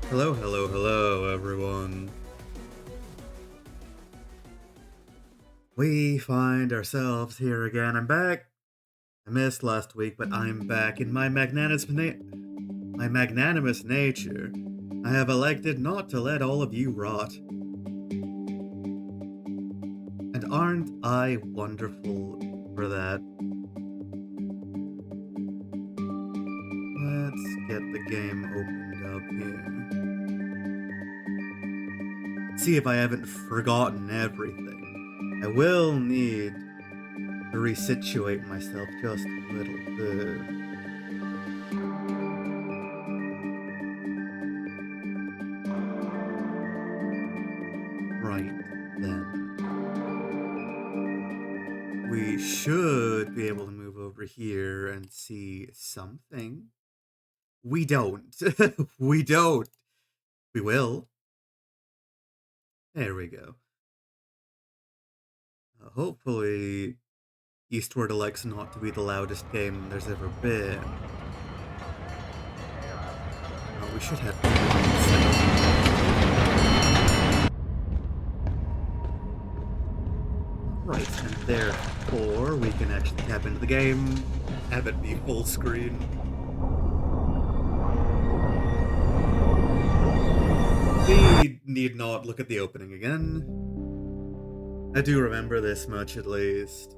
Hello, hello, hello, everyone. We find ourselves here again. I'm back. I missed last week, but I'm back in my magnanimous nature. I have elected not to let all of you rot. And aren't I wonderful for that? Let's get the game opened up here. See if I haven't forgotten everything. I will need to resituate myself just a little bit. Right then. We should be able to move over here and see something. We don't. We don't. We will. There we go. Hopefully, Eastward elects not to be the loudest game there's ever been. We should have. Right, and therefore we can actually tap into the game, have it be full screen. We need not look at the opening again. I do remember this much at least.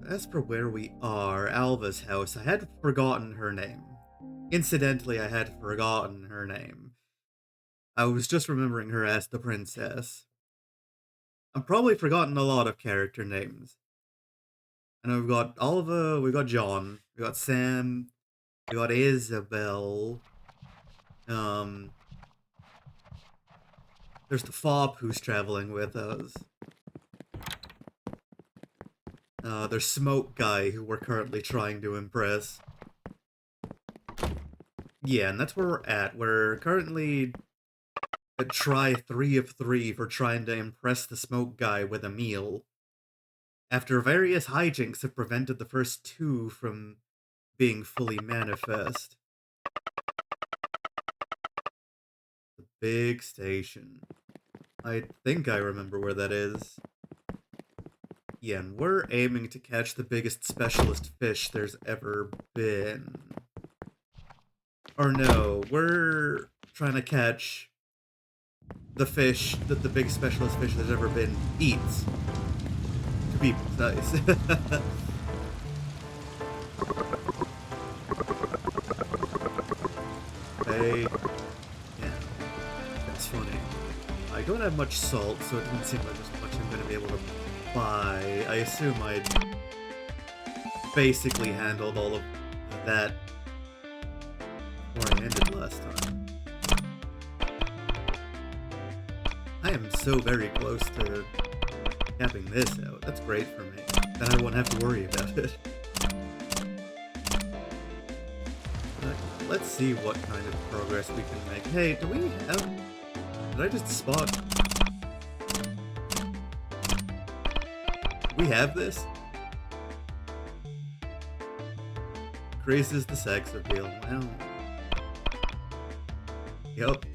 As for where we are, Alva's house, I had forgotten her name. Incidentally, I had forgotten her name. I was just remembering her as the princess. I've probably forgotten a lot of character names. And we've got Alva, we've got John, we got Sam, we got Isabel. There's the fop who's traveling with us. There's Smoke Guy, who we're currently trying to impress. Yeah, and that's where we're at. We're currently at try 3 of 3 for trying to impress the Smoke Guy with a meal. After various hijinks have prevented the first 2 from being fully manifest. The big station. I think I remember where that is. Yeah, and we're aiming to catch the biggest specialist fish there's ever been. Or no, we're trying to catch the fish that the big specialist fish there's ever been eats. To be precise. Hey. Yeah. That's funny. I don't have much salt, so it doesn't seem like there's much I'm going to be able to buy. I assume I basically handled all of that before I ended last time. I am so very close to capping this out. That's great for me. Then I won't have to worry about it. Let's see what kind of progress we can make. Hey, do we have... Did I just spot... We have this? Increases the sex appeal. Well... Yup.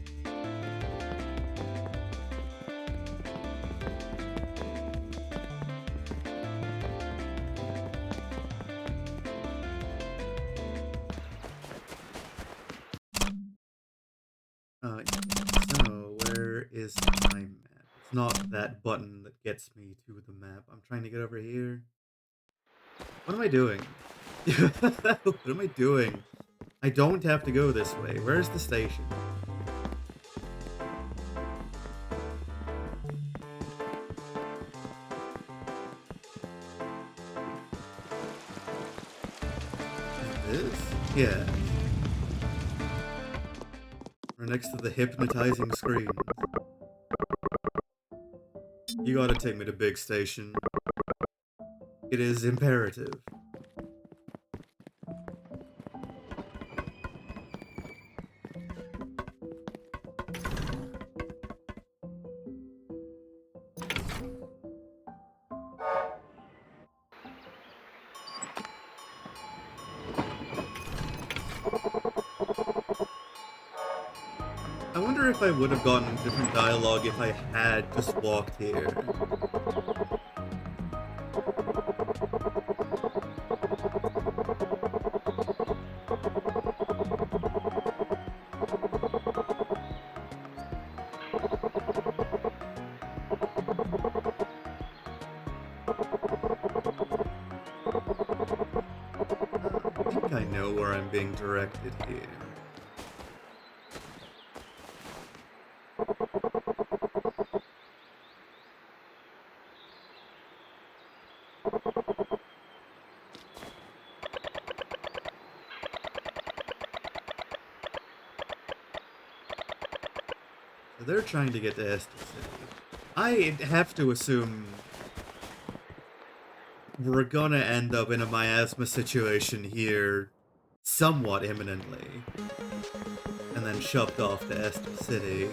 So, where is my map? It's not that button that gets me to the map. I'm trying to get over here. What am I doing? What am I doing? I don't have to go this way. Where's the station? This? Yeah. We're next to the hypnotizing screen. You gotta take me to Big Station. It is imperative. wonder if I would have gotten different dialogue if I had just walked here. I think I know where I'm being directed here. So they're trying to get to Estes City. I have to assume we're gonna end up in a miasma situation here somewhat imminently. And then shoved off to Estes City.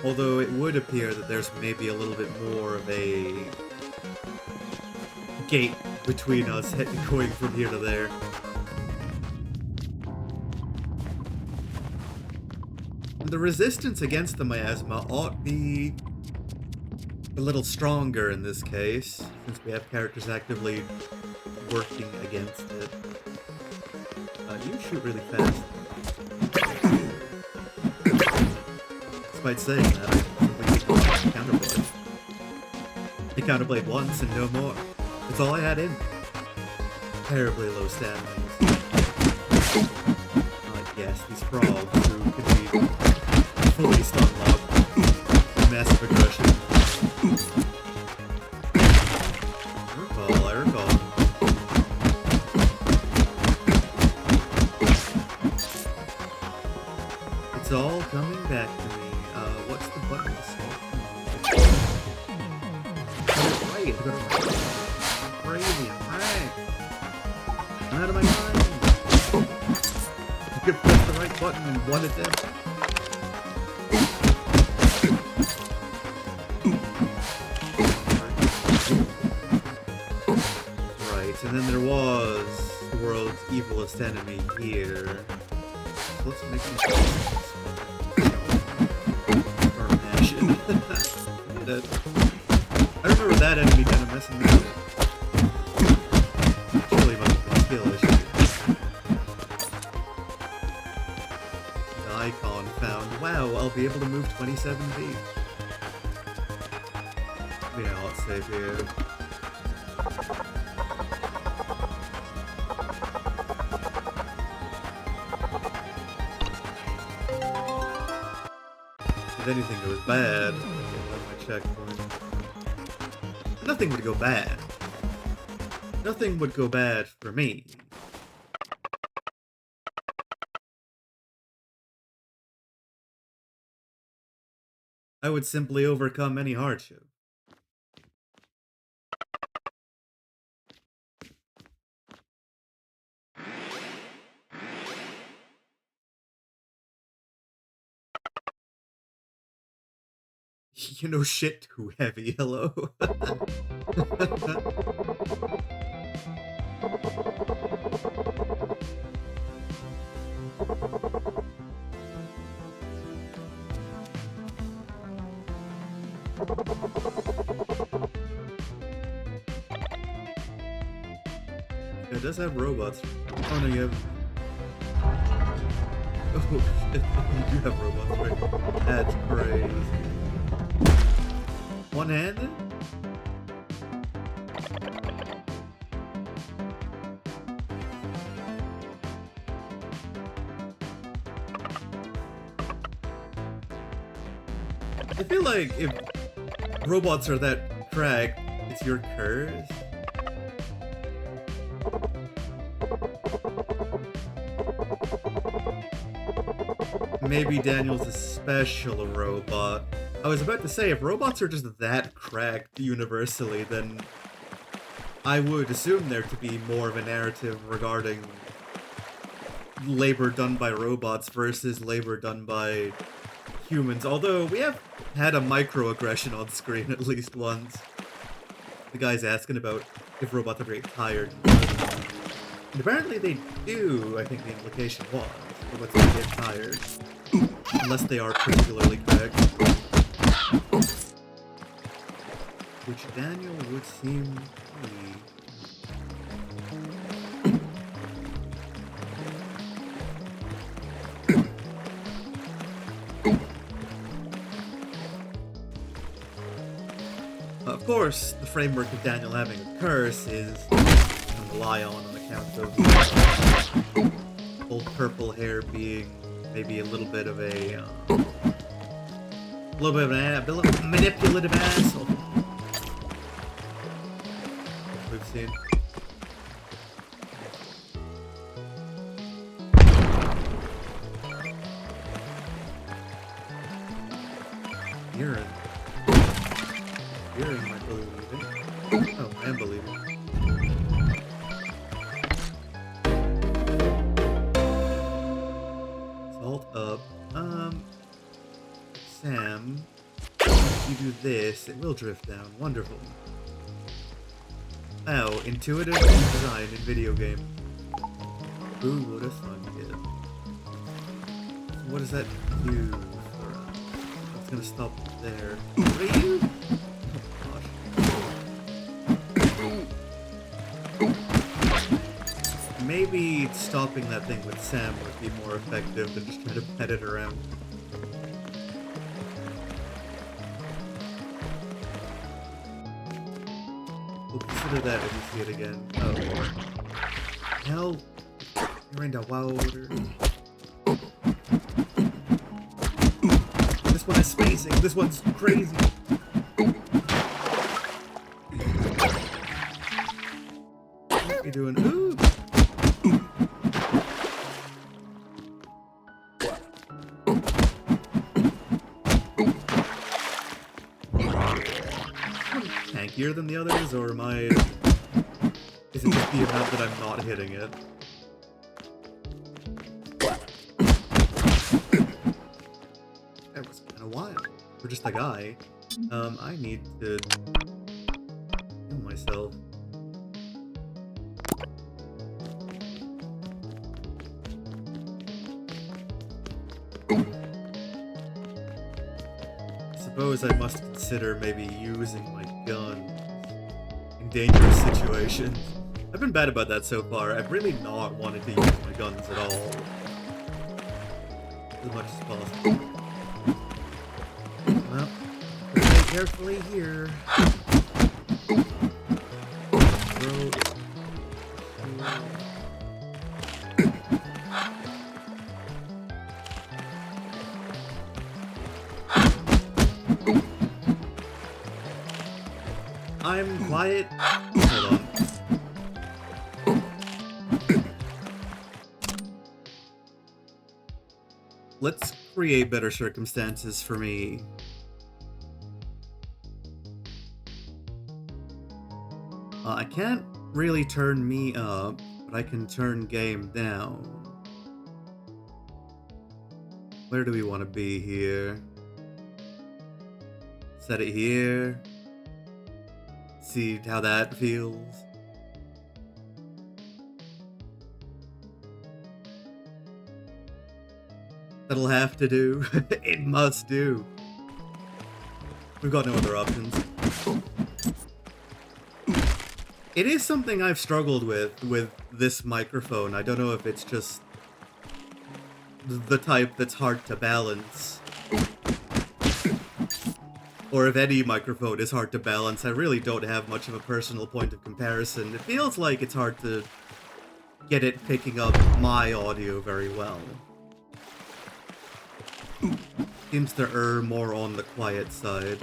Although it would appear that there's maybe a little bit more of a gate between us going from here to there. The resistance against the miasma ought be a little stronger in this case, since we have characters actively working against it. You shoot really fast. Despite saying that, I simply keep counterblade. I counterblade once and no more. That's all I had in. Terribly low stamina. Yes, these frogs who could be fully stun-locked. Massive aggression. I recall. It's all coming back to me. What's the button to swap? Right, crazy, alright. I'm out of my mind. You could press the right button in one attempt. Right, and then there was the world's evilest enemy here. So let's make some I remember that enemy kind of messing me up. Surely must have been a skill issue. The icon found. Wow, I'll be able to move 27 feet. Yeah, let's save here. If anything goes bad, my checkpoint. Nothing would go bad. Nothing would go bad for me. I would simply overcome any hardship. You know shit too heavy, hello? It does have robots. Oh no, you have... Oh shit, you do have robots, right? That's crazy. One-handed? I feel like if robots are that cracked, it's your curse. Maybe Daniel's a special robot. I was about to say, if robots are just that cracked universally, then I would assume there to be more of a narrative regarding labor done by robots versus labor done by humans. Although, we have had a microaggression on screen at least once. The guy's asking about if robots ever get tired. And apparently they do, I think the implication was. robots that get tired. Unless they are particularly correct. Which Daniel would seem to be. Of course, the framework of Daniel having a curse is to rely on account of old purple hair being maybe a little bit of a manipulative asshole. We've seen. Urine. Urine might believe it. Oh, I am believing. Salt up. Sam, if you do this, it will drift down. Wonderful. Oh, intuitive design in video game. Who would have thunk it? What does that do for us? It's gonna stop there. What are you? Oh, gosh. Maybe stopping that thing with Sam would be more effective than just trying to pet it around. We'll consider that if you see it again. Oh. Hell. You're in the water. This one is spacing. This one's crazy. What are you doing? Ooh. Tankier than the others, or am I... Is it just the amount that I'm not hitting it? That was kind of wild. For just a guy. I need to... heal myself. I suppose I must consider maybe using my guns in dangerous situations. I've been bad about that so far. I've really not wanted to use my guns at all. As much as possible. Well, play carefully here. Road. I'm quiet. Hold on. Let's create better circumstances for me. I can't really turn me up, but I can turn game down. Where do we want to be here? Set it here. See how that feels. That'll have to do. It must do. We've got no other options. It is something I've struggled with this microphone. I don't know if it's just the type that's hard to balance. Or if any microphone is hard to balance. I really don't have much of a personal point of comparison. It feels like it's hard to get it picking up my audio very well. Seems to err more on the quiet side.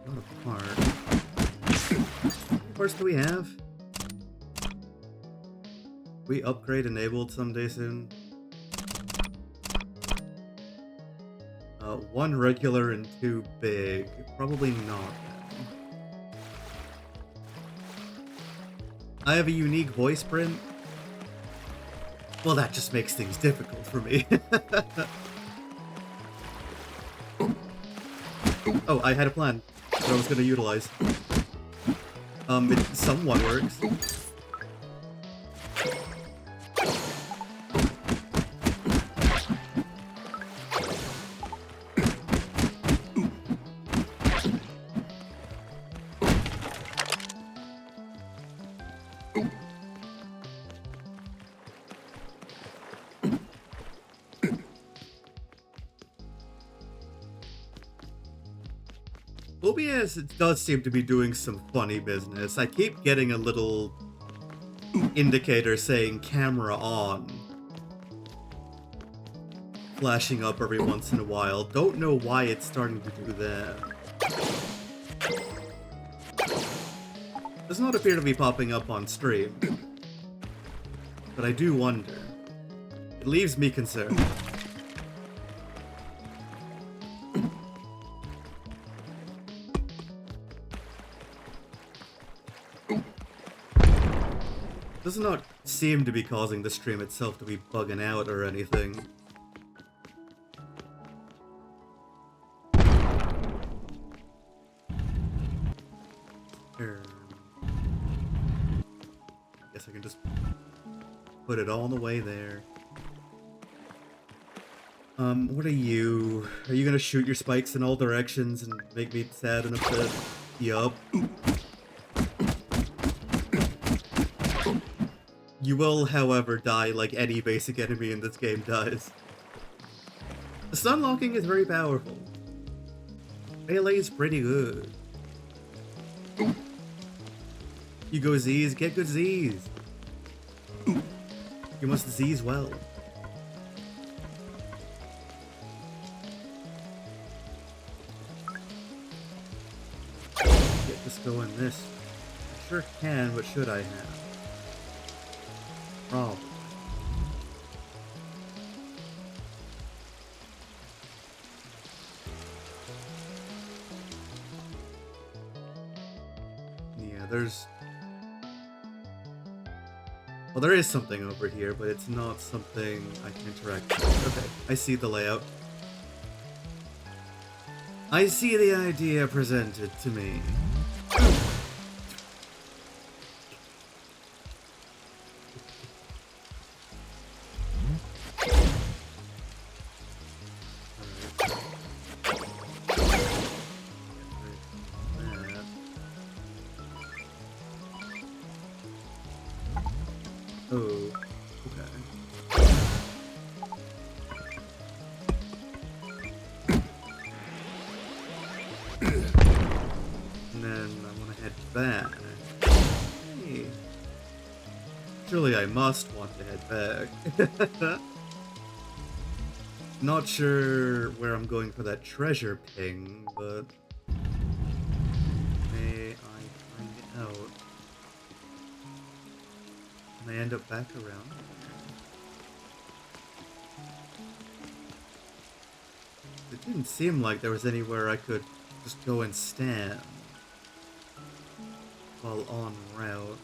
What a part. What parts do we have? We upgrade enabled someday soon. One regular and two big. Probably not. I have a unique voice print. Well, that just makes things difficult for me. Oh, I had a plan that I was gonna utilize. It somewhat works. OBS does seem to be doing some funny business. I keep getting a little indicator saying camera on, flashing up every once in a while. Don't know why it's starting to do that. Does not appear to be popping up on stream, but I do wonder. It leaves me concerned. Does not seem to be causing the stream itself to be bugging out or anything. Guess I can just put it all the way there. What are you? Are you gonna shoot your spikes in all directions and make me sad in a bit? Yup. You will, however, die like any basic enemy in this game does. The stun locking is very powerful. Melee is pretty good. You go Z's, get good Z's. You must Z's well. Get this going this. I sure can, but should I have? Probably. Yeah, there's... Well, there is something over here, but it's not something I can interact with. Okay, I see the layout. I see the idea presented to me. I must want to head back. Not sure where I'm going for that treasure ping, but may I find out? Can I end up back around? It didn't seem like there was anywhere I could just go and stand while en route.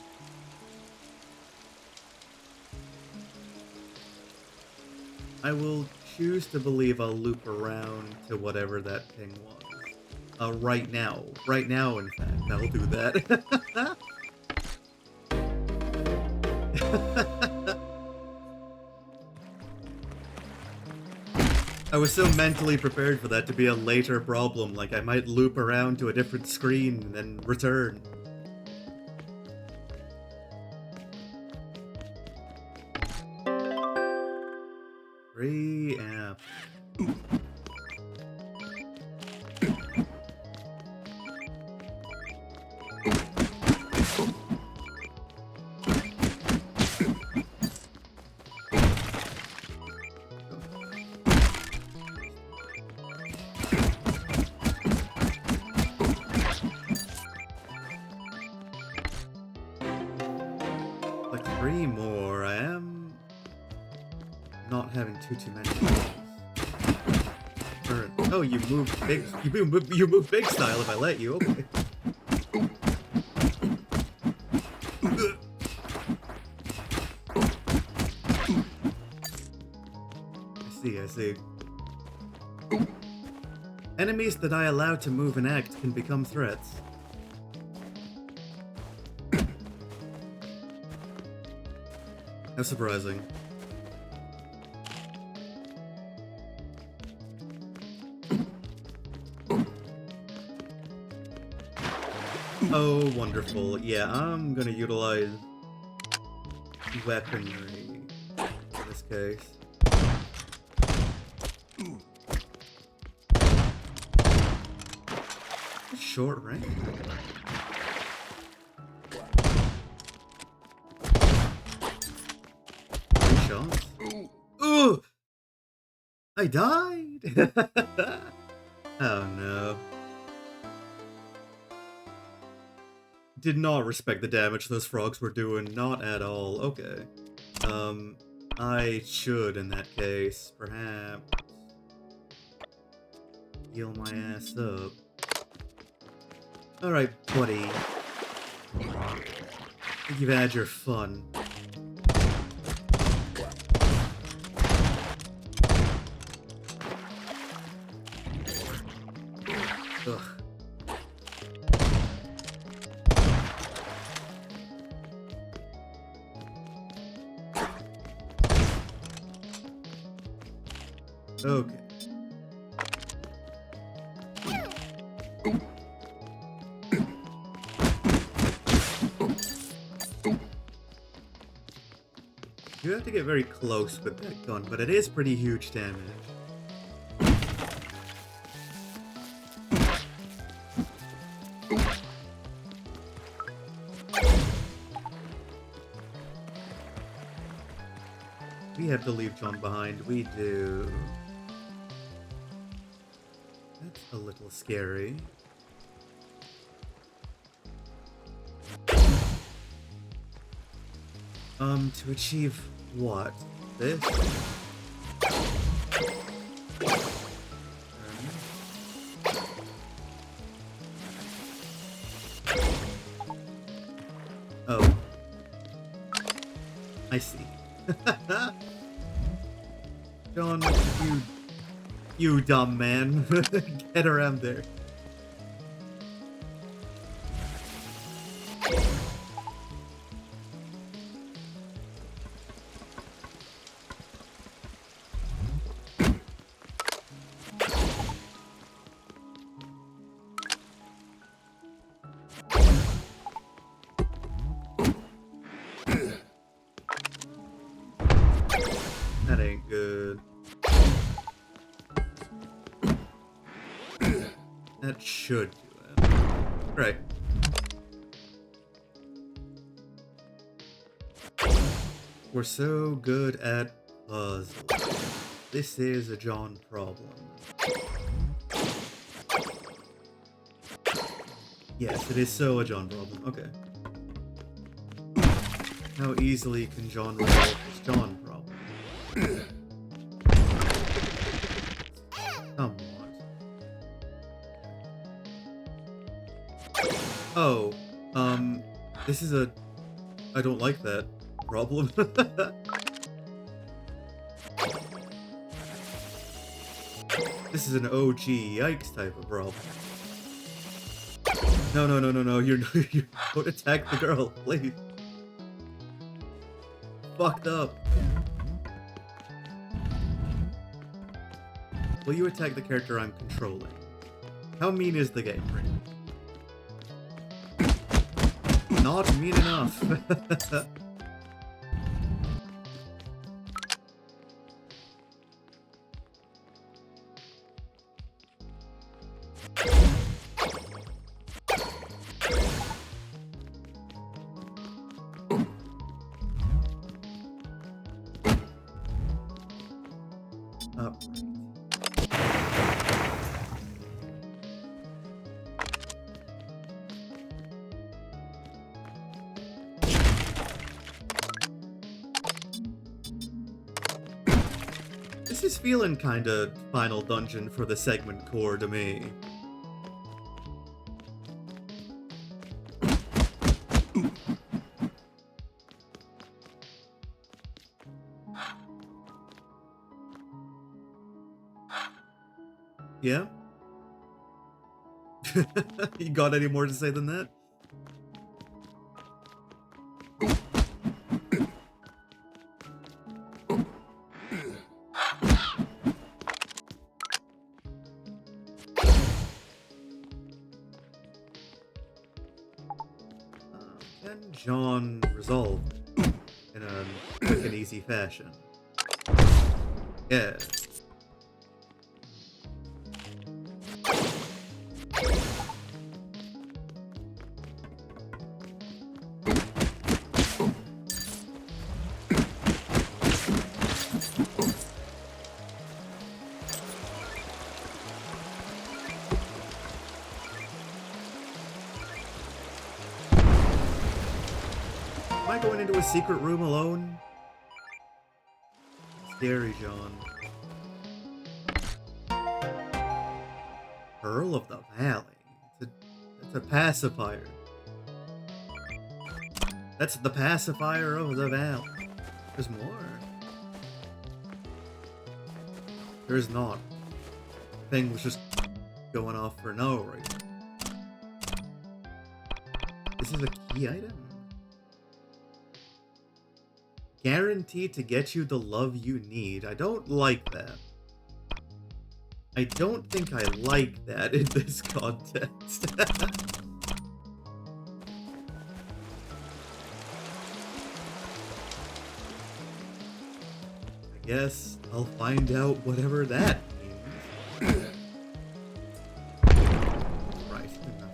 I will choose to believe I'll loop around to whatever that ping was. Right now. Right now, in fact. I'll do that. I was so mentally prepared for that to be a later problem, like I might loop around to a different screen and then return. Preamp. Like 3 more. I am not having too many. Oh, you moved big. You move big style if I let you. Okay. I see. Enemies that I allow to move and act can become threats. How surprising. Oh, wonderful. Yeah, I'm gonna utilize weaponry in this case. Short range. Three shots. Ooh! I died! Oh no. Did not respect the damage those frogs were doing, not at all. Okay. I should, in that case, perhaps heal my ass up. Alright, buddy. I think you've had your fun. Ugh. Okay. You have to get very close with that gun, but it is pretty huge damage. We have to leave John behind. We do. That's a little scary. To achieve what? This? Oh. I see. John, you dumb man. Get around there. That ain't good. That should do it. Right. We're so good at puzzles. This is a John problem. Yes, it is so a John problem. Okay. How easily can John resolve this John problem? Somewhat. Oh, this is a... I don't like that problem. This is an OG yikes type of problem. No, no, no, no, no, you don't attack the girl, please. Fucked up. Will you attack the character I'm controlling? How mean is the game right now? Not mean enough. This is feeling kinda final dungeon for the segment core to me. Yeah? You got any more to say than that? Can John resolve in a quick and easy fashion? Yeah. Am I going into a secret room alone? Scary, John. Pearl of the Valley. It's a pacifier. That's the pacifier of the valley. There's more. There's not. Thing was just going off for no reason. This is a key item. Guaranteed to get you the love you need. I don't like that. I don't think I like that in this context. I guess I'll find out whatever that means. Right, enough.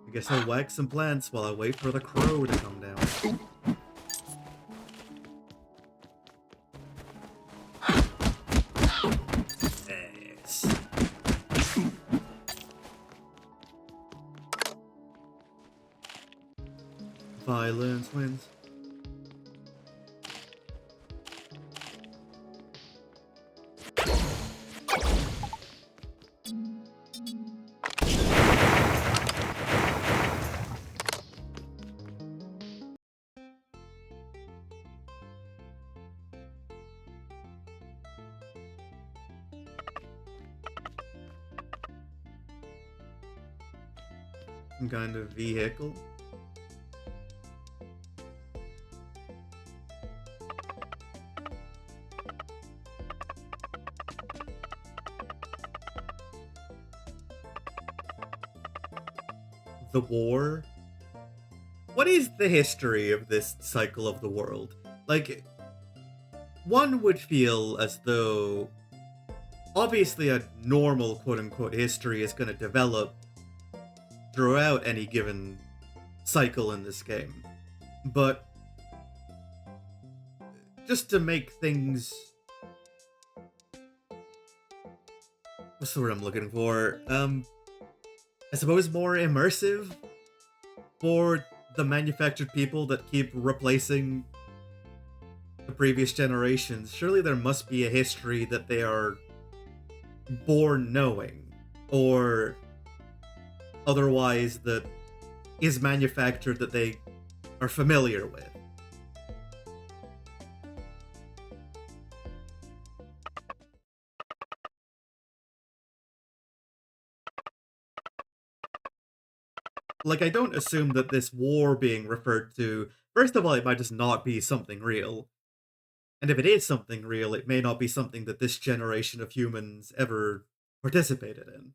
I guess I'll whack some plants while I wait for the crow to come down. Yes. Violence wins. Some kind of vehicle. The war? What is the history of this cycle of the world? Like, one would feel as though obviously a normal quote-unquote history is going to develop throughout any given cycle in this game. But just to make things... What's the word I'm looking for? I suppose more immersive for the manufactured people that keep replacing the previous generations. Surely there must be a history that they are born knowing, or otherwise that is manufactured that they are familiar with. Like, I don't assume that this war being referred to, first of all, it might just not be something real. And if it is something real, it may not be something that this generation of humans ever participated in.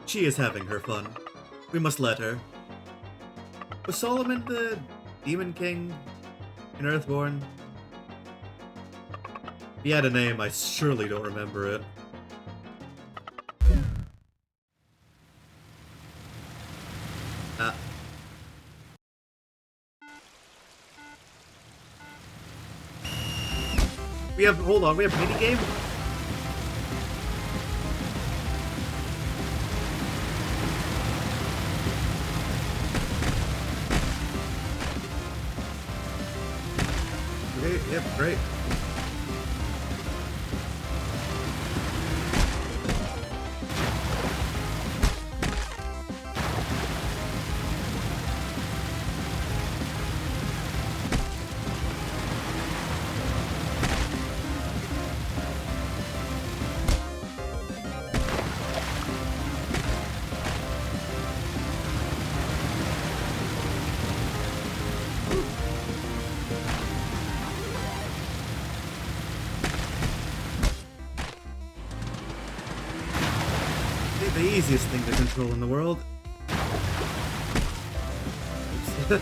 She is having her fun. We must let her. Was Solomon the Demon King in Earthborn? If he had a name, I surely don't remember it. We have, hold on, we have minigame? Okay, yep, great. The easiest thing to control in the world. Oops.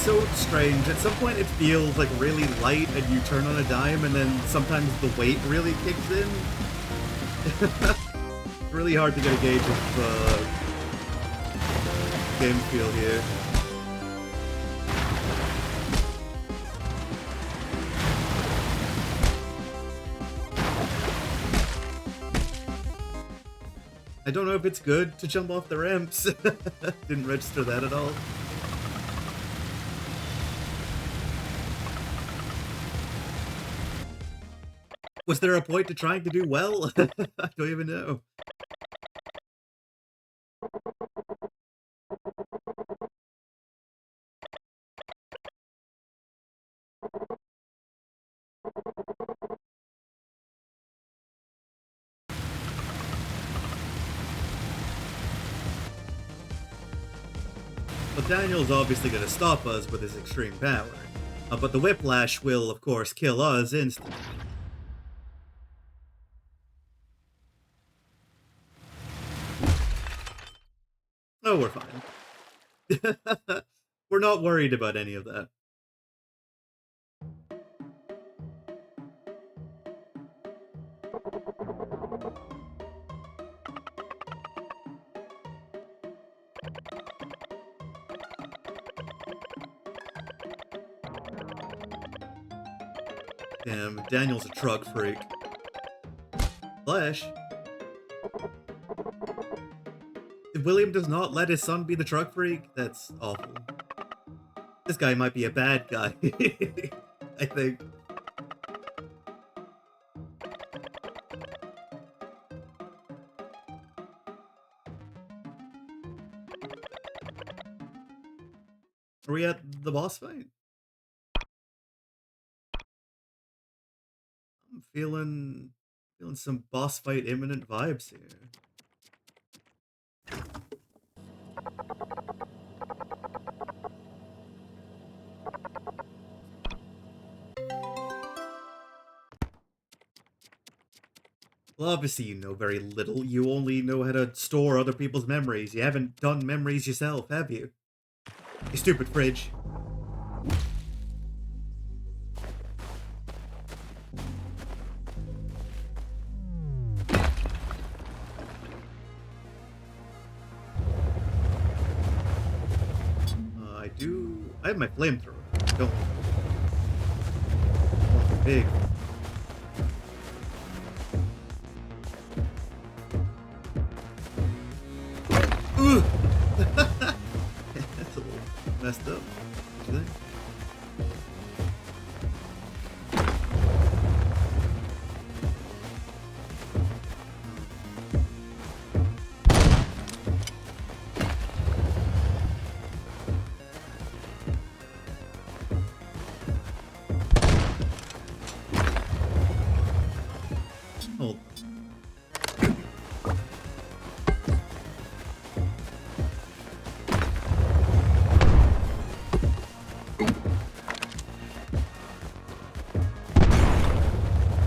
So strange. At some point it feels like really light and you turn on a dime and then sometimes the weight really kicks in. It's really hard to get a gauge of game feel here. I don't know if it's good to jump off the ramps. Didn't register that at all. Was there a point to trying to do well? I don't even know. Well, Daniel's obviously going to stop us with his extreme power. But the whiplash will, of course, kill us instantly. Oh, we're fine. We're not worried about any of that. Damn, Daniel's a truck freak. Flash. William does not let his son be the truck freak? That's awful. This guy might be a bad guy. I think. Are we at the boss fight? I'm feeling some boss fight imminent vibes here. Well, obviously you know very little. You only know how to store other people's memories. You haven't done memories yourself, have you? You stupid fridge. I have my flamethrower. Don't. Big. Ooh! That's a little messed up. What do you think? Hold.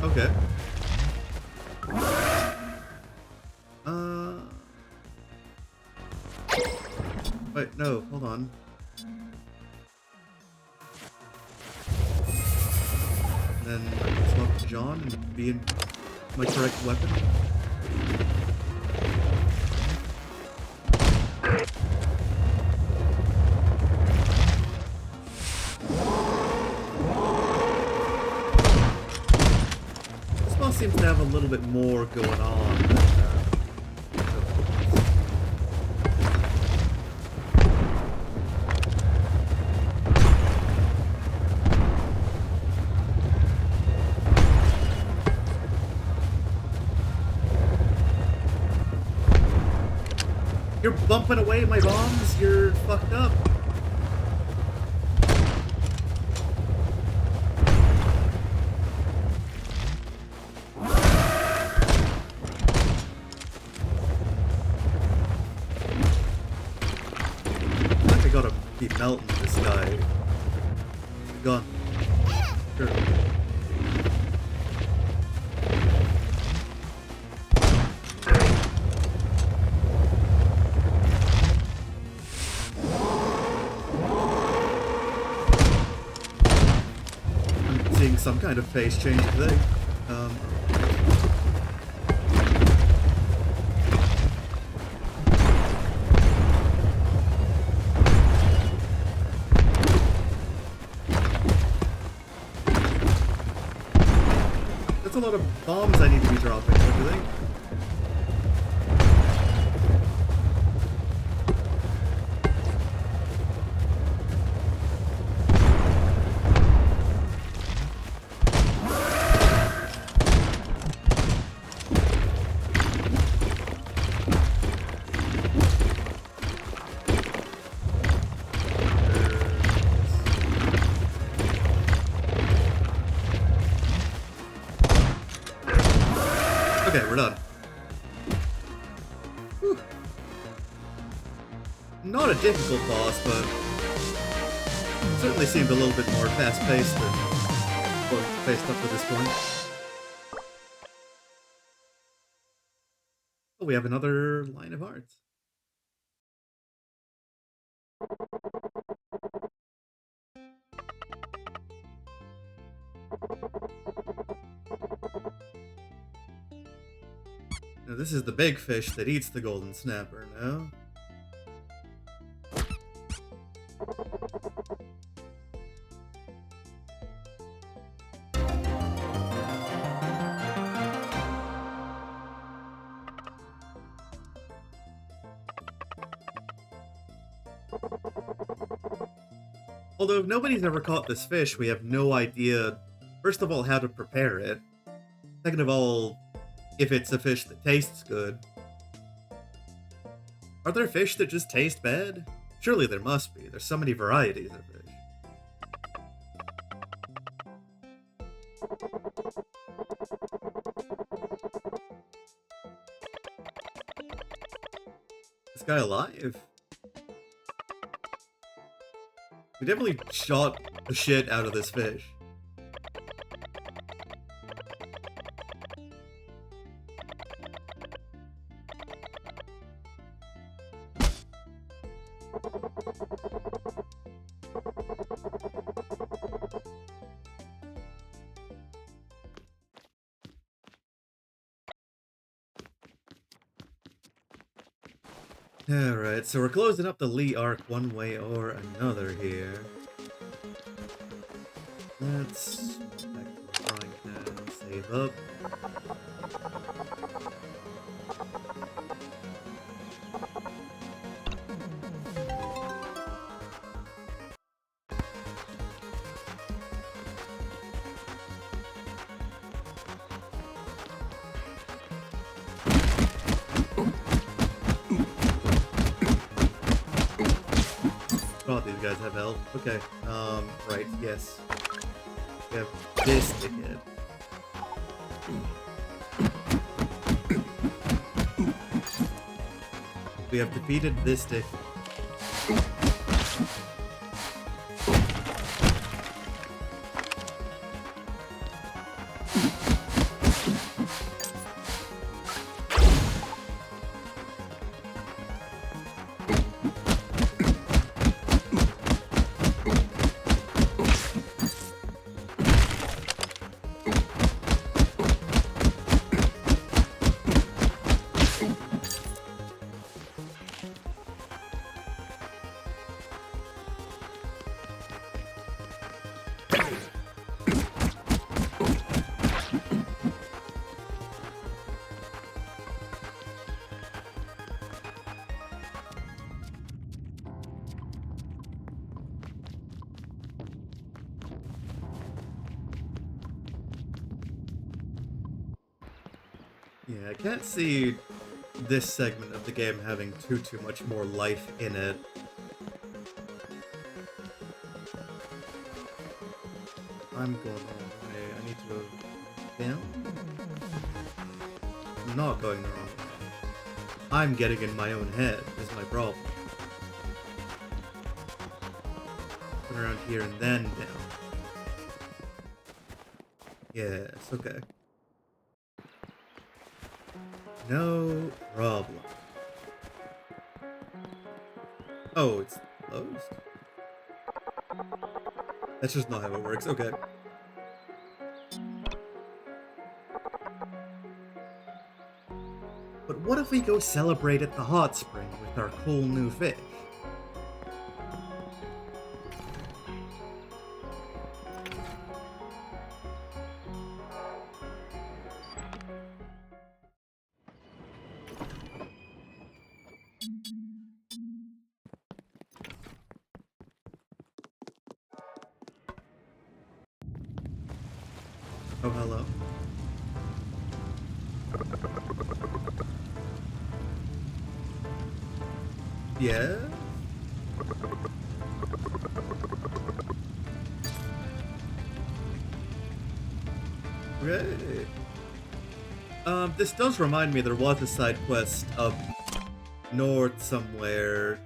Okay. Wait, no, hold on. And then smoke to John and be in my correct weapon? This boss seems to have a little bit more going on than, You're bumping away my bombs? You're fucked up. I think I gotta keep melting this guy. Gun. Sure. Some kind of face change today. That's a lot of bombs I need to be dropping, don't you think? Okay, we're done. Whew. Not a difficult boss, but certainly seemed a little bit more fast-paced than what we've faced up to this point. Oh, we have another line of hearts. Now this is the big fish that eats the golden snapper, no? Although if nobody's ever caught this fish, we have no idea, first of all, how to prepare it. Second of all, if it's a fish that tastes good. Are there fish that just taste bad? Surely there must be. There's so many varieties of fish. This guy alive? We definitely shot the shit out of this fish. Alright, so we're closing up the Lee arc one way or another here. Let's go back to the frying pan, save up. Oh, these guys have health. Okay. Right, yes. We have this dickhead. We have defeated this dick. Yeah, I can't see this segment of the game having too much more life in it. I'm going the wrong way. I need to go down? I'm not going the wrong way. I'm getting in my own head, is my problem. Turn around here and then down. Yes, okay. No problem. Oh, it's closed? That's just not how it works. Okay. But what if we go celebrate at the hot spring with our cool new fish? Oh, hello. Yeah? Great. This does remind me there was a side quest up north somewhere.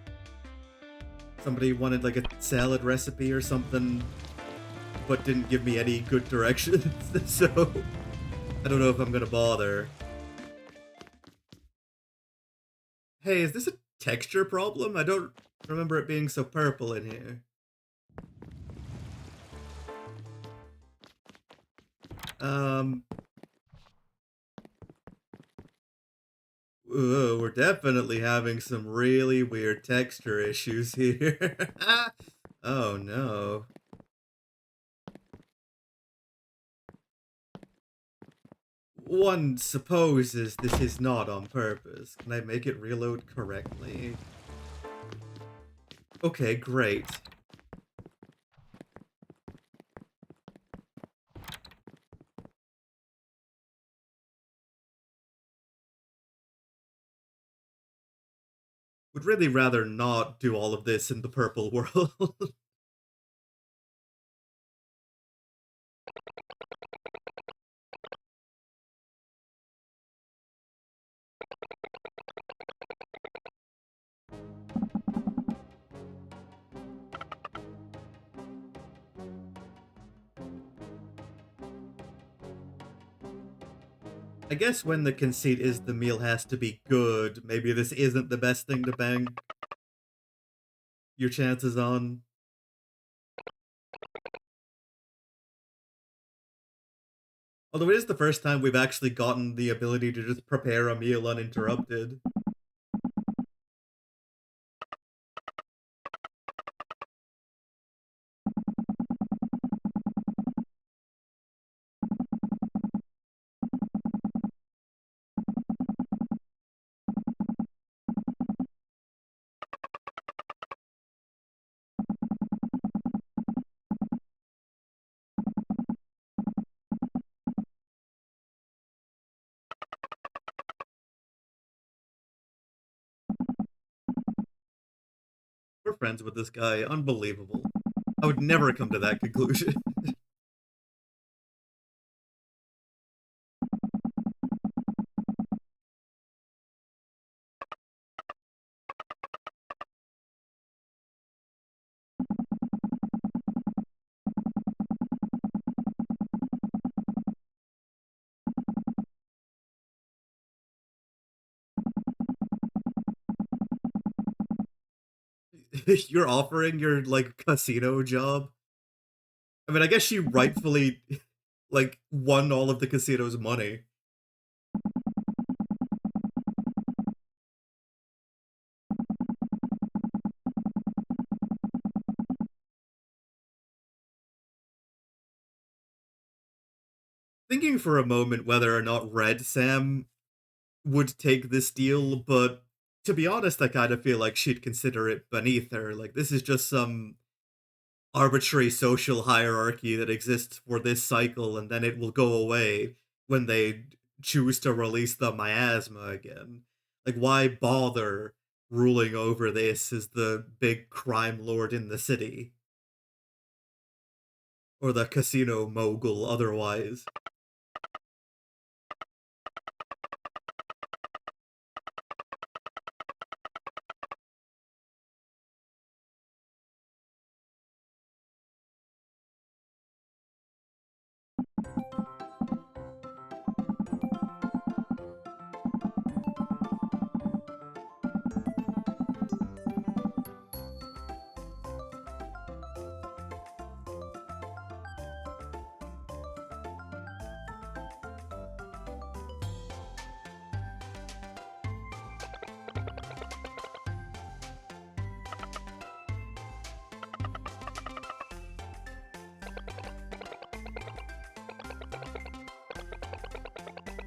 Somebody wanted like a salad recipe or something, but didn't give me any good directions, so I don't know if I'm gonna bother. Hey, is this a texture problem? I don't remember it being so purple in here. Um, we're definitely having some really weird texture issues here. Oh no. One supposes this is not on purpose. Can I make it reload correctly? Okay, great. Would really rather not do all of this in the purple world. I guess when the conceit is the meal has to be good, maybe this isn't the best thing to bank your chances on. Although it is the first time we've actually gotten the ability to just prepare a meal uninterrupted. We're friends with this guy. Unbelievable. I would never come to that conclusion. You're offering your, like, casino job? I mean, I guess she rightfully, like, won all of the casino's money. Thinking for a moment whether or not Red Sam would take this deal, but to be honest, I kind of feel like she'd consider it beneath her. Like, this is just some arbitrary social hierarchy that exists for this cycle, and then it will go away when they choose to release the miasma again. Like, why bother ruling over this as the big crime lord in the city? Or the casino mogul otherwise?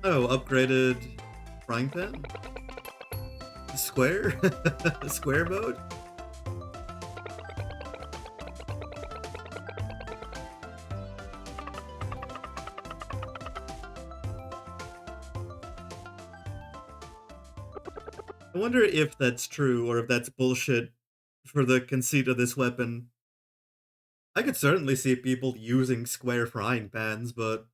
Oh, upgraded frying pan? Square? Square mode? I wonder if that's true or if that's bullshit for the conceit of this weapon. I could certainly see people using square frying pans, but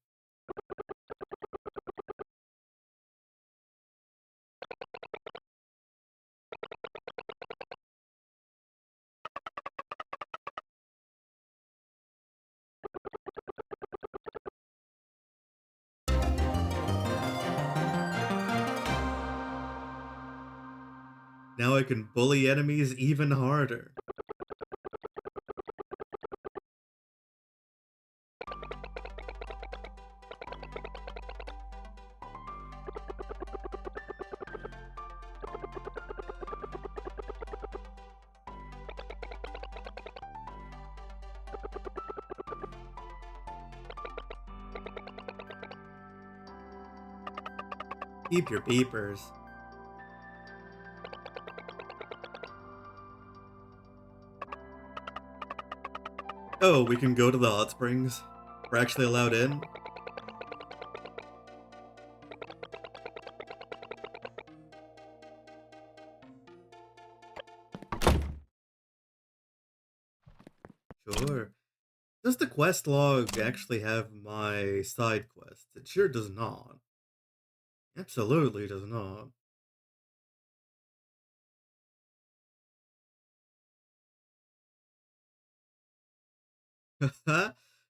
now I can bully enemies even harder. Keep your beepers. Oh, we can go to the hot springs? We're actually allowed in? Sure. Does the quest log actually have my side quests? It sure does not. Absolutely does not.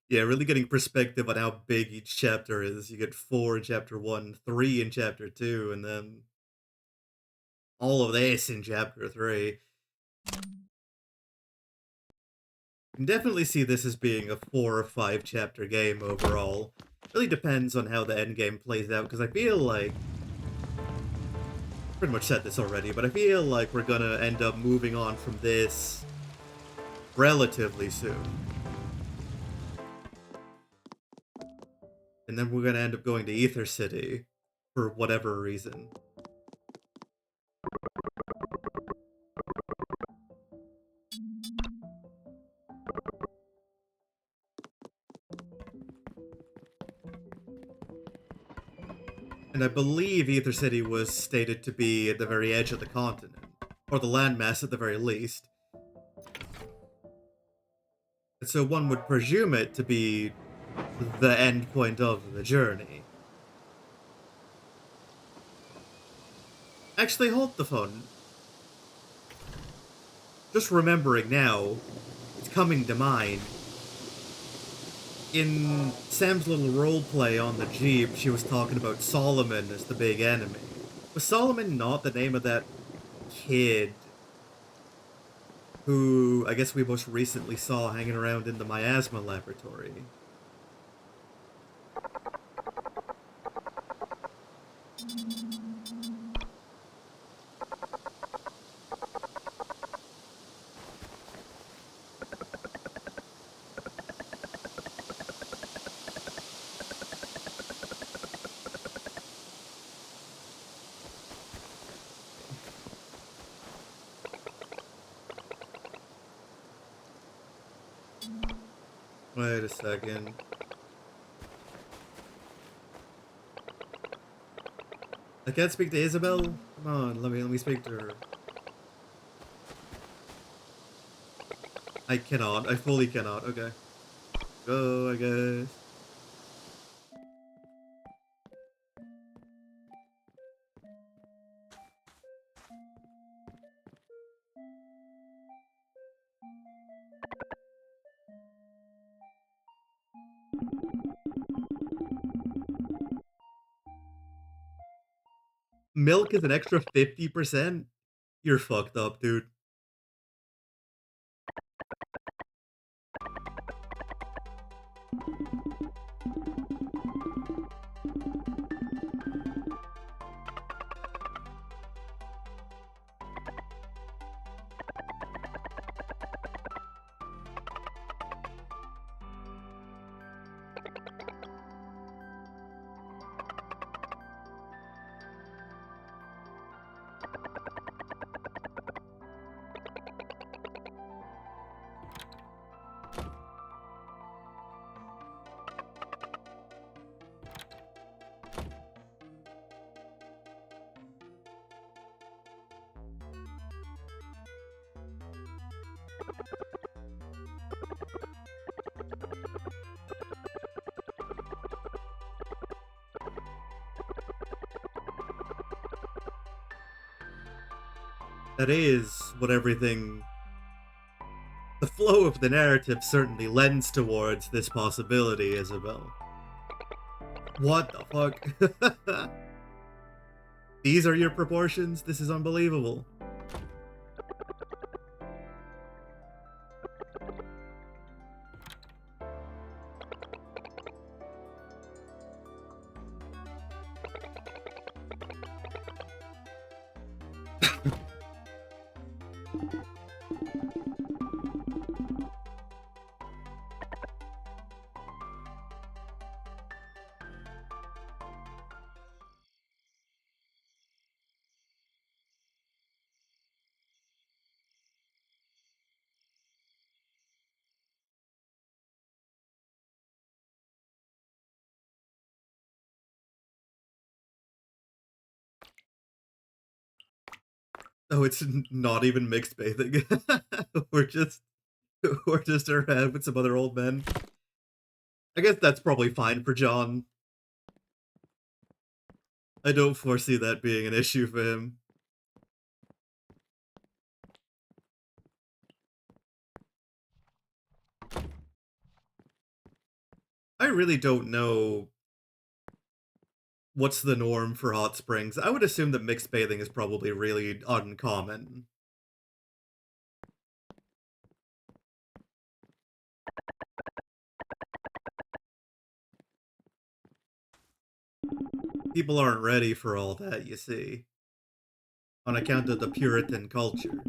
Yeah, really getting perspective on how big each chapter is. You get 4 in chapter 1, 3 in chapter 2, and then all of this in chapter 3. Can definitely see this as being a 4 or 5 chapter game overall. Really depends on how the end game plays out, because I feel like pretty much said this already, but I feel like we're gonna end up moving on from this relatively soon. And then we're gonna end up going to Ether City for whatever reason. And I believe Ether City was stated to be at the very edge of the continent, or the landmass at the very least. And so one would presume it to be the end point of the journey. Actually, hold the phone. Just remembering now, it's coming to mind. In Sam's little roleplay on the Jeep, she was talking about Solomon as the big enemy. Was Solomon not the name of that kid who I guess we most recently saw hanging around in the miasma laboratory? Wait a second. I can't speak to Isabel? Come on, let me speak to her. I cannot. I fully cannot. Okay. Go, I guess. Milk is an extra 50%? You're fucked up, dude. That is what everything... The flow of the narrative certainly lends towards this possibility, Isabel. What the fuck? These are your proportions? This is unbelievable. Oh, it's not even mixed bathing. we're just we're just around with some other old men. I guess that's probably fine for John. I don't foresee that being an issue for him. I really don't know what's the norm for hot springs. I would assume that mixed bathing is probably really uncommon. People aren't ready for all that, you see, on account of the Puritan culture.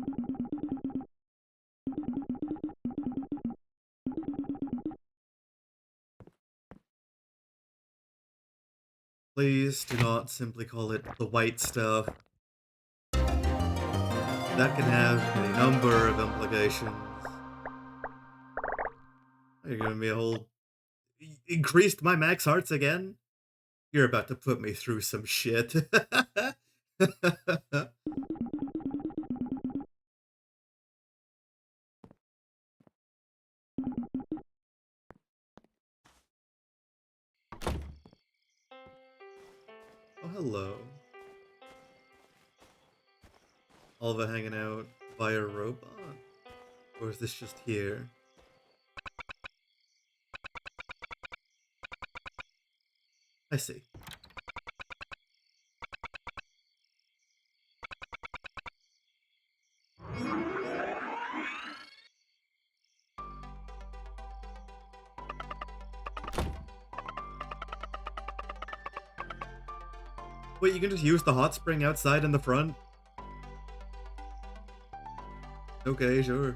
Please do not simply call it the white stuff. That can have any number of implications. You're giving me a whole... Increased my max hearts again? You're about to put me through some shit. Oh, hello. Alva hanging out by a robot? Or is this just here? I see. Wait, you can just use the hot spring outside in the front? Okay, sure.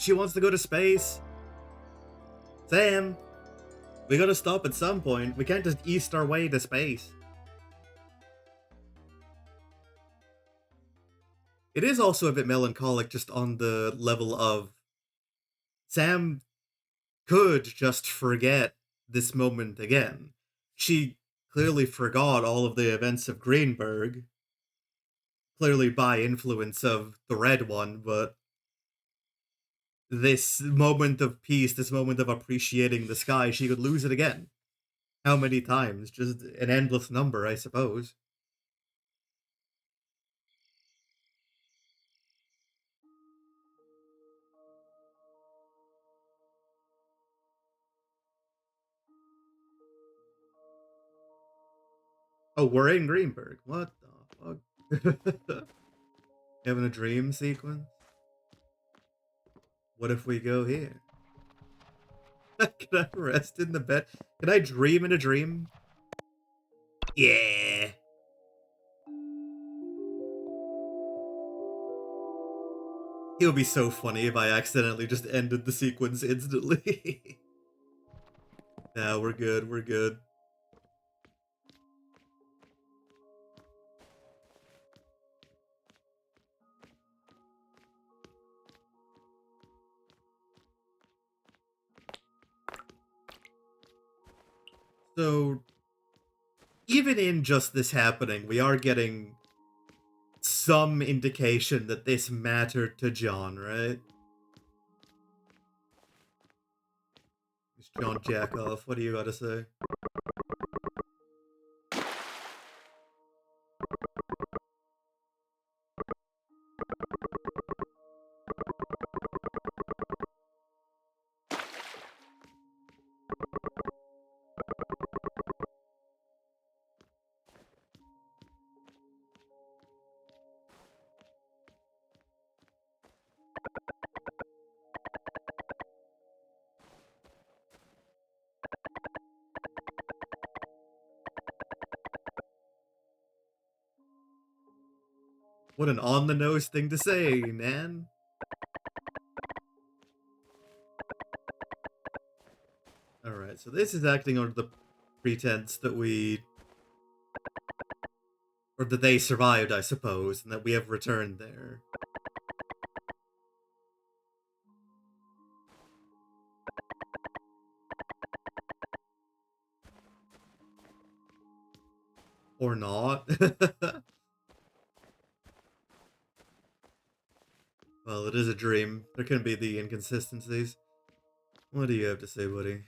She wants to go to space. Sam, we gotta stop at some point. We can't just east our way to space. It is also a bit melancholic just on the level of Sam could just forget this moment again. She clearly forgot all of the events of Greenberg, clearly by influence of the Red One, but this moment of peace, this moment of appreciating the sky, she could lose it again. How many times? Just an endless number, I suppose. Oh, we're in Greenberg. What the fuck? Having a dream sequence? What if we go here? Can I rest in the bed? Can I dream in a dream? Yeah. It would be so funny if I accidentally just ended the sequence instantly. Nah, we're good, we're good. So, even in just this happening, we are getting some indication that this mattered to John, right? It's John Jackoff, what do you gotta say? What an on-the-nose thing to say, man. Alright, so this is acting under the pretense that we... or that they survived, I suppose, and that we have returned there. Or not. Well, it is a dream. There can be the inconsistencies. What do you have to say, buddy?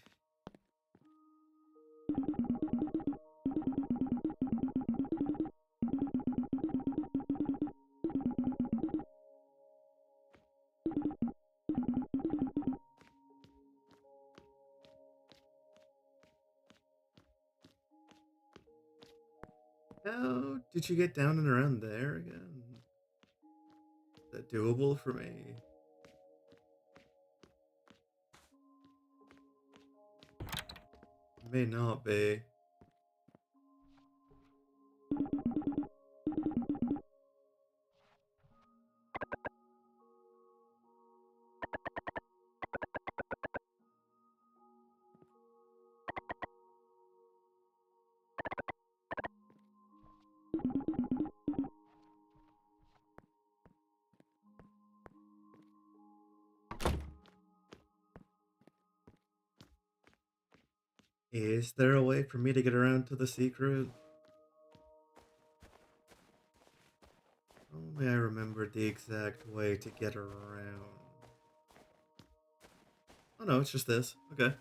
How did you get down and around there again? Is that doable for me? May not be. Is there a way for me to get around to the secret? Only I remembered the exact way to get around. Oh no, it's just this. Okay.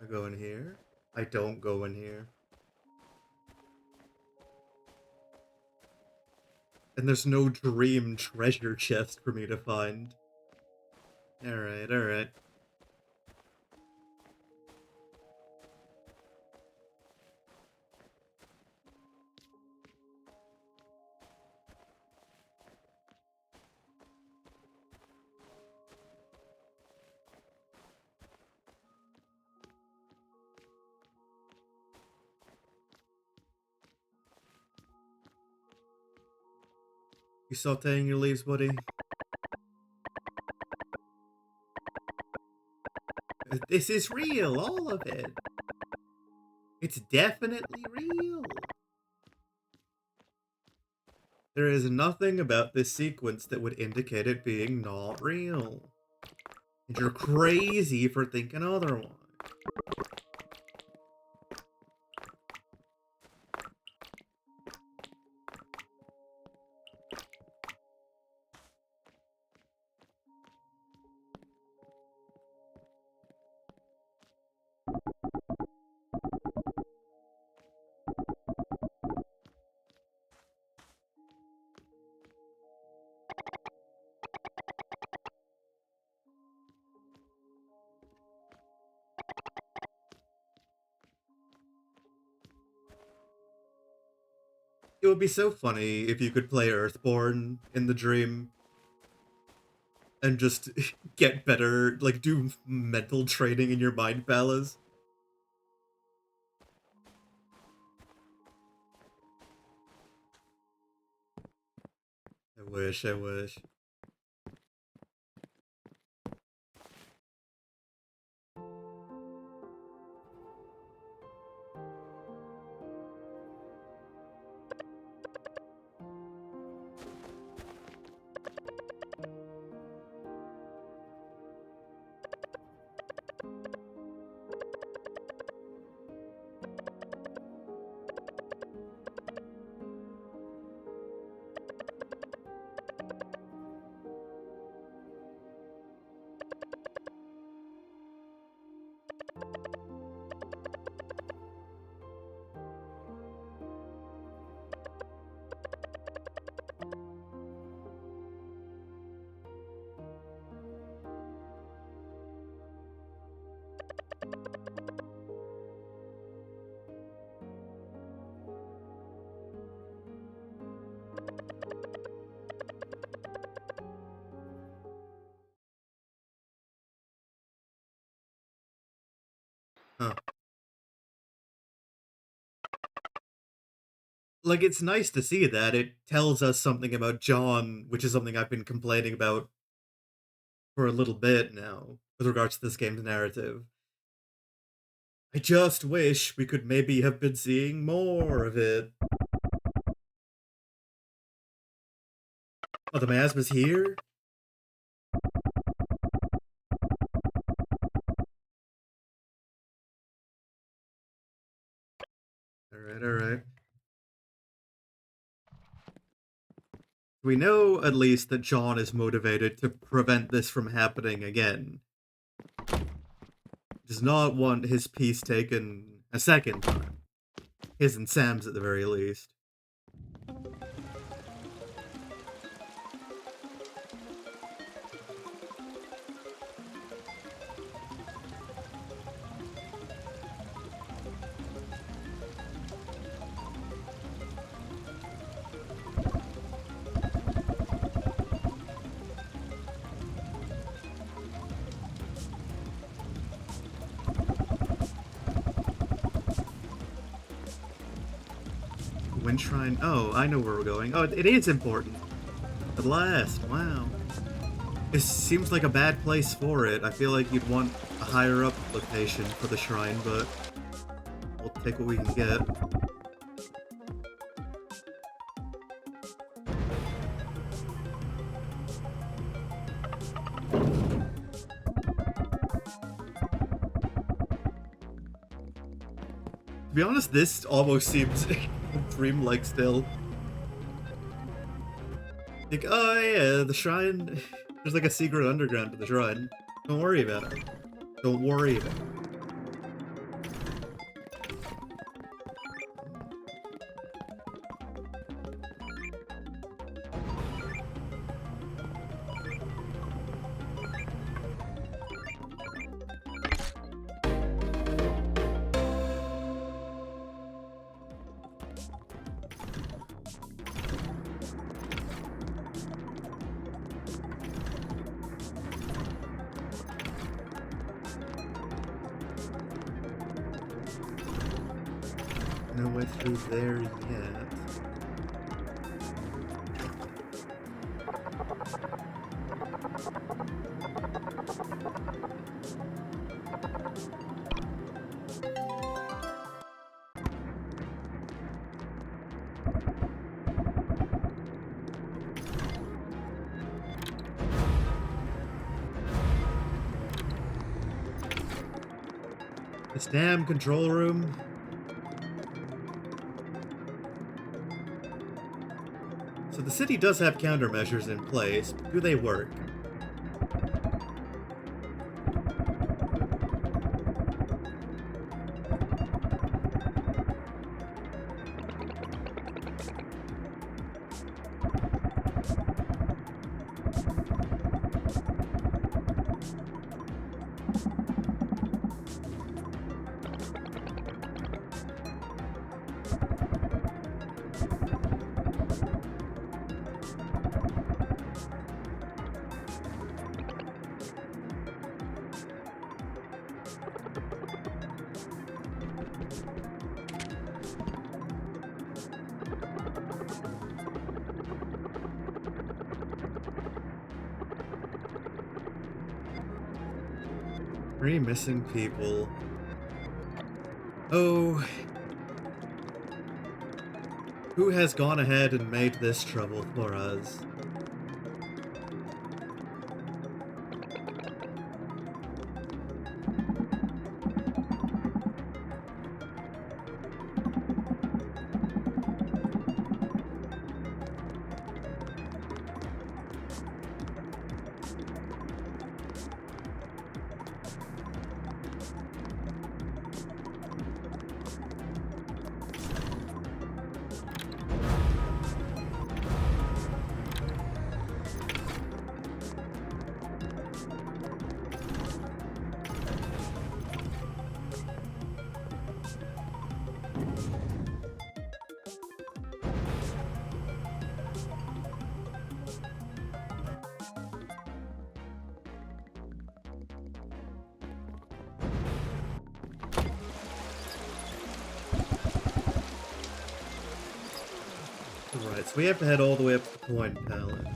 I go in here. I don't go in here. And there's no dream treasure chest for me to find. Alright, alright. You sauteing your leaves, buddy? This is real, all of it. It's definitely real. There is nothing about this sequence that would indicate it being not real. And you're crazy for thinking otherwise. It would be so funny if you could play Earthborn in the dream and just get better, like do mental training in your mind palace. I wish, I wish. Huh. Like, it's nice to see that. It tells us something about John, which is something I've been complaining about for a little bit now, with regards to this game's narrative. I just wish we could maybe have been seeing more of it. Oh, the miasma's here? Alright, alright. We know, at least, that John is motivated to prevent this from happening again. Does not want his piece taken a second time. His and Sam's at the very least. Wind Shrine. Oh, I know where we're going. Oh, it is important. At last. Wow. This seems like a bad place for it. I feel like you'd want a higher up location for the shrine, but we'll take what we can get. To be honest, this almost seems dreamlike still. Like, oh yeah, the shrine. There's like a secret underground to the shrine. Don't worry about it. Don't worry about it. No way through there yet. This damn control room. So the city does have countermeasures in place, but do they work? Three missing people. Oh. Who has gone ahead and made this trouble for us? Right, so we have to head all the way up to the Coin Palace.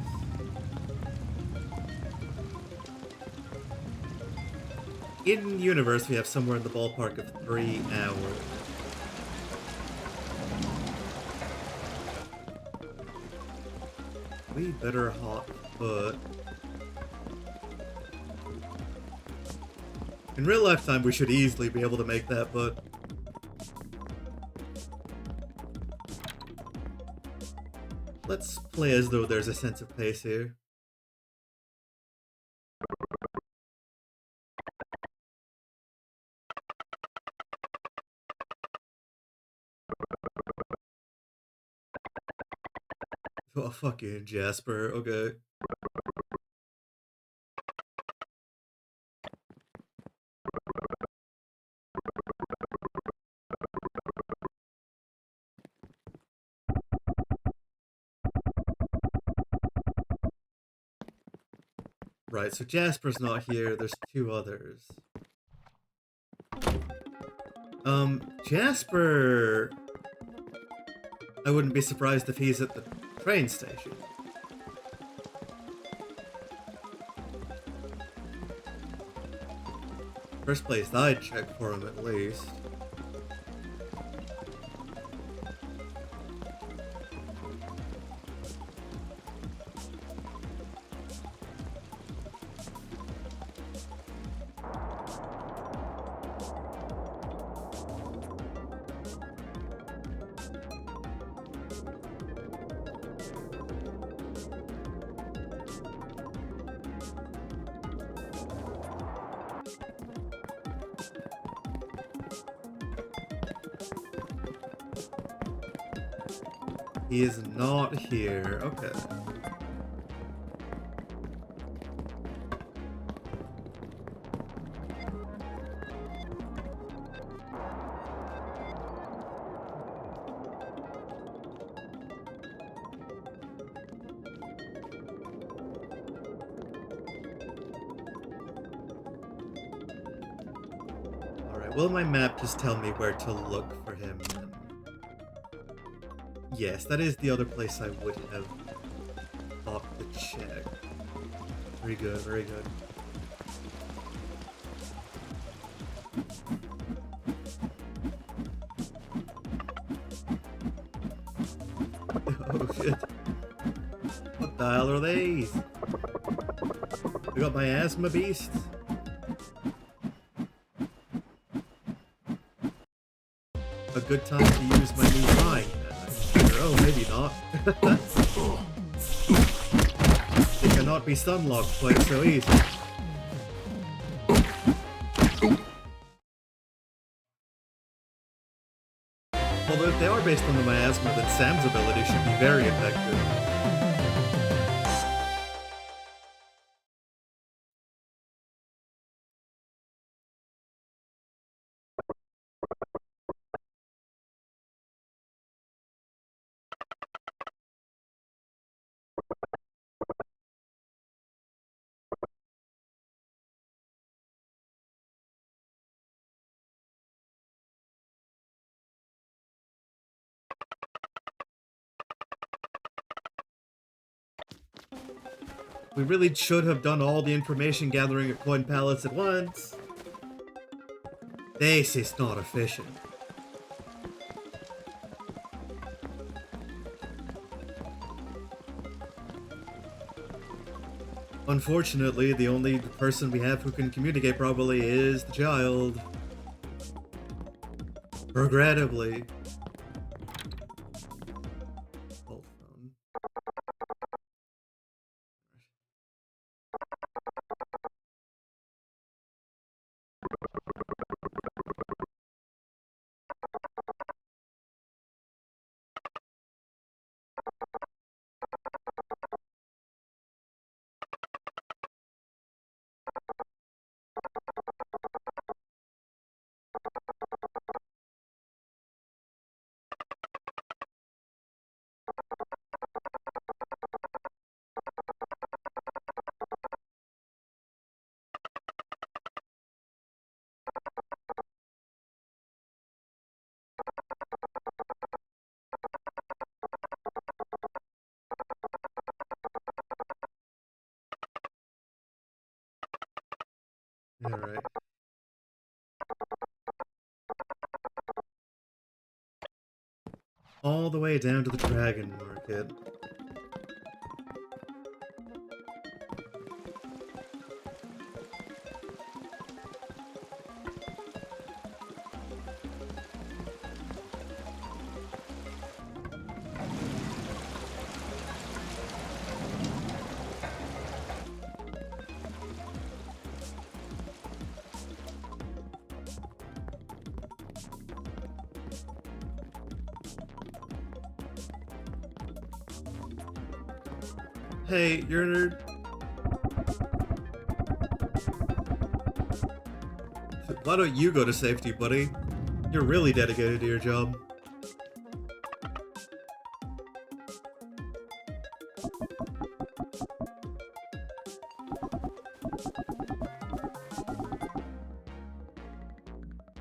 In universe, we have somewhere in the ballpark of 3 hours. We better hot foot. In real lifetime, we should easily be able to make that, but let's play as though there's a sense of pace here. Oh, fucking Jasper, okay. Right, so Jasper's not here, there's 2 others. Jasper... I wouldn't be surprised if he's at the train station. First place I'd check for him at least. He is not here. Okay. Alright, will my map just tell me where to look for him then? Yes, that is the other place I would have thought to check. Very good, very good. Oh shit. What the hell are these? I got my asthma beast. a good time to use my new drawing pen. Oh, maybe not. It cannot be sunlocked quite so easy. Although if they are based on the miasma, then Sam's ability should be very effective. We really should have done all the information gathering at Coin Palace at once. This is not efficient. Unfortunately, the only person we have who can communicate properly is the child. Regrettably. Hold phone. Alright. All the way down to the Dragon Market. Hey, you're a nerd. Why don't you go to safety, buddy? You're really dedicated to your job.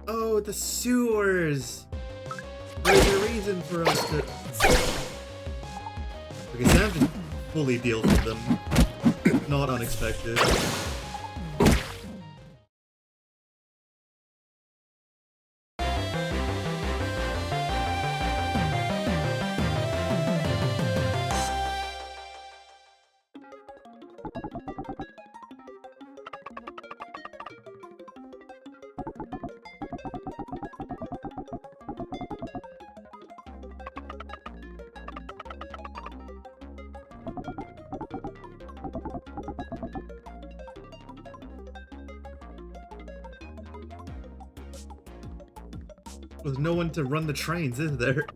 Oh, the sewers! There's a reason for us to... Okay, Sam just fully deals with them. Not unexpected. With no one to run the trains, is there?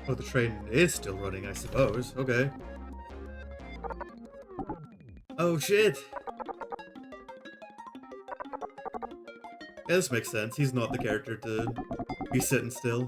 Oh, the train is still running, I suppose. Okay. Oh, shit! Yeah, this makes sense. He's not the character to be sitting still.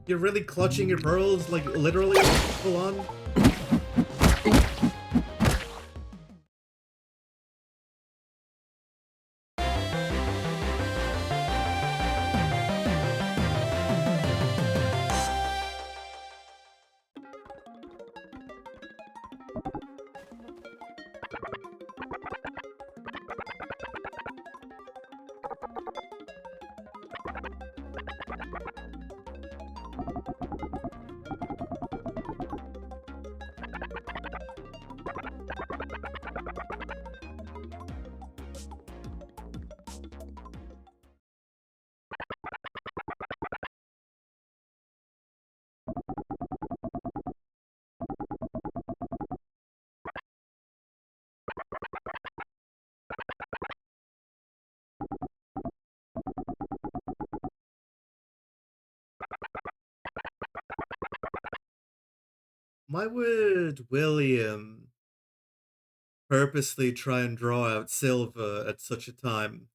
You're really clutching your pearls, like literally, full on? Why would William purposely try and draw out Silva at such a time?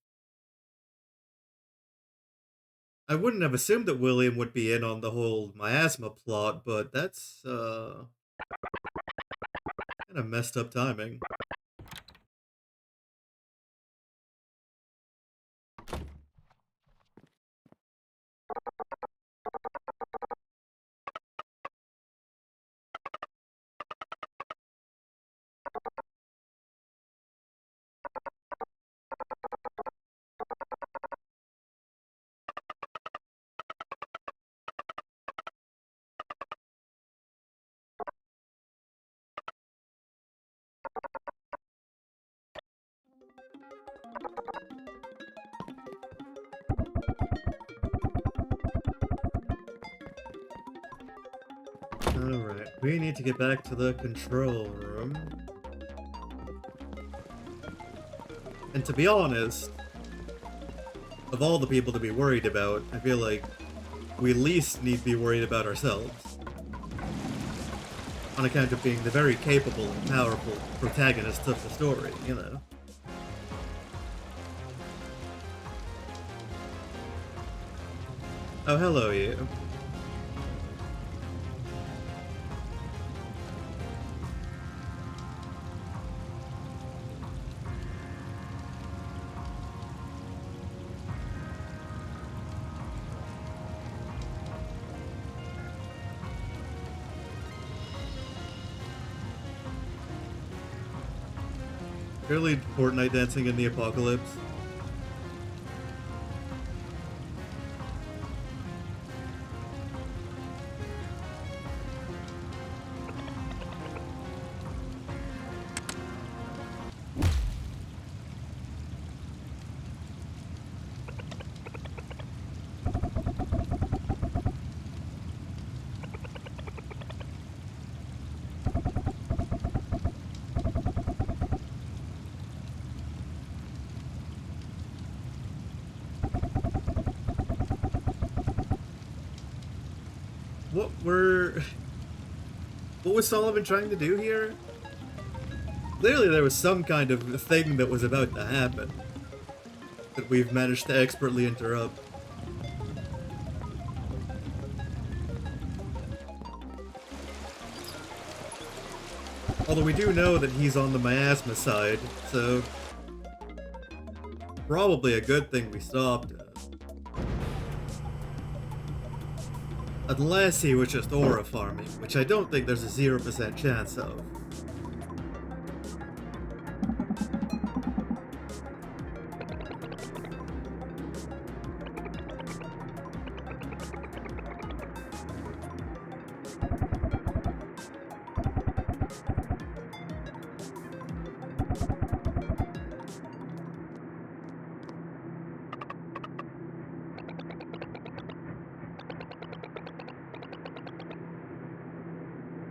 I wouldn't have assumed that William would be in on the whole miasma plot, but that's, kind of messed up timing. Alright, we need to get back to the control room. And to be honest, of all the people to be worried about, I feel like we least need to be worried about ourselves. On account of being the very capable and powerful protagonists of the story, you know. Oh, hello, you. Surely Fortnite dancing in the apocalypse. What was Solomon trying to do here? Clearly there was some kind of thing that was about to happen that we've managed to expertly interrupt. Although we do know that he's on the miasma side, so probably a good thing we stopped it. Unless he was just aura farming, which I don't think there's a 0% chance of.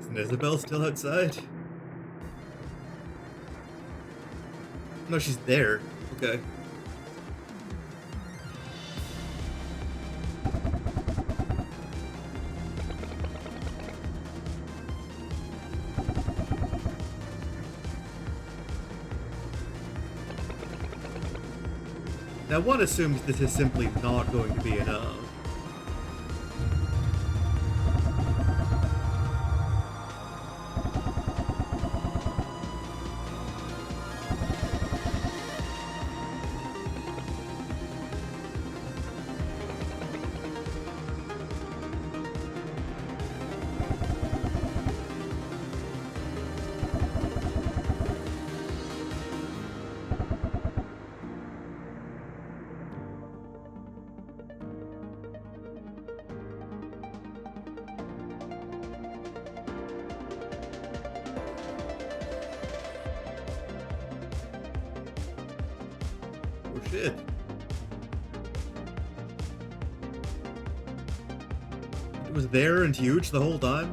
Isn't Isabel still outside? No, she's there. Okay. Now, one assumes this is simply not going to be enough. Oh shit. It was there and huge the whole time?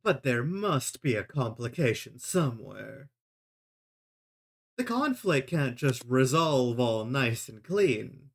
But there must be a complication somewhere. The conflict can't just resolve all nice and clean.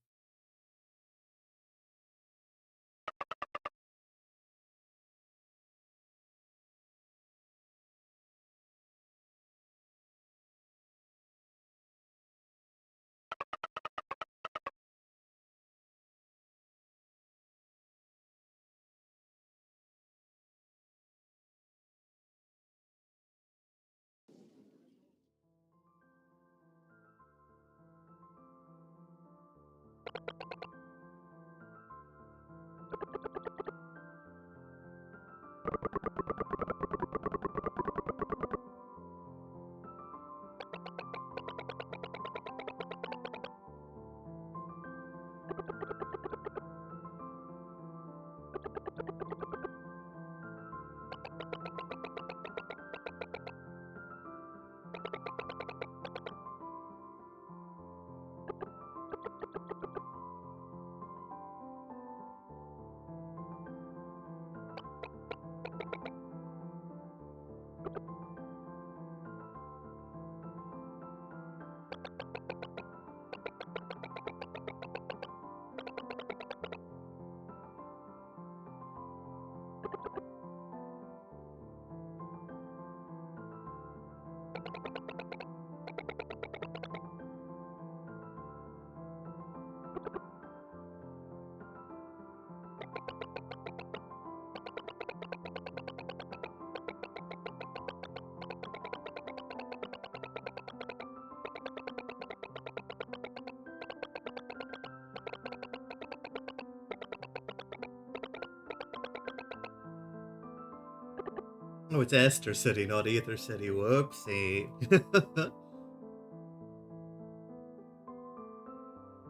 Oh, it's Esther City, not Ether City. Whoopsie.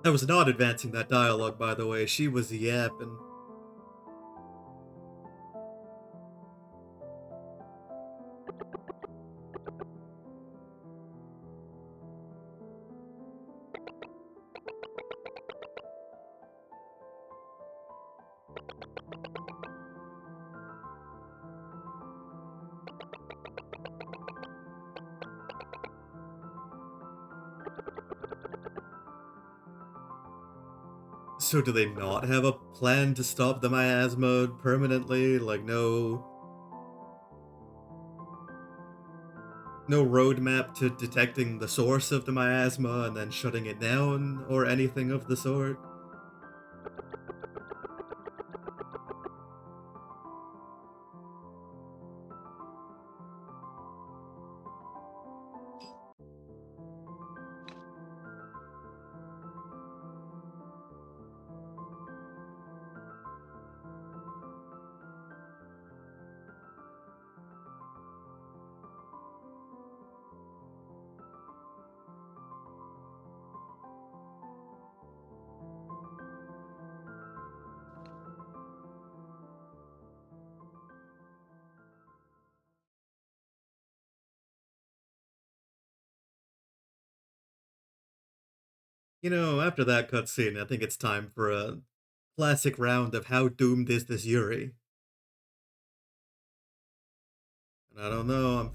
I was not advancing that dialogue, by the way. She was yapping. So do they not have a plan to stop the miasma permanently? Like no roadmap to detecting the source of the miasma and then shutting it down or anything of the sort? You know, after that cutscene, I think it's time for a classic round of how doomed is this Yuri? And I don't know, I'm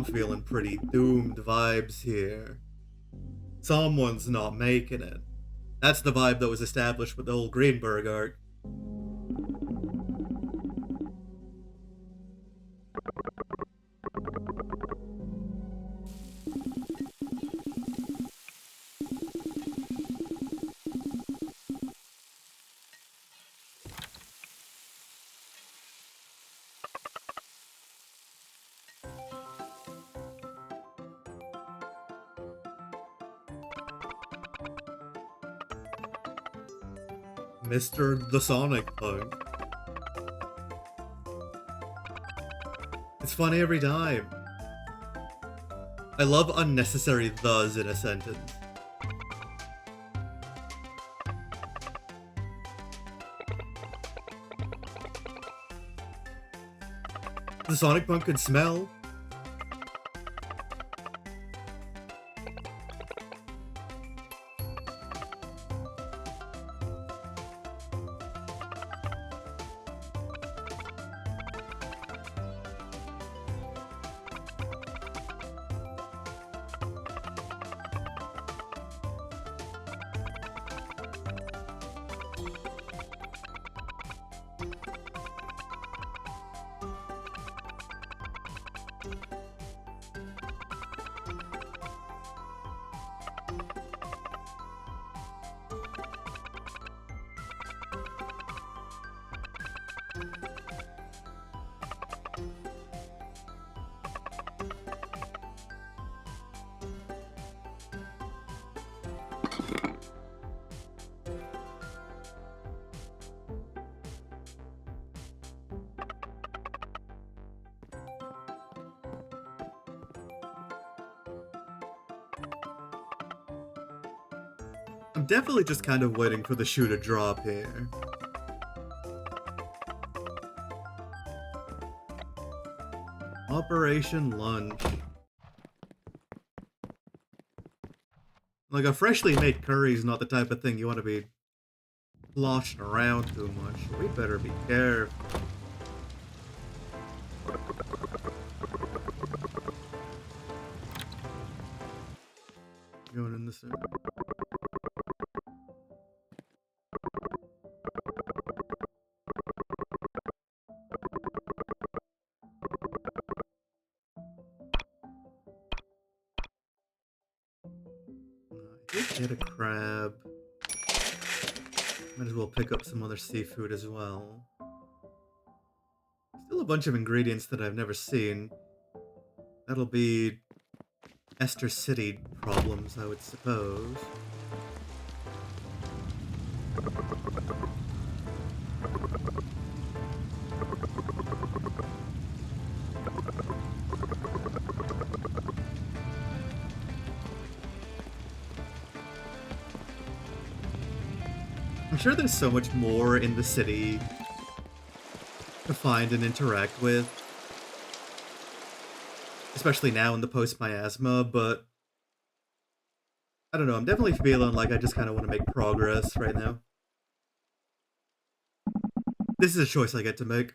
feeling pretty doomed vibes here. Someone's not making it. That's the vibe that was established with the whole Greenberg arc. Mr. the Sonic Punk. It's funny every time. I love unnecessary thes in a sentence. The Sonic Punk can smell. I'm definitely just kind of waiting for the shoe to drop here. Operation Lunch. Like, a freshly made curry is not the type of thing you want to be sloshing around too much. We better be careful. Going in the center. I did get a crab. Might as well pick up some other seafood as well. Still a bunch of ingredients that I've never seen. That'll be Esther City problems, I would suppose. I'm sure there's so much more in the city to find and interact with. Especially now in the post-miasma, but I don't know, I'm definitely feeling like I just kind of want to make progress right now. This is a choice I get to make.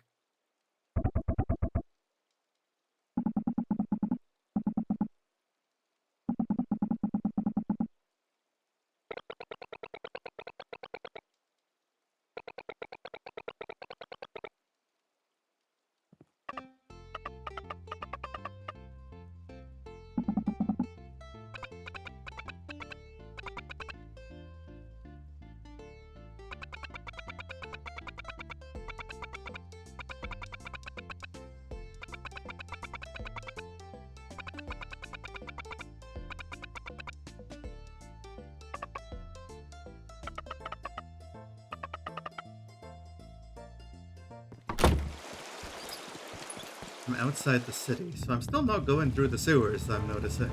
I'm outside the city, so I'm still not going through the sewers, I'm noticing.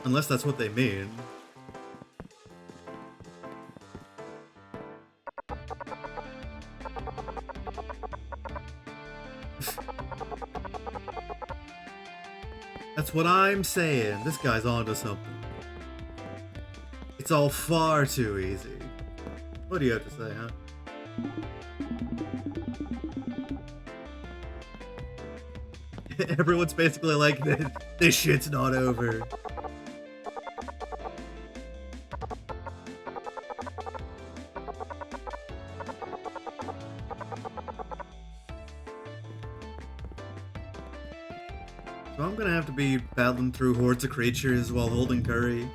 Unless that's what they mean. That's what I'm saying. This guy's onto something. It's all far too easy. What do you have to say, huh? Everyone's basically like, this shit's not over. So I'm gonna have to be battling through hordes of creatures while holding curry.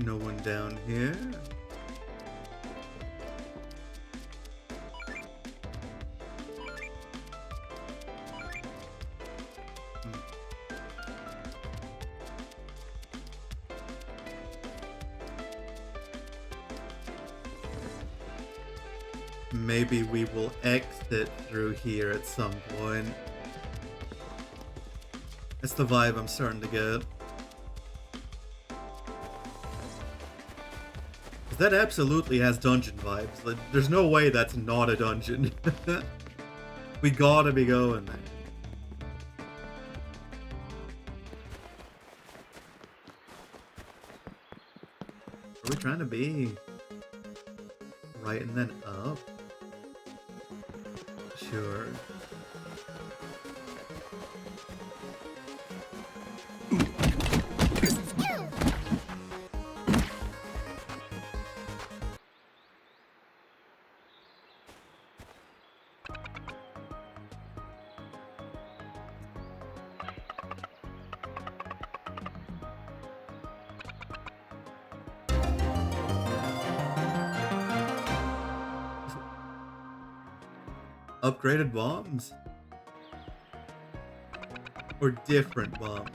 No one down here. Maybe we will exit through here at some point. That's the vibe I'm starting to get. That absolutely has dungeon vibes. Like, there's no way that's not a dungeon. We gotta be going there. Are we trying to be right and then up? Sure. Upgraded bombs? Or different bombs?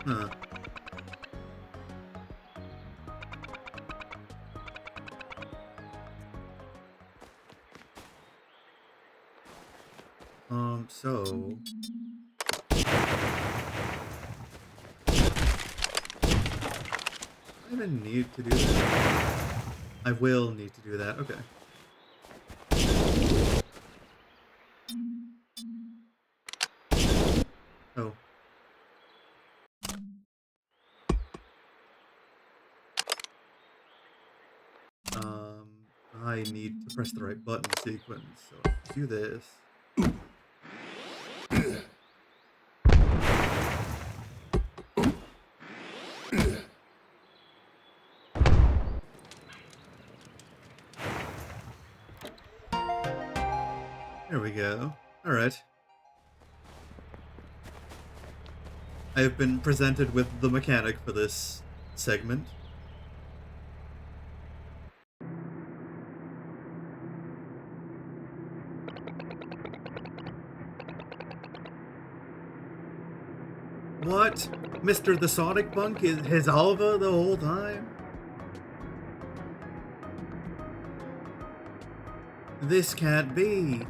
Huh. So... I even need to do that. I will need to do that. Okay. Oh. I need to press the right button sequence, so I'll do this. There we go. Alright. I have been presented with the mechanic for this segment. What? Mr. the Sonic Bunk is his Alva the whole time? This can't be.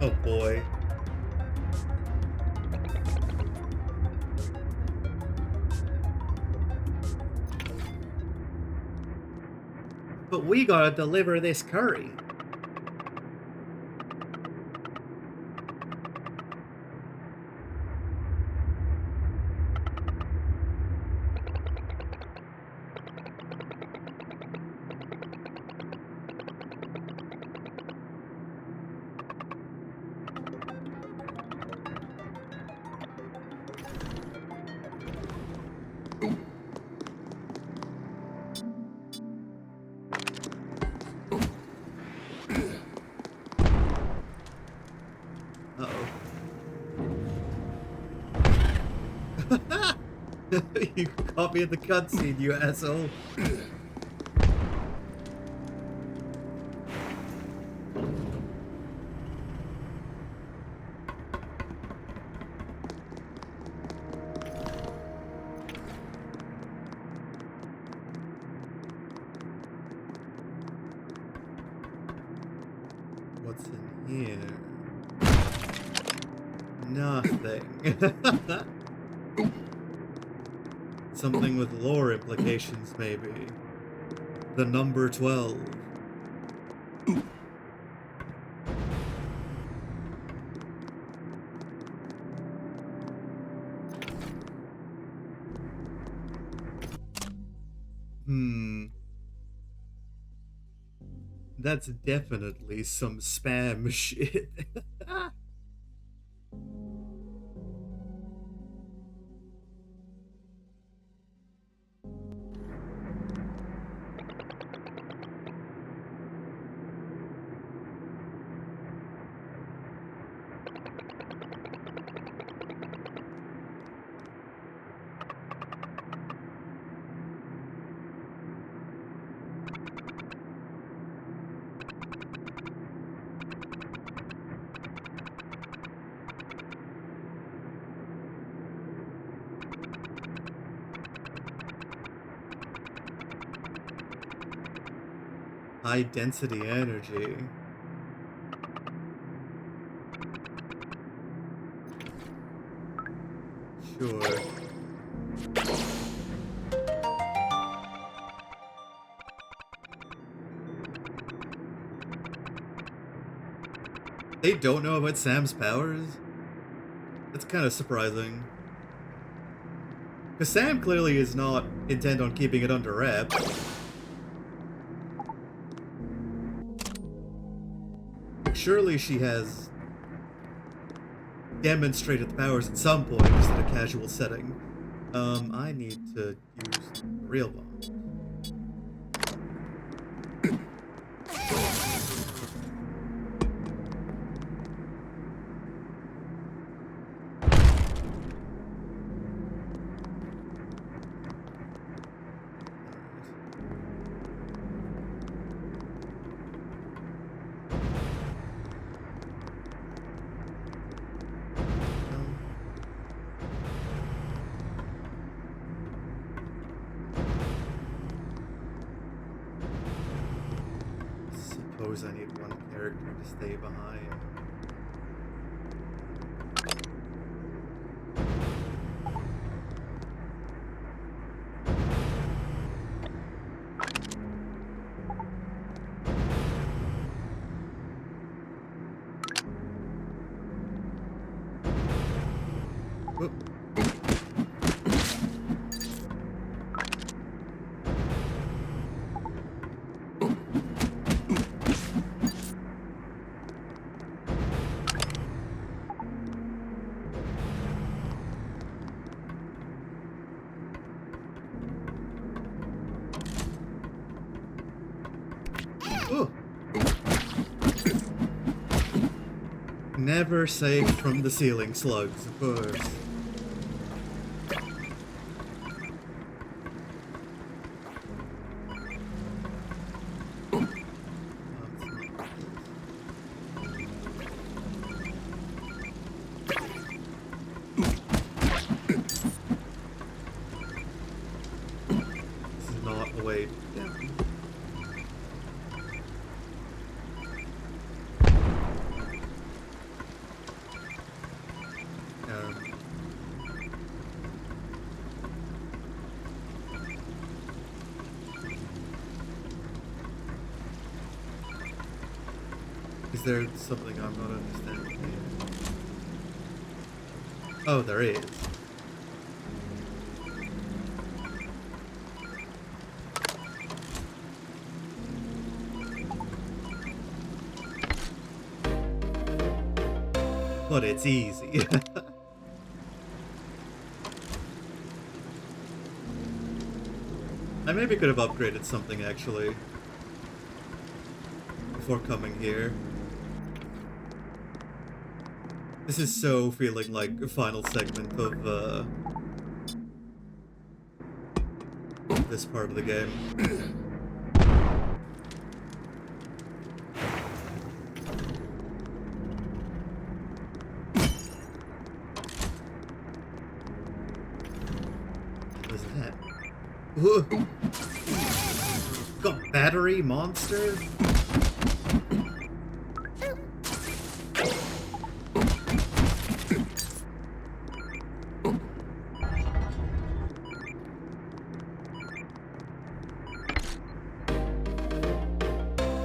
Oh boy. But we gotta deliver this curry. Uh-oh. You caught me in the cutscene, you asshole. What's in here? Nothing. Something with lore implications, maybe. The number 12. That's definitely some spam shit. High density energy. Sure. They don't know about Sam's powers? That's kind of surprising. Because Sam clearly is not intent on keeping it under wraps. Surely she has demonstrated the powers at some point, just in a casual setting. I need to use real bombs. I need one character to stay behind. Whoop. Ooh. Never safe from the ceiling slugs, of course. This is not the way down. there something I'm not understanding here? Oh, there is. But it's easy. I maybe could have upgraded something, actually, before coming here. This is so feeling like a final segment of this part of the game. What is that? Whoa. Got battery monster?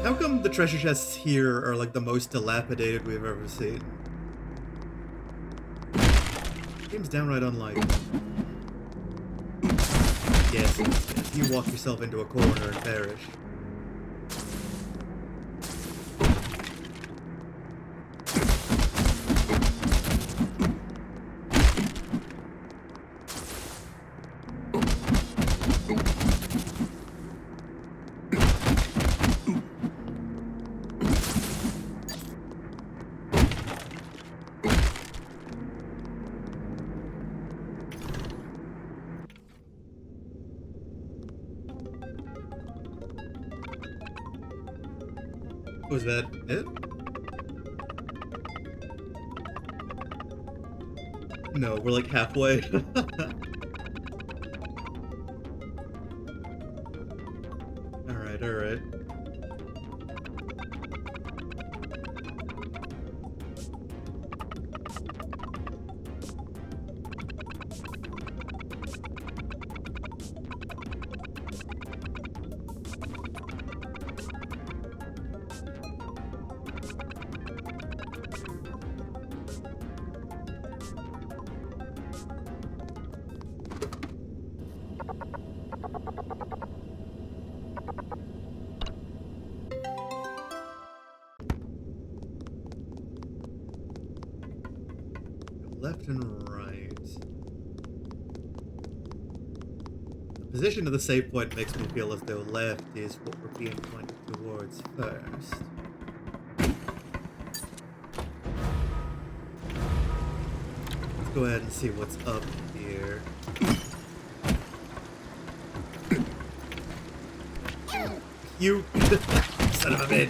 How come the treasure chests here are like the most dilapidated we've ever seen? Game's downright unlikely. Yes, you walk yourself into a corner and perish. Was that it? No, we're like halfway. Alright, alright. Left and right. The position of the save point makes me feel as though left is what we're being pointed towards first. Let's go ahead and see what's up here. You son of a bitch!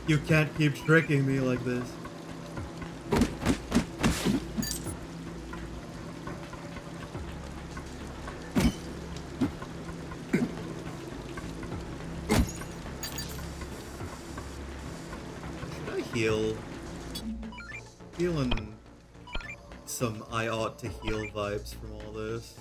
You can't keep tricking me like this. Feeling some I ought to heal vibes from all this.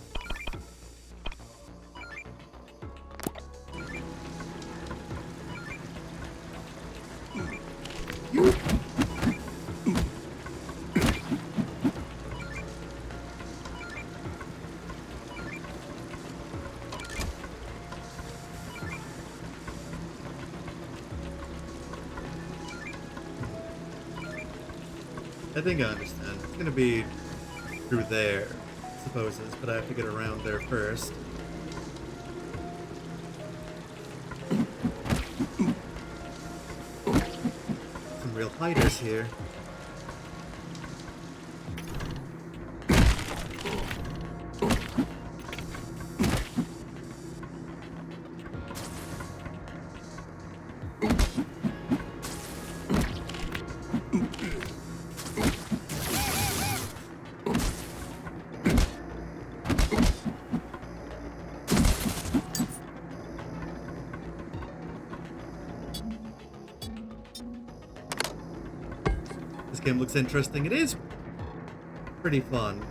I think I understand. It's gonna be through there, I suppose, but I have to get around there first. Some real hiders here. Game looks interesting. It is pretty fun.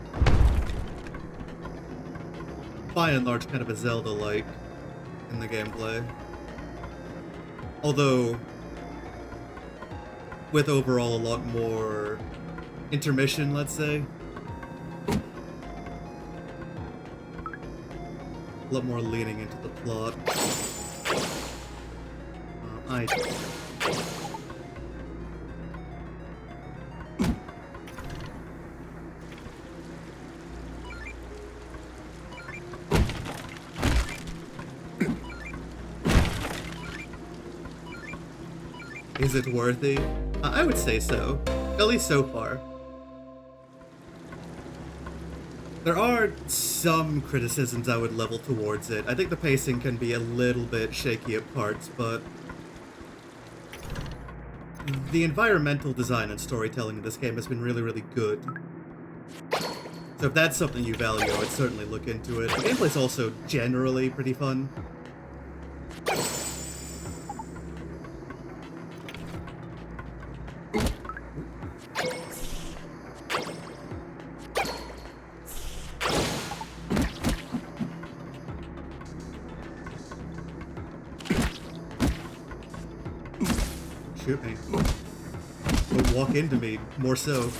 By and large, kind of a Zelda-like in the gameplay. Although, with overall a lot more intermission, let's say. A lot more leaning into the plot. Is it worthy? I would say so. At least so far. There are some criticisms I would level towards it. I think the pacing can be a little bit shaky at parts, but the environmental design and storytelling in this game has been really, really good. So if that's something you value, I'd certainly look into it. The gameplay's also generally pretty fun. Shoot me. Don't walk into me, more so.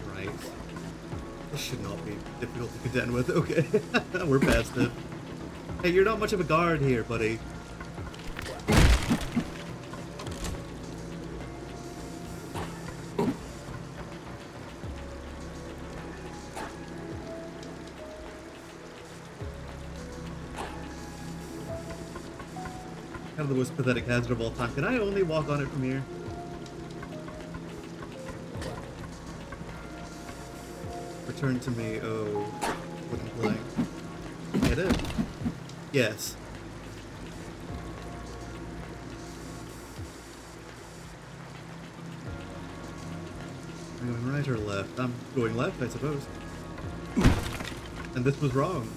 Right. This should not be difficult to contend with. Okay, we're past it. Hey, you're not much of a guard here, buddy. Kind of the most pathetic hazard of all time. Can I only walk on it from here? Return to me, oh, wooden plank. Get it? Yes. I'm going right or left? I'm going left, I suppose. And this was wrong.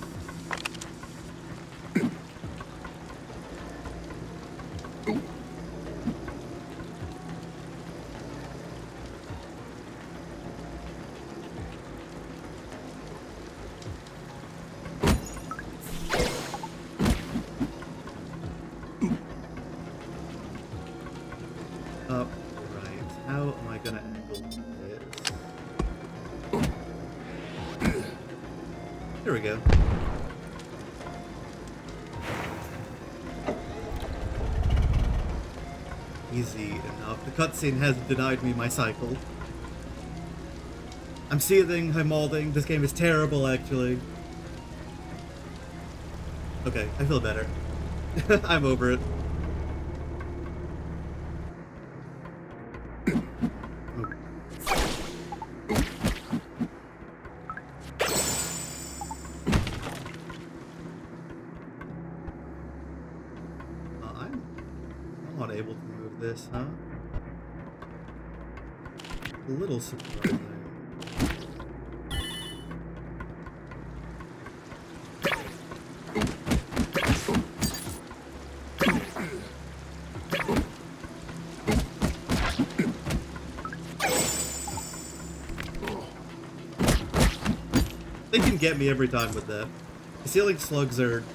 There we go. Easy enough. The cutscene has denied me my cycle. I'm seething, I'm molding. This game is terrible, actually. Okay, I feel better. I'm over it. I'm not able to move this, huh? A little surprising. They can get me every time with that. The ceiling slugs are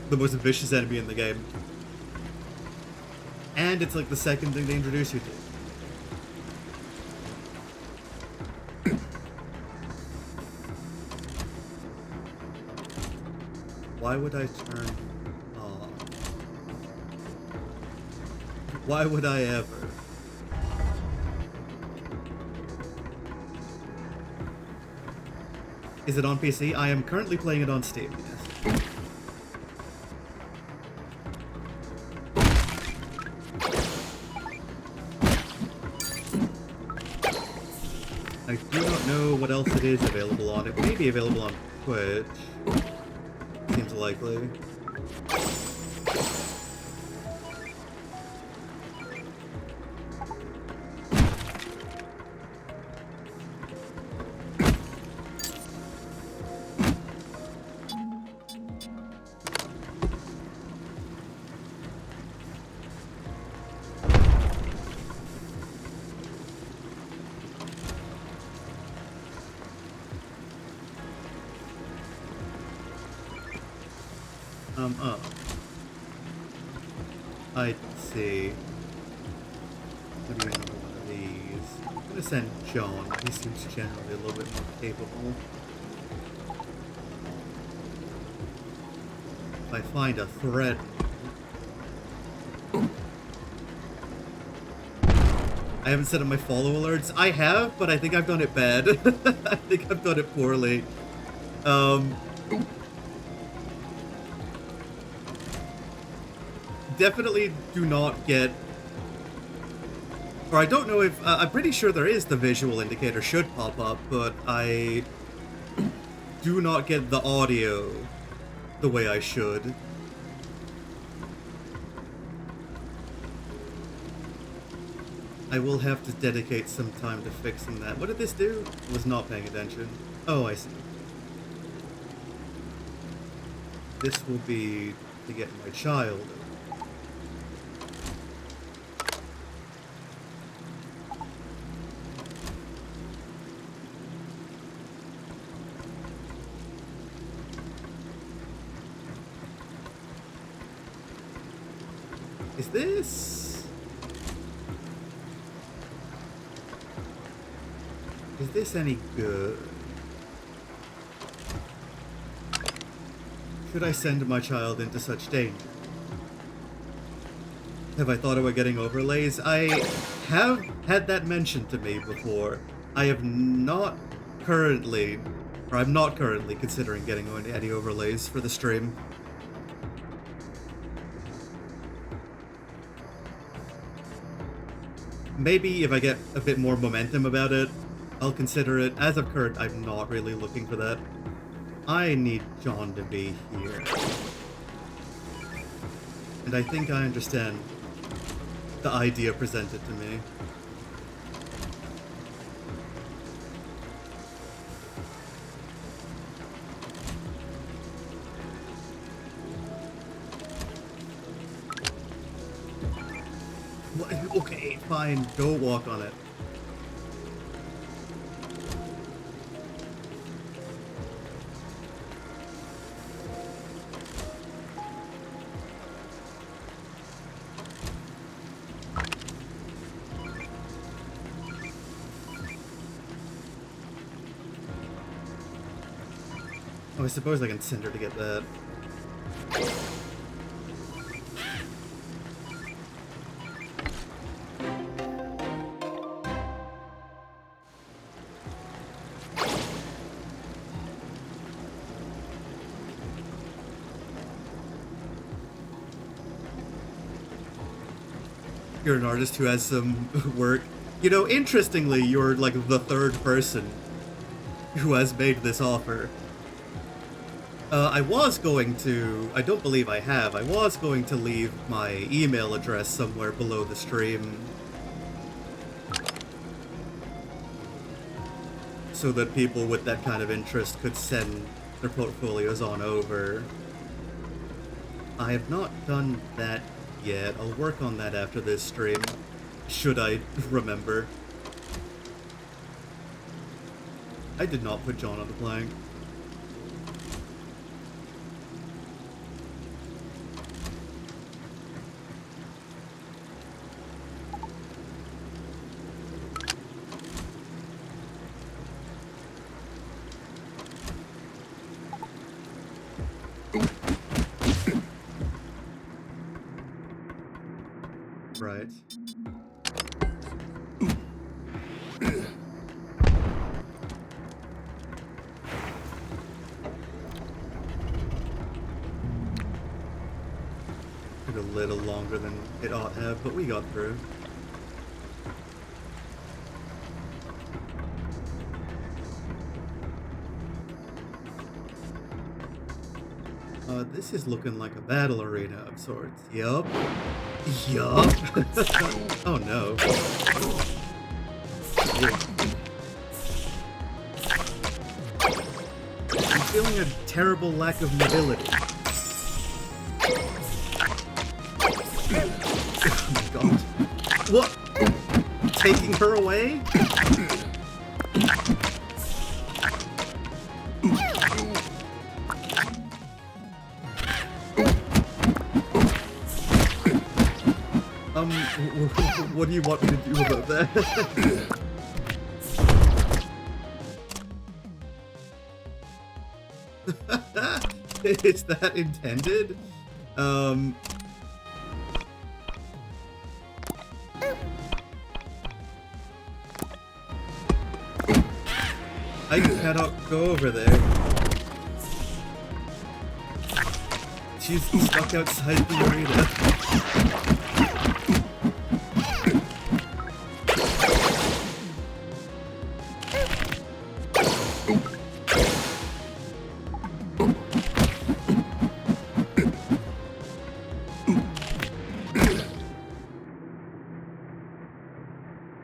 the most vicious enemy in the game. And it's like the second thing they introduce you to. Why would I turn off? Why would I ever? Is it on PC? I am currently playing it on Steam, yes. I do not know what else it is available on. It may be available on Twitch. Seems likely. come up. I see. Maybe another one of these. I'm gonna send John. He seems generally a little bit more capable. If I find a thread. I haven't set up my follow alerts. I have, but I think I've done it bad. I think I've done it poorly. Definitely do not get... Or I don't know if... I'm pretty sure there is the visual indicator should pop up, but I do not get the audio the way I should. I will have to dedicate some time to fixing that. What did this do? I was not paying attention. Oh, I see. This will be to get my child. Is this... Is this any good? Should I send my child into such danger? Have I thought about getting overlays? I have had that mentioned to me before. I have not currently, or I'm not currently considering getting any overlays for the stream. Maybe if I get a bit more momentum about it, I'll consider it. As of current, I'm not really looking for that. I need John to be here. And I think I understand the idea presented to me. What? Okay, fine. Go walk on it. Oh, I suppose I can send her to get that. You're an artist who has some work. You know, interestingly, you're like the third person who has made this offer. I was going to... I don't believe I have. I was going to leave my email address somewhere below the stream. So that people with that kind of interest could send their portfolios on over. I have not done that yet. I'll work on that after this stream. Should I remember. I did not put John on the plank. Right. Took a little longer than it ought to have, but we got through. This is looking like a battle arena of sorts. Yup. Yup. Oh no. Yeah. I'm feeling a terrible lack of mobility. Oh my god. What? Taking her away? What do you want me to do about that? Is that intended? I cannot go over there. She's stuck outside the arena.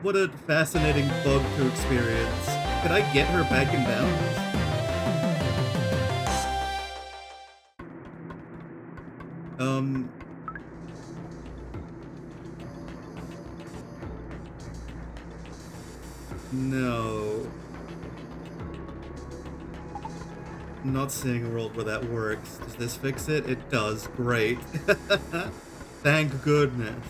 What a fascinating bug to experience. Could I get her back in bounds? No. I'm not seeing a world where that works. Does this fix it? It does. Great. Thank goodness.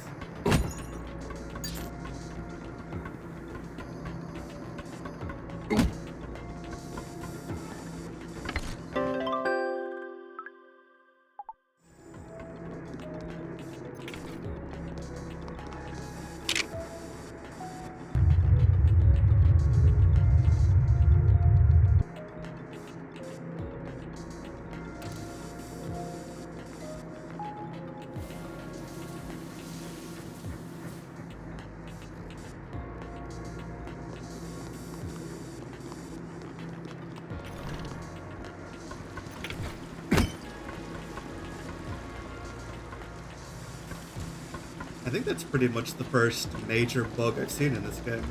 I think that's pretty much the first major bug I've seen in this game.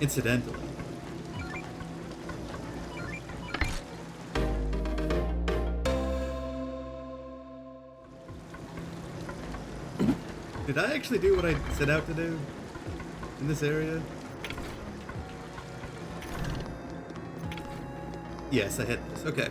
Incidentally. Did I actually do what I set out to do in this area? Yes, I hit this. Okay.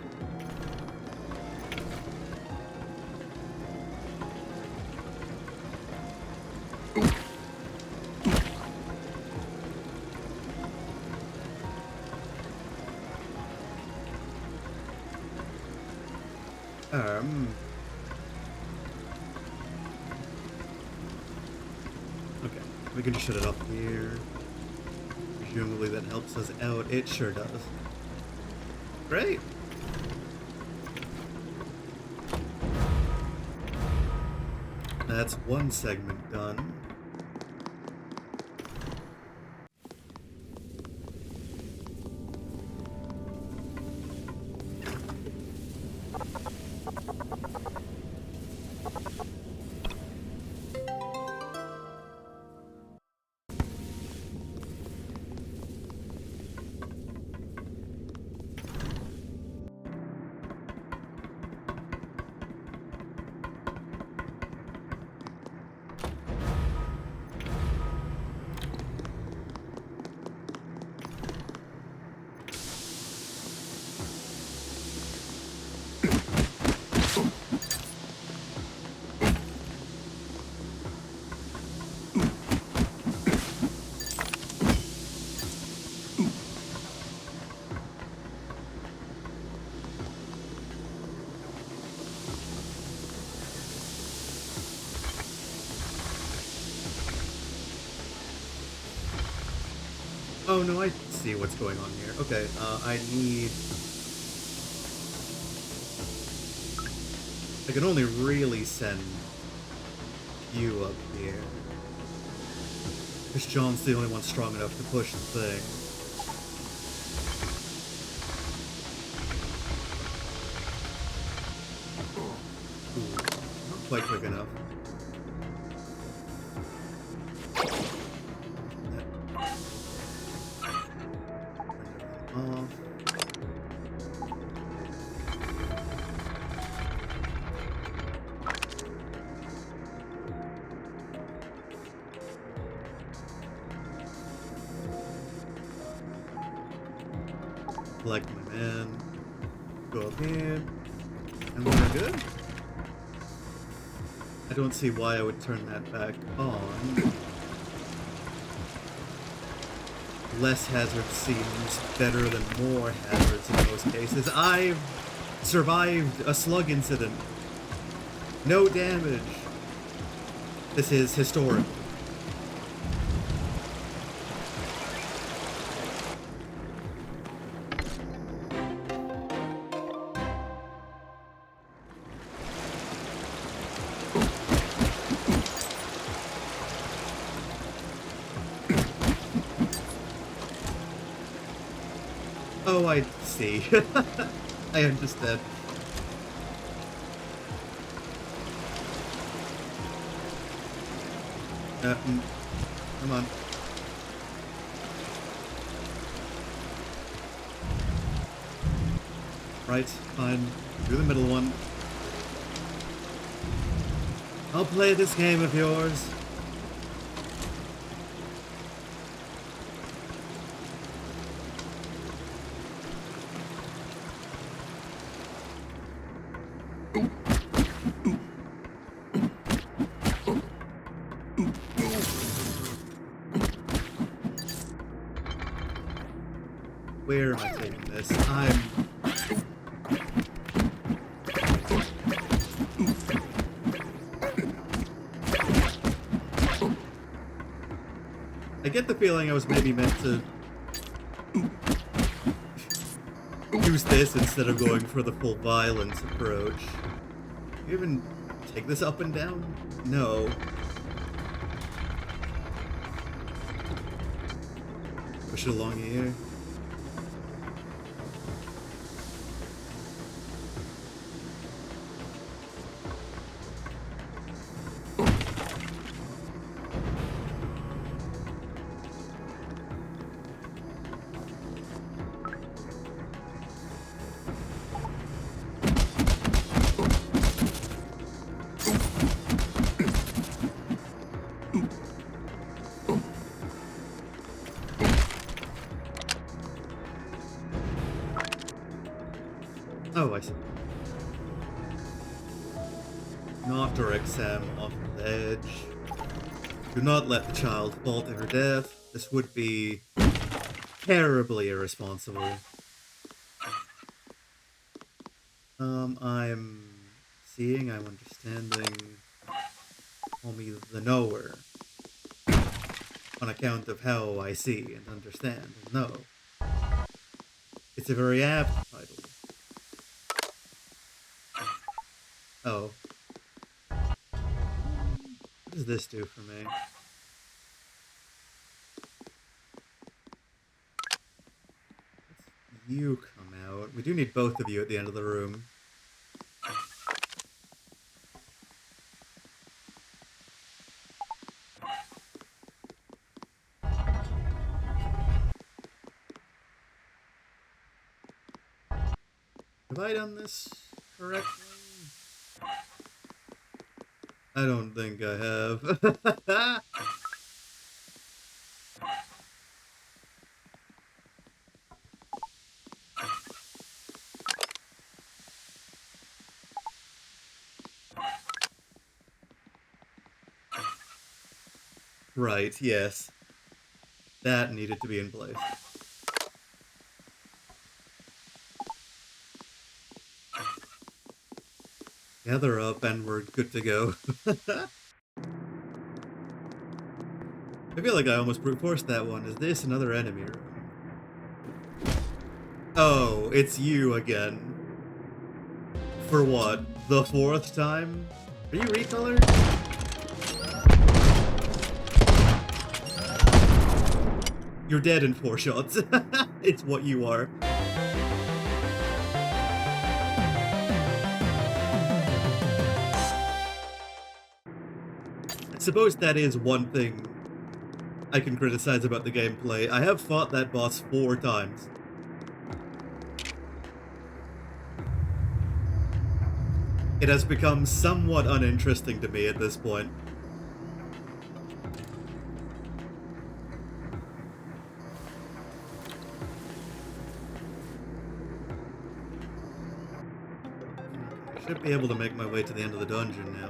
Okay, we can just shut it off here. Presumably that helps us out. It sure does. Great. That's one segment done. Oh no, I see what's going on here. Okay, I can only really send you up here. Because John's the only one strong enough to push the thing. Ooh, not quite quick enough. Collect my man. Go up here. And we're good. I I don't see why I would turn that back on. Less hazard seems better than more hazards in most cases. I've survived a slug incident. No damage. This is historic. Oh, I see. I understand. Come on. Right, fine. Do the middle one. I'll play this game of yours. Where am I taking this? I get the feeling I was maybe meant to use this instead of going for the full violence approach. Do you even take this up and down? No. Push it along here. Oh, I see. Knocked her exam off the ledge. Do not let the child fall to her death. This would be terribly irresponsible. I'm seeing, I'm understanding. Call me the knower. On account of how I see and understand and know. It's a very apt title. Oh. What does this do for me? Let's you come out. We do need both of you at the end of the room. Have I done this correctly? I don't think I have. Right, yes. That needed to be in place. Gather up and we're good to go. I feel like I almost brute forced that one. Is this another enemy room? Oh, it's you again. For what? The fourth time? Are you recolored? You're dead in 4 shots. It's what you are. I suppose that is one thing I can criticize about the gameplay. I have fought that boss 4 times. It has become somewhat uninteresting to me at this point. I should be able to make my way to the end of the dungeon now.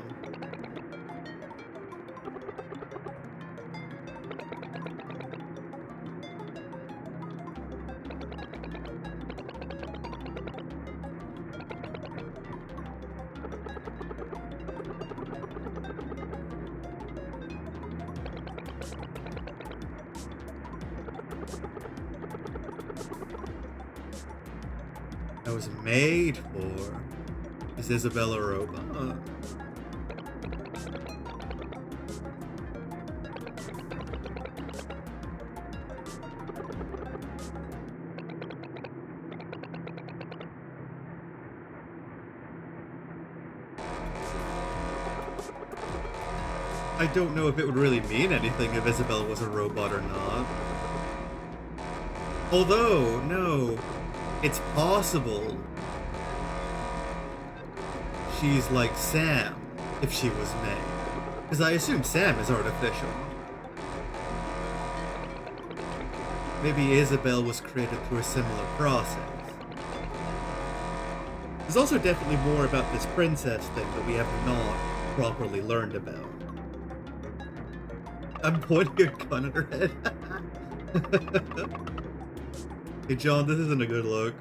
I was made for. Is Isabel a robot? I don't know if it would really mean anything if Isabel was a robot or not. Although, no, it's possible she's like Sam if she was made. Because I assume Sam is artificial. Maybe Isabel was created through a similar process. There's also definitely more about this princess thing that we have not properly learned about. I'm pointing a gun at her head. Hey John, this isn't a good look.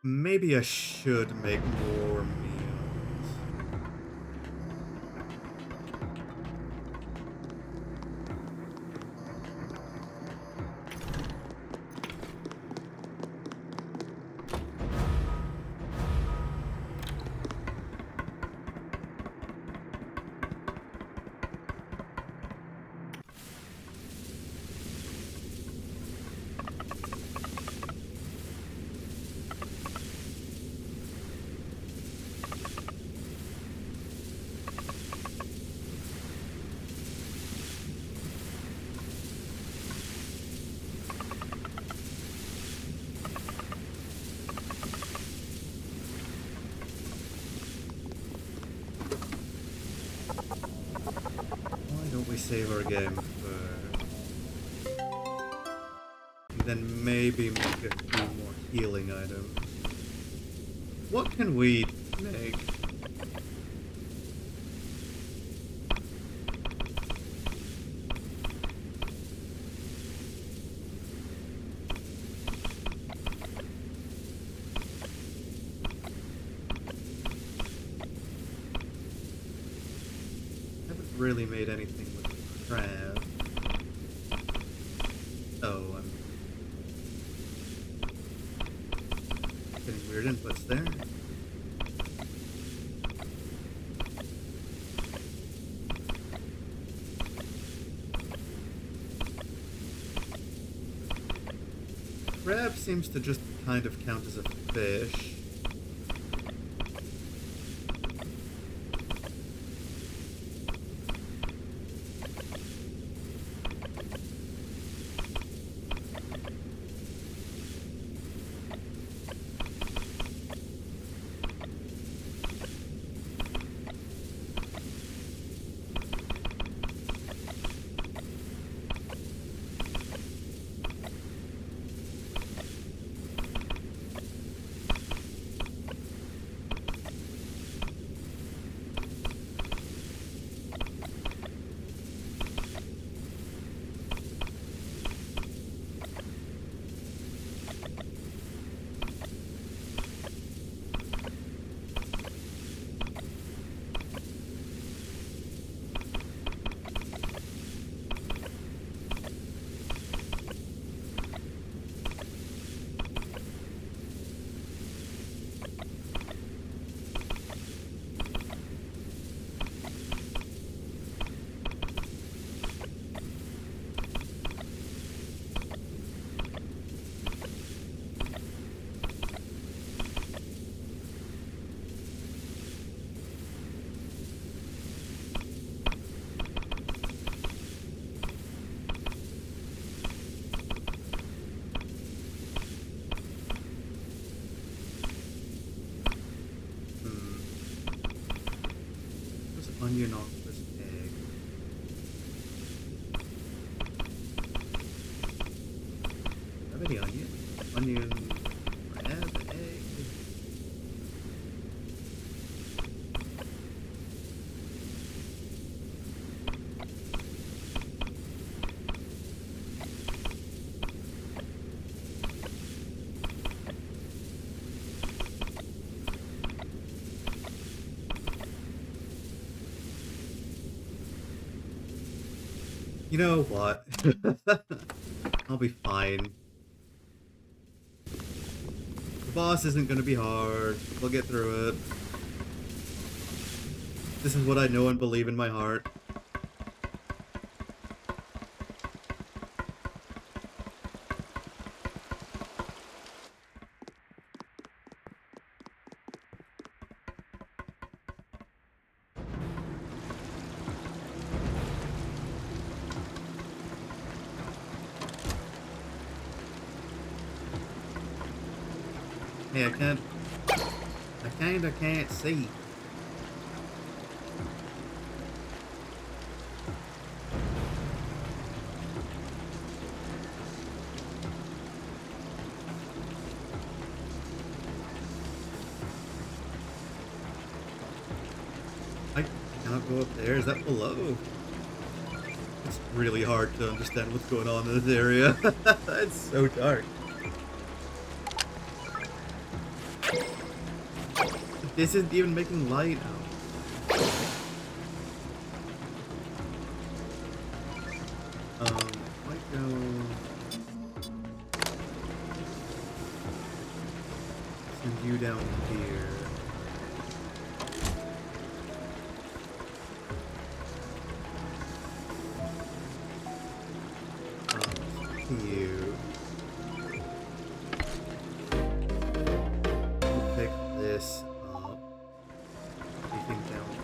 Maybe I should make more meals. Why don't we save our game first? And then maybe make a few more healing items. What can we make? Really made anything with the crab. Oh, I'm getting weird inputs there. Crab seems to just kind of count as a fish. Onion off this egg. Have any onion? Onion, crab, egg. You know what? I'll be fine. The boss isn't gonna be hard. We'll get through it. This is what I know and believe in my heart. Hey, I kinda can't see. I cannot go up there. Is that below? It's really hard to understand what's going on in this area. It's so dark. This isn't even making light out. Might go... Send you down here. You. We'll pick this up. Anything down here?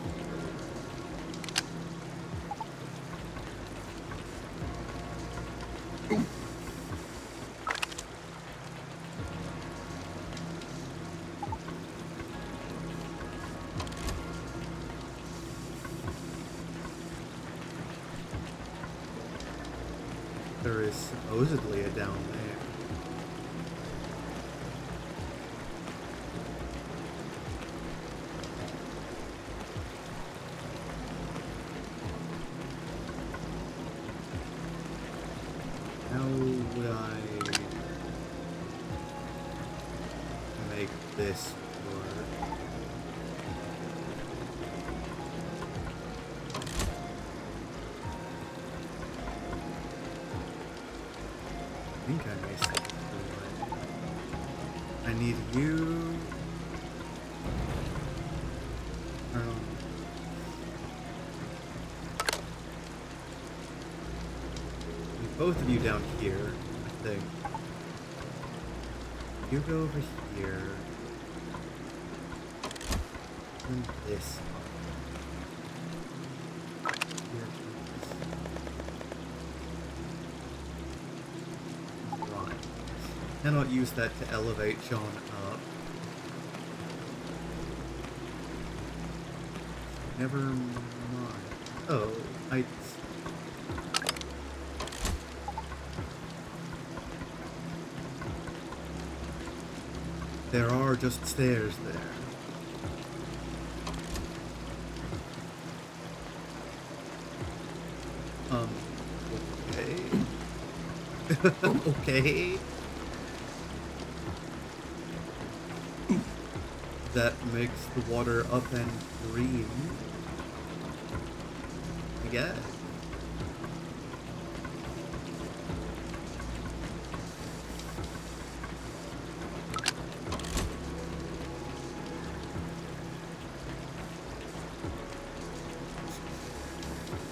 There is supposedly a down there. How would I make this work? I think I may say I need you. Both of you down here, I think. You go over here. And this. Here. Right. Cannot use that to elevate John up. Never mind. Oh, there are just stairs there. Okay. Okay. That makes the water up and green. I guess.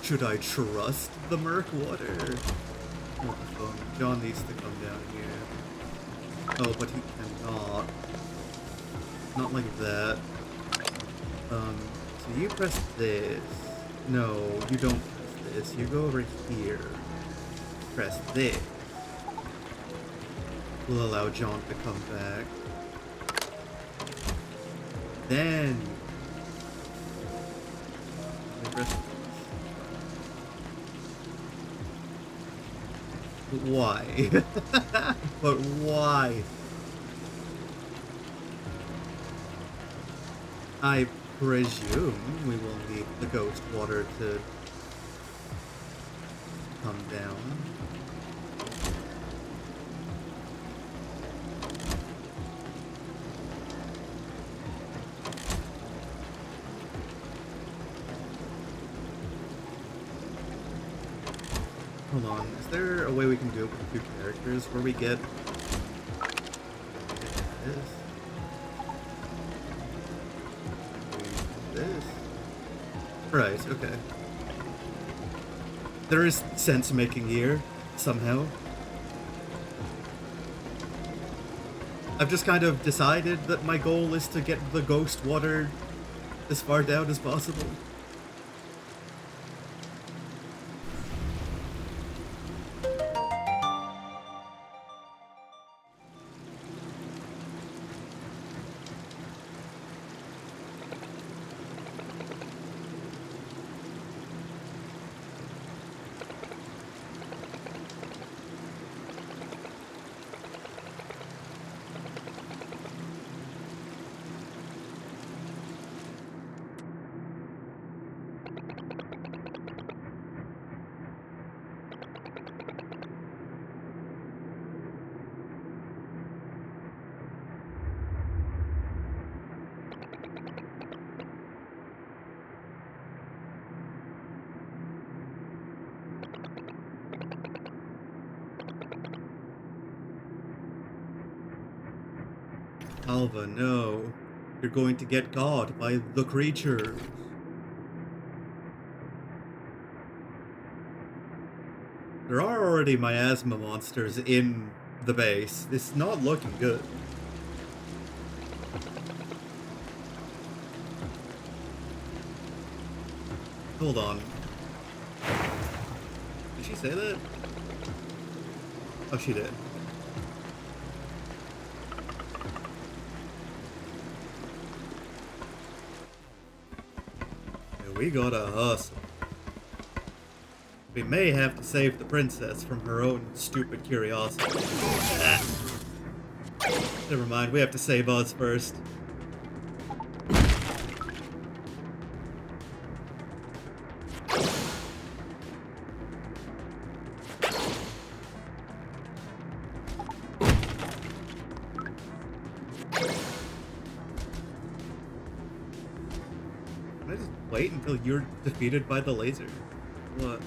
Should I trust the murk water? Oh, John needs to come down here. Oh, but he cannot. Not like that. So you press this. No, you don't press this. You go over here. Press this. We'll allow John to come back. Then... you press... Why? But why? I presume we will need the ghost water to come down. Hold on, is there a way we can do it with two characters where we get this? This? Right, okay. There is sense making here, somehow. I've just kind of decided that my goal is to get the ghost water as far down as possible. Alva, no. You're going to get caught by the creatures. There are already miasma monsters in the base. It's not looking good. Hold on. Did she say that? Oh, she did. Yeah, we gotta hustle. We may have to save the princess from her own stupid curiosity. Ah. Never mind, we have to save us first. Can I just wait until you're defeated by the laser? What?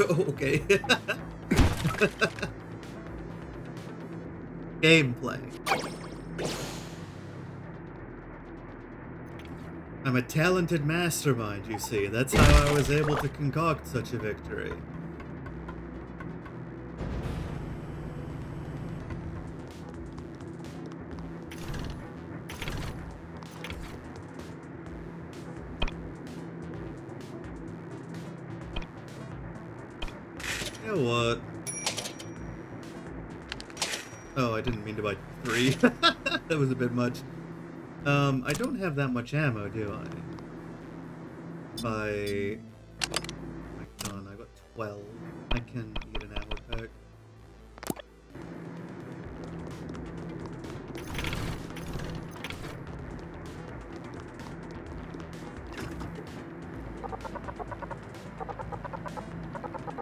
Okay. Gameplay. I'm a talented mastermind, you see. That's how I was able to concoct such a victory. You know what? Oh, I didn't mean to buy 3. That was a bit much. I don't have that much ammo, do I? My gun, I got 12. I can get an ammo pack.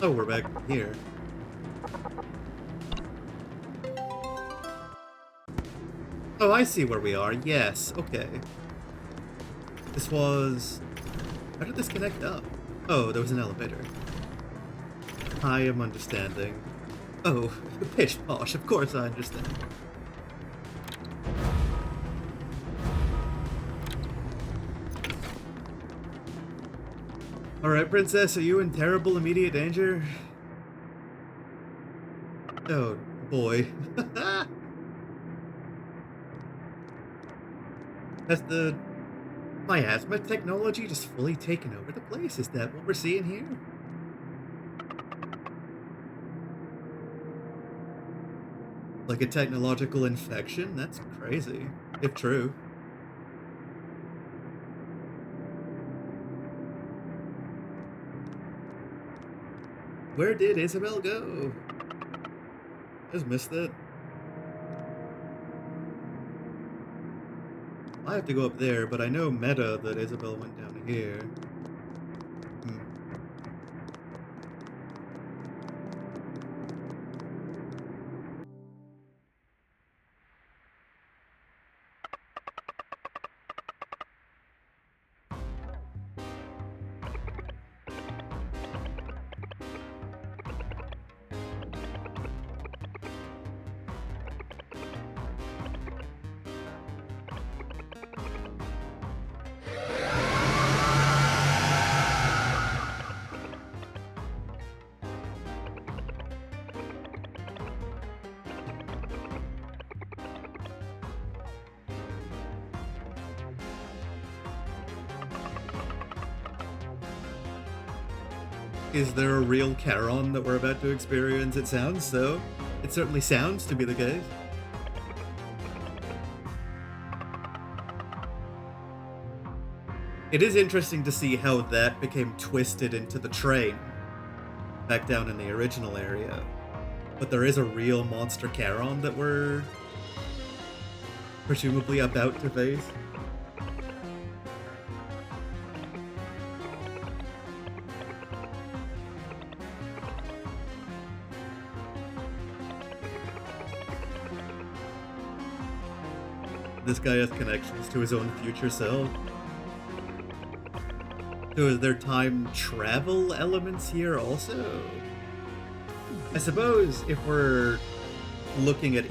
Oh, we're back here. Oh, I see where we are. Yes, okay. This was... How did this connect up? Oh, there was an elevator. I am understanding. Oh, pish posh, of course I understand. Alright, princess, are you in terrible immediate danger? Oh, boy. Has the miasma technology just fully taken over the place? Is that what we're seeing here? Like a technological infection? That's crazy. If true. Where did Isabel go? I just missed that. I have to go up there, but I know meta that Isabel went down here. Is there a real Charon that we're about to experience? It sounds so. It certainly sounds to be the case. It is interesting to see how that became twisted into the train back down in the original area. But there is a real monster Charon that we're presumably about to face. This guy has connections to his own future self. So is there time travel elements here also? I suppose if we're looking at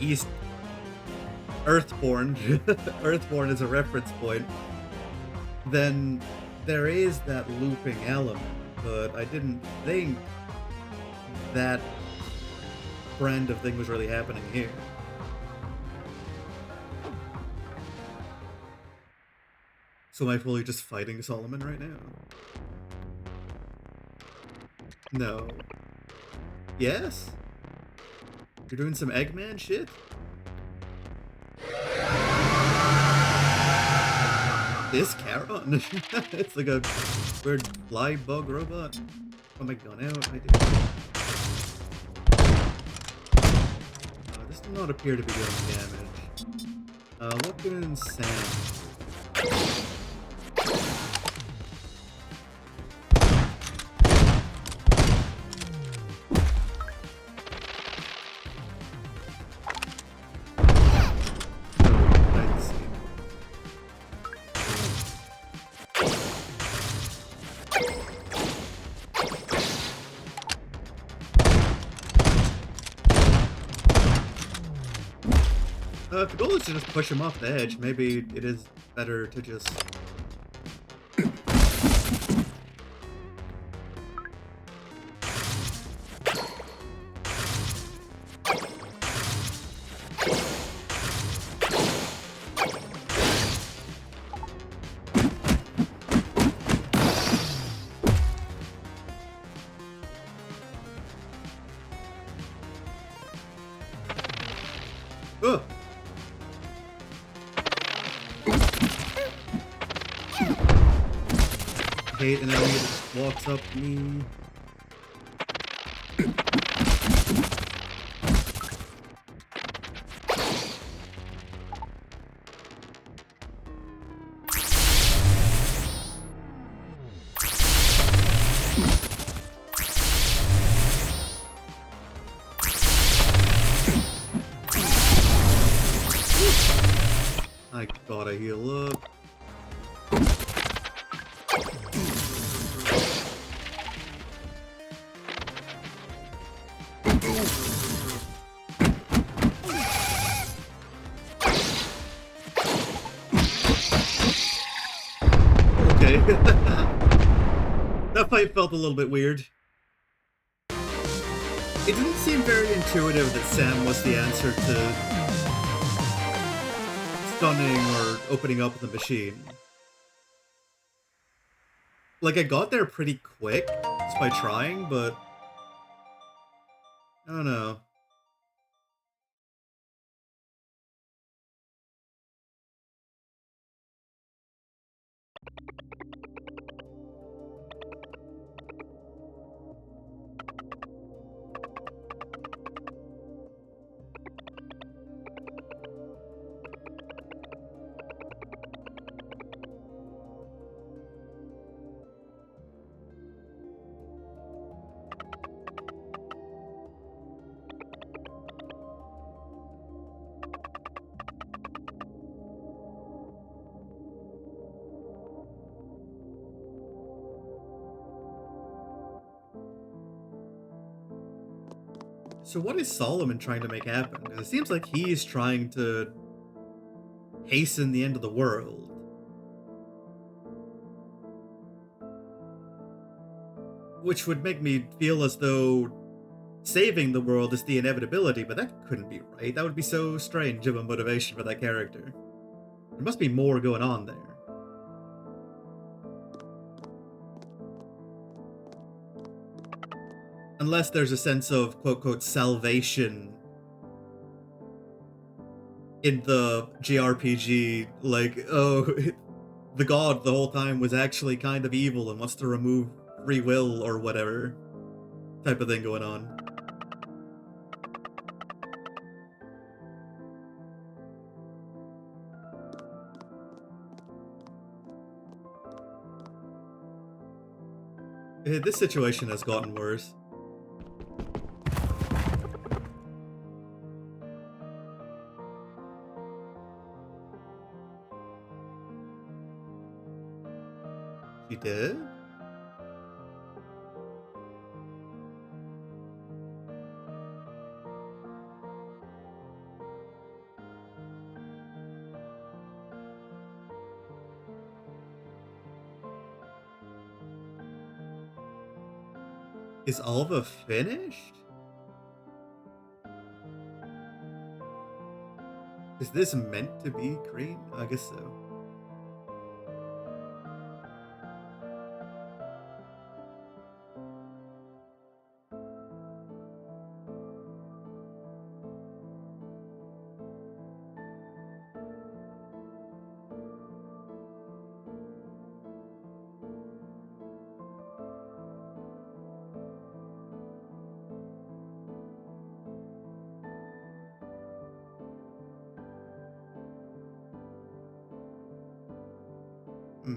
Earthborn, Earthborn is a reference point, then there is that looping element, but I didn't think that brand of thing was really happening here. So am I fully just fighting Solomon right now? No. Yes? You're doing some Eggman shit? This Charon? It's like a weird fly bug robot. Oh, my gun out. I did. This does not appear to be doing damage. What can Sam? If the goal is to just push him off the edge, maybe it is better to just... Ugh! Hate an enemy that just walks up me. I gotta heal up. Okay. That fight felt a little bit weird. It didn't seem very intuitive that Sam was the answer to stunning or opening up the machine. Like, I got there pretty quick just by trying, but I don't know. So what is Solomon trying to make happen? Because it seems like he's trying to hasten the end of the world. Which would make me feel as though saving the world is the inevitability, but that couldn't be right. That would be so strange of a motivation for that character. There must be more going on there. Unless there's a sense of quote-quote salvation in the JRPG, like, oh, the god the whole time was actually kind of evil and wants to remove free will or whatever type of thing going on. This situation has gotten worse. She did? Is Alva finished? Is this meant to be green? I guess so. Hmm.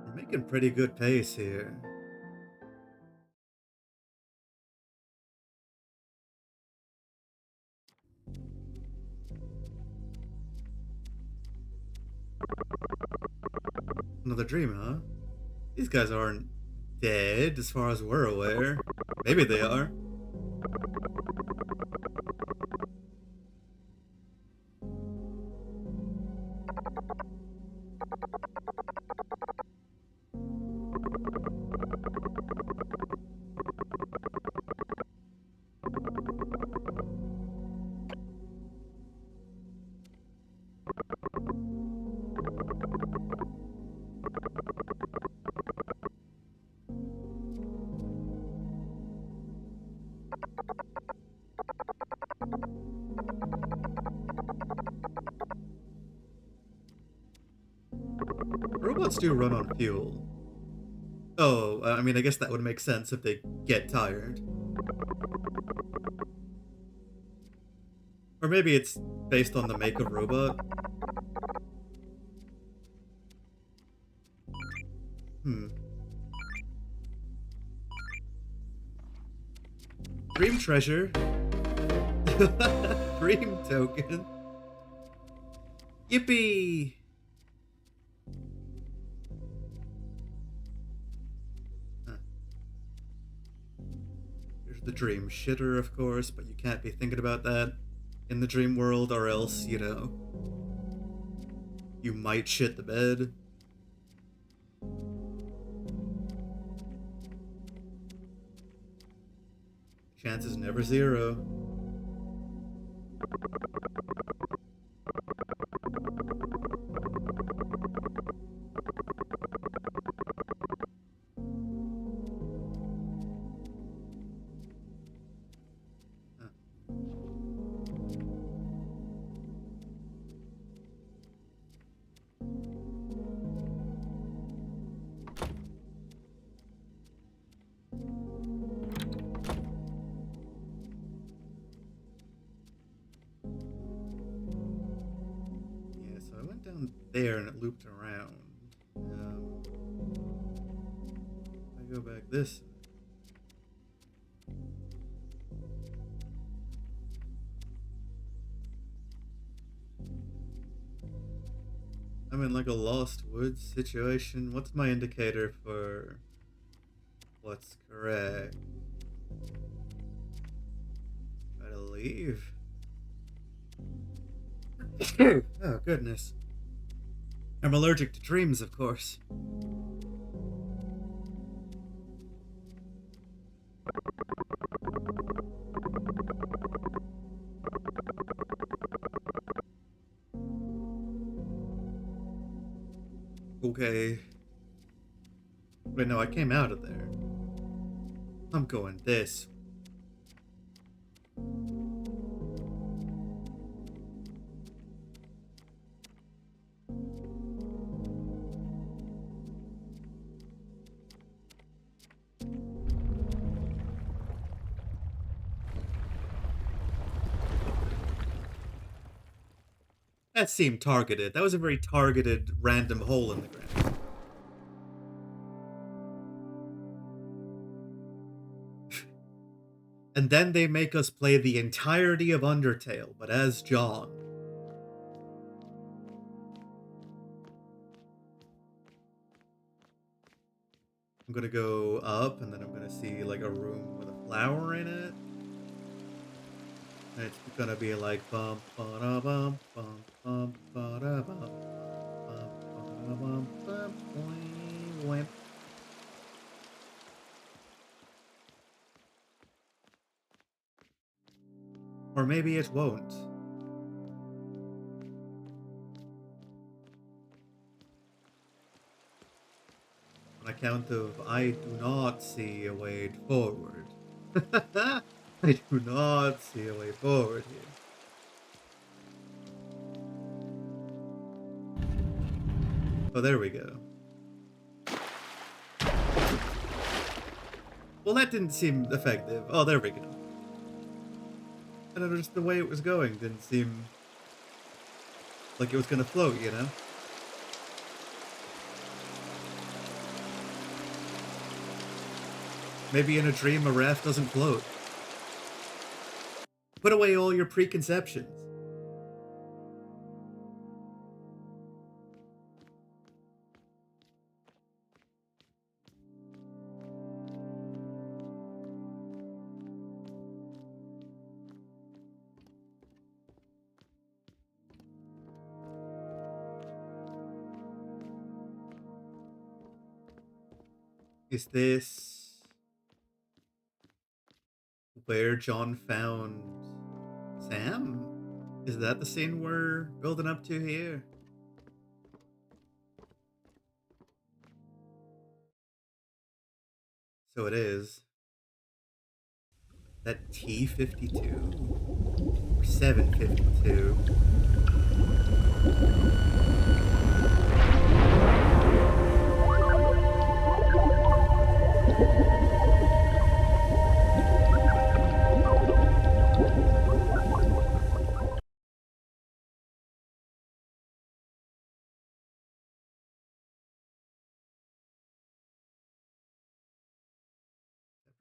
We're making pretty good pace here. Another dream, huh? These guys aren't dead as far as we're aware. Maybe they are. Robots do run on fuel. Oh, I mean, I guess that would make sense if they get tired. Or maybe it's based on the make of robot. Hmm. Dream treasure. Dream token. Yippee! Huh. Here's the dream shitter, of course, but you can't be thinking about that in the dream world, or else, you know, you might shit the bed. Chance is never zero. Down there and it looped around. I go back this. I'm in like a Lost Woods situation. What's my indicator for what's correct? Gotta leave. Oh, goodness. I'm allergic to dreams, of course. Okay. Wait, no, I came out of there. I'm going this. That seemed targeted. That was a very targeted random hole in the ground. And then they make us play the entirety of Undertale, but as John. I'm gonna go up, and then I'm gonna see, like, a room with a flower in it. And it's gonna be like bum ba da bum bum bum ba da bum bum ba da bum bum boing. Or maybe it won't. On account of I do not see a way forward. I do not see a way forward here. Oh, there we go. Well, that didn't seem effective. Oh, there we go. I don't know, just the way it was going didn't seem like it was gonna float, you know? Maybe in a dream a raft doesn't float. Put away all your preconceptions. Is this where John found Sam? Is that the scene we're building up to here? So it is. That T-52? Or 752?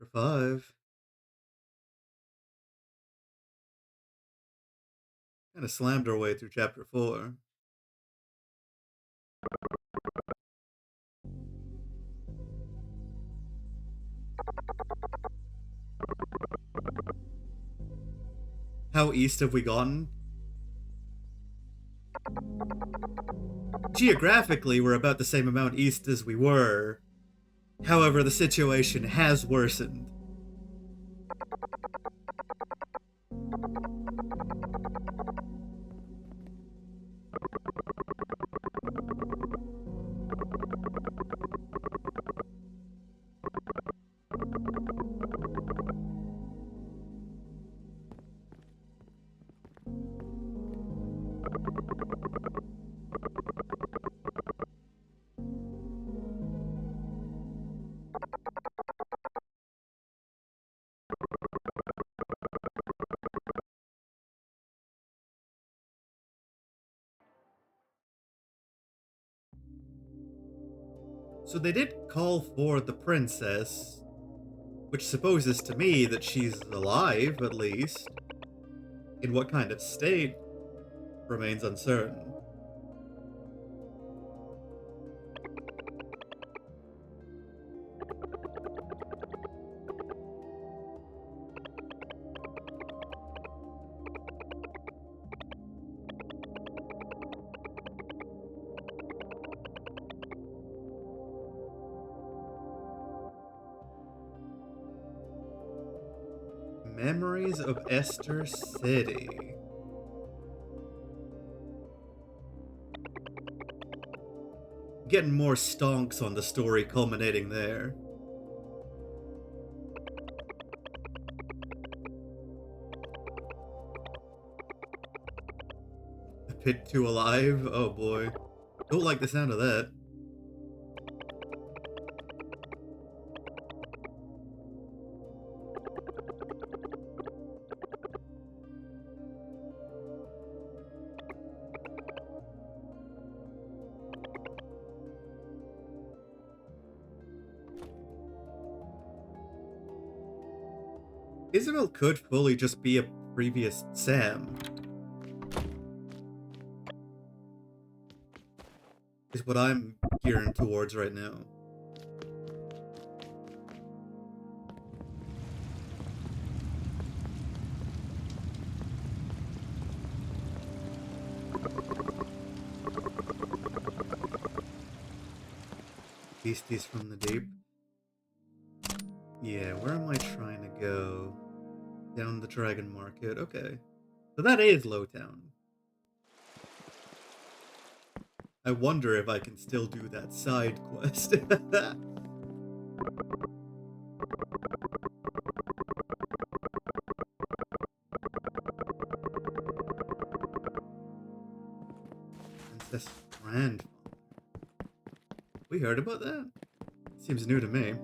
Chapter 5. Kind of slammed our way through Chapter 4. How east have we gotten? Geographically, we're about the same amount east as we were. However, the situation has worsened. So they did call for the princess, which supposes to me that she's alive, at least. In what kind of state remains uncertain. Memories of Esther City. Getting more stonks on the story culminating there. A pit 2 alive? Oh boy. Don't like the sound of that. Isabel could fully just be a previous Sam. Is what I'm gearing towards right now. Beasties from the deep. Yeah, where am I trying to go? Down the Dragon Market. Okay. So that is Lowtown. I wonder if I can still do that side quest. Princess Grandfather. We heard about that? Seems new to me.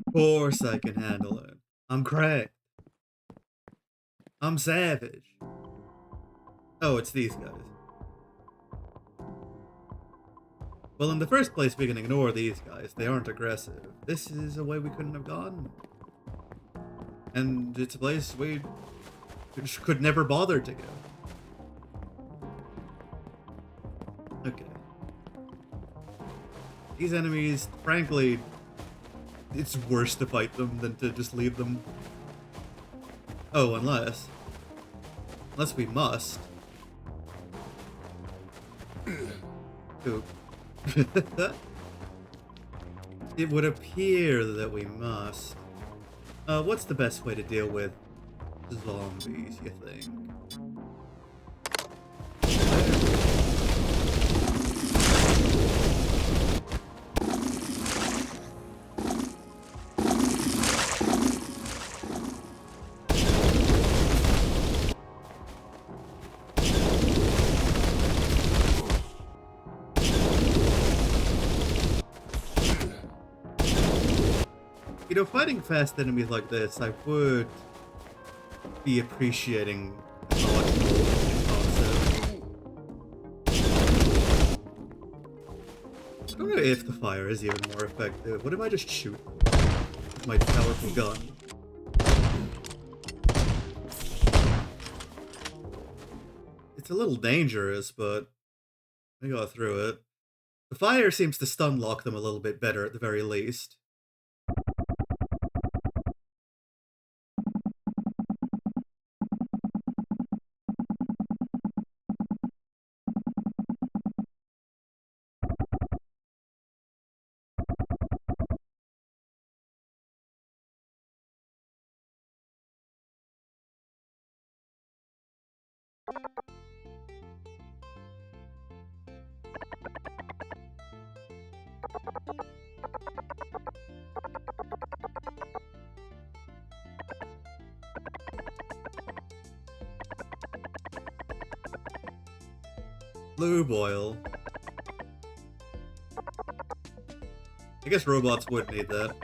Of course I can handle it. I'm cracked. I'm savage. Oh, it's these guys. Well, in the first place, we can ignore these guys. They aren't aggressive. This is a way we couldn't have gone. And it's a place we could never bother to go. Okay. These enemies, frankly, it's worse to fight them than to just leave them. Oh, unless we must. Oop. It would appear that we must. What's the best way to deal with zombies, you think? You know, fighting fast enemies like this, I would be appreciating dodgeball in concept. I don't know if the fire is even more effective. What if I just shoot with my powerful gun? It's a little dangerous, but I got through it. The fire seems to stun lock them a little bit better at the very least. Lube oil. I guess robots would need that.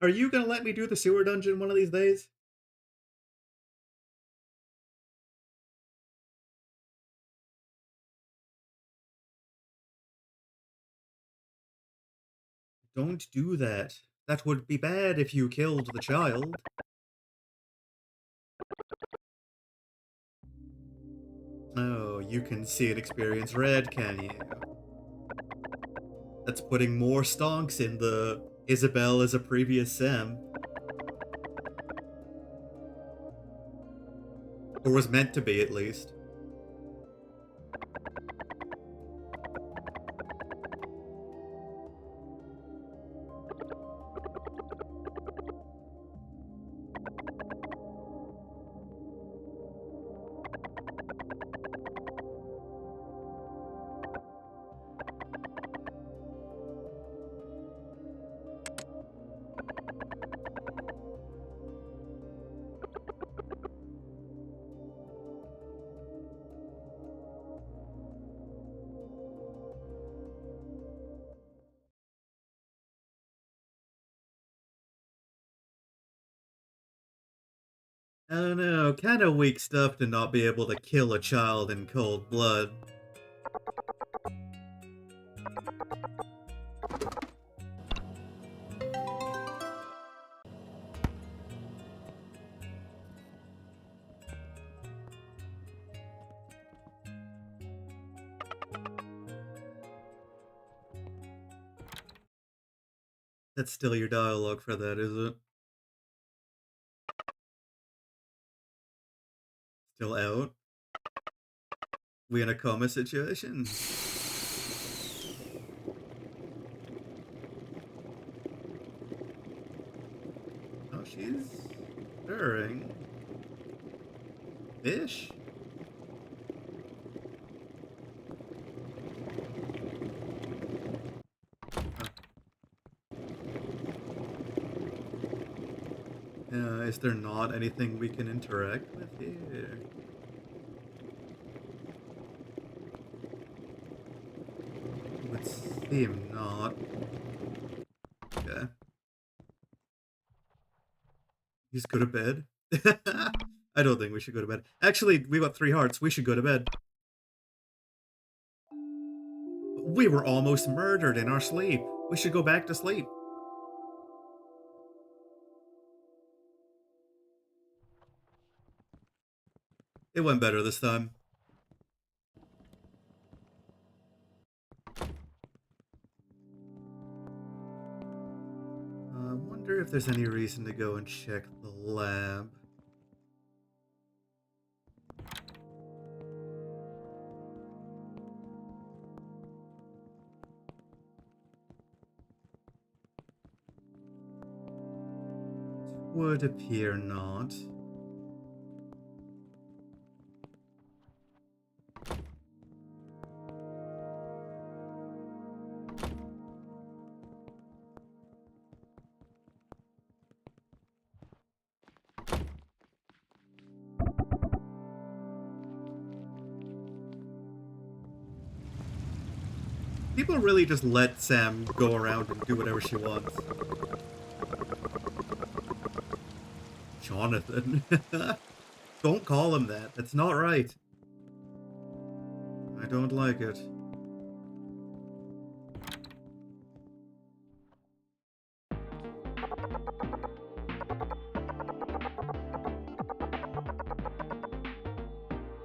Are you gonna let me do the sewer dungeon one of these days? Don't do that. That would be bad if you killed the child. Oh, you can see and experience red, can you? That's putting more stonks in the Isabel as a previous Sam. Or was meant to be, at least. I don't know, kinda weak stuff to not be able to kill a child in cold blood. That's still your dialogue for that, is it? Still out? We in a coma situation? Oh, she's stirring. Fish? Is there not anything we can interact with here? It would seem not. Okay. Just go to bed? I don't think we should go to bed. Actually, we got 3 hearts. We should go to bed. We were almost murdered in our sleep. We should go back to sleep. It went better this time. I wonder if there's any reason to go and check the lab. Would appear not. People really just let Sam go around and do whatever she wants. Jonathan. Don't call him that. That's not right. I don't like it.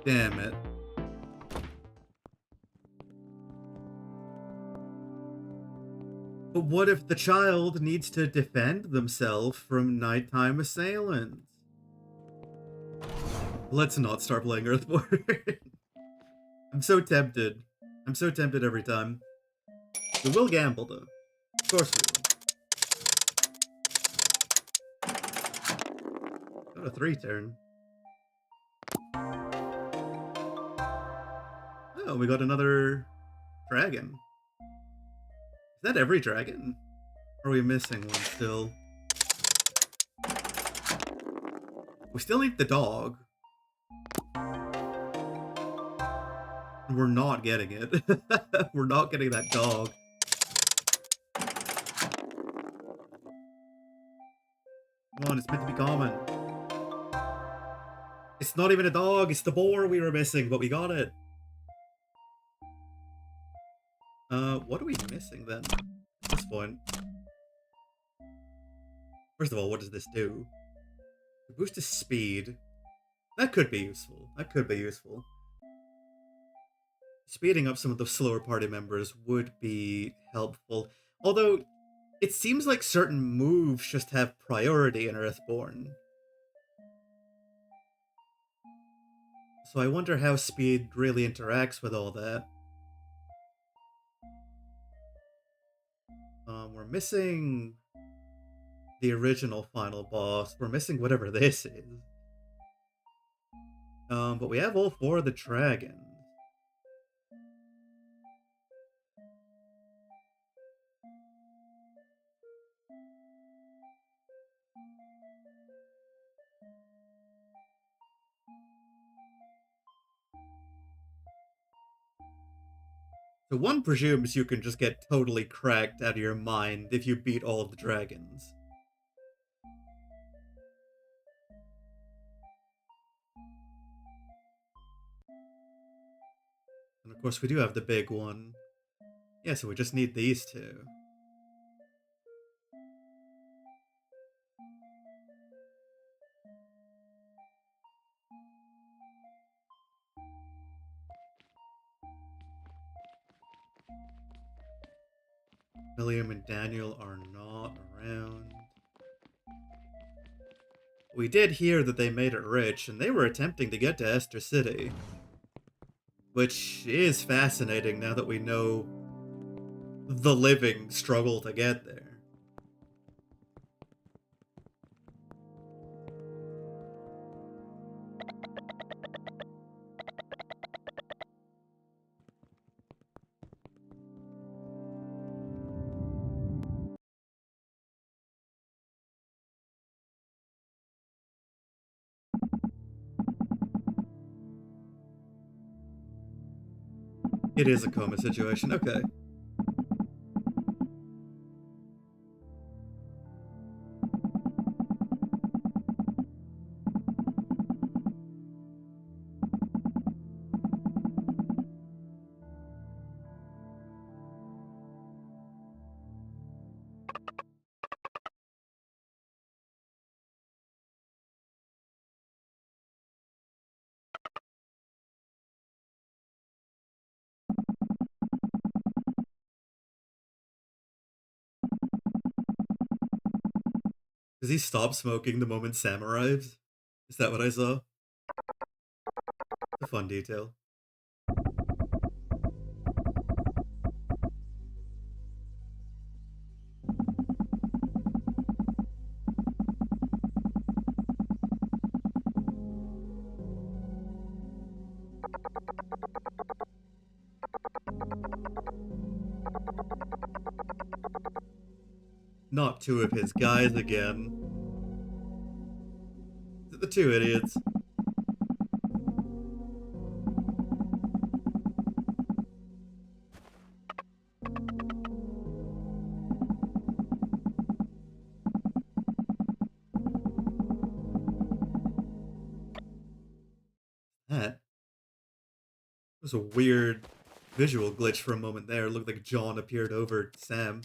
Damn it. But what if the child needs to defend themselves from nighttime assailants? Let's not start playing Earthboard. I'm so tempted. I'm so tempted every time. We will gamble, though. Of course we will. Got a 3 turn. Oh, we got another dragon. Is that every dragon? Or are we missing one still? We still need the dog. We're not getting it. We're not getting that dog. Come on, it's meant to be common. It's not even a dog, it's the boar we were missing, but we got it. What are we missing then? At this point. First of all, what does this do? Boost his speed. That could be useful. That could be useful. Speeding up some of the slower party members would be helpful. Although, it seems like certain moves just have priority in Earthborn. So I wonder how speed really interacts with all that. We're missing the original final boss. We're missing whatever this is. But we have all 4 of the dragons. So one presumes you can just get totally cracked out of your mind if you beat all of the dragons. And of course we do have the big one. Yeah, so we just need these 2. William and Daniel are not around. We did hear that they made it rich, and they were attempting to get to Esther City. Which is fascinating now that we know the living struggle to get there. It is a coma situation, okay. Does he stop smoking the moment Sam arrives? Is that what I saw? A fun detail. Not 2 of his guys again. The 2 idiots. That was a weird visual glitch for a moment there. It looked like John appeared over Sam.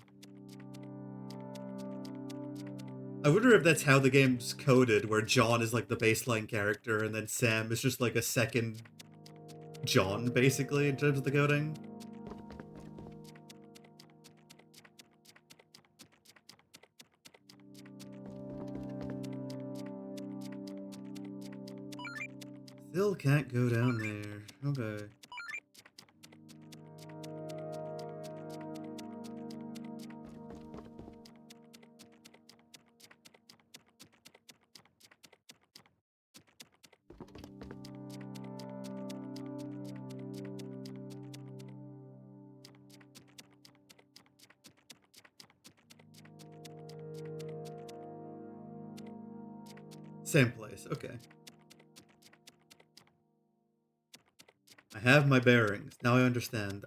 I wonder if that's how the game's coded, where John is like the baseline character and then Sam is just like a second John, basically, in terms of the coding. Still can't go down there. Okay. Same place, okay. I have my bearings. Now I understand.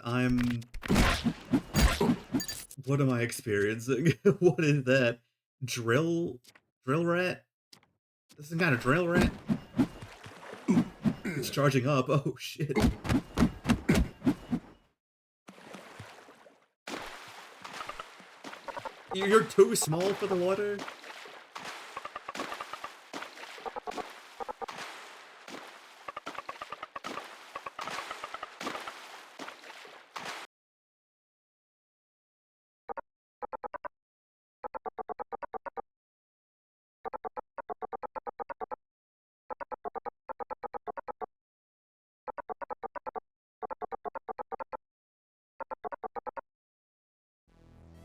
What am I experiencing? What is that? Drill rat? This is some kind of drill rat? It's charging up. Oh, shit. You're too small for the water?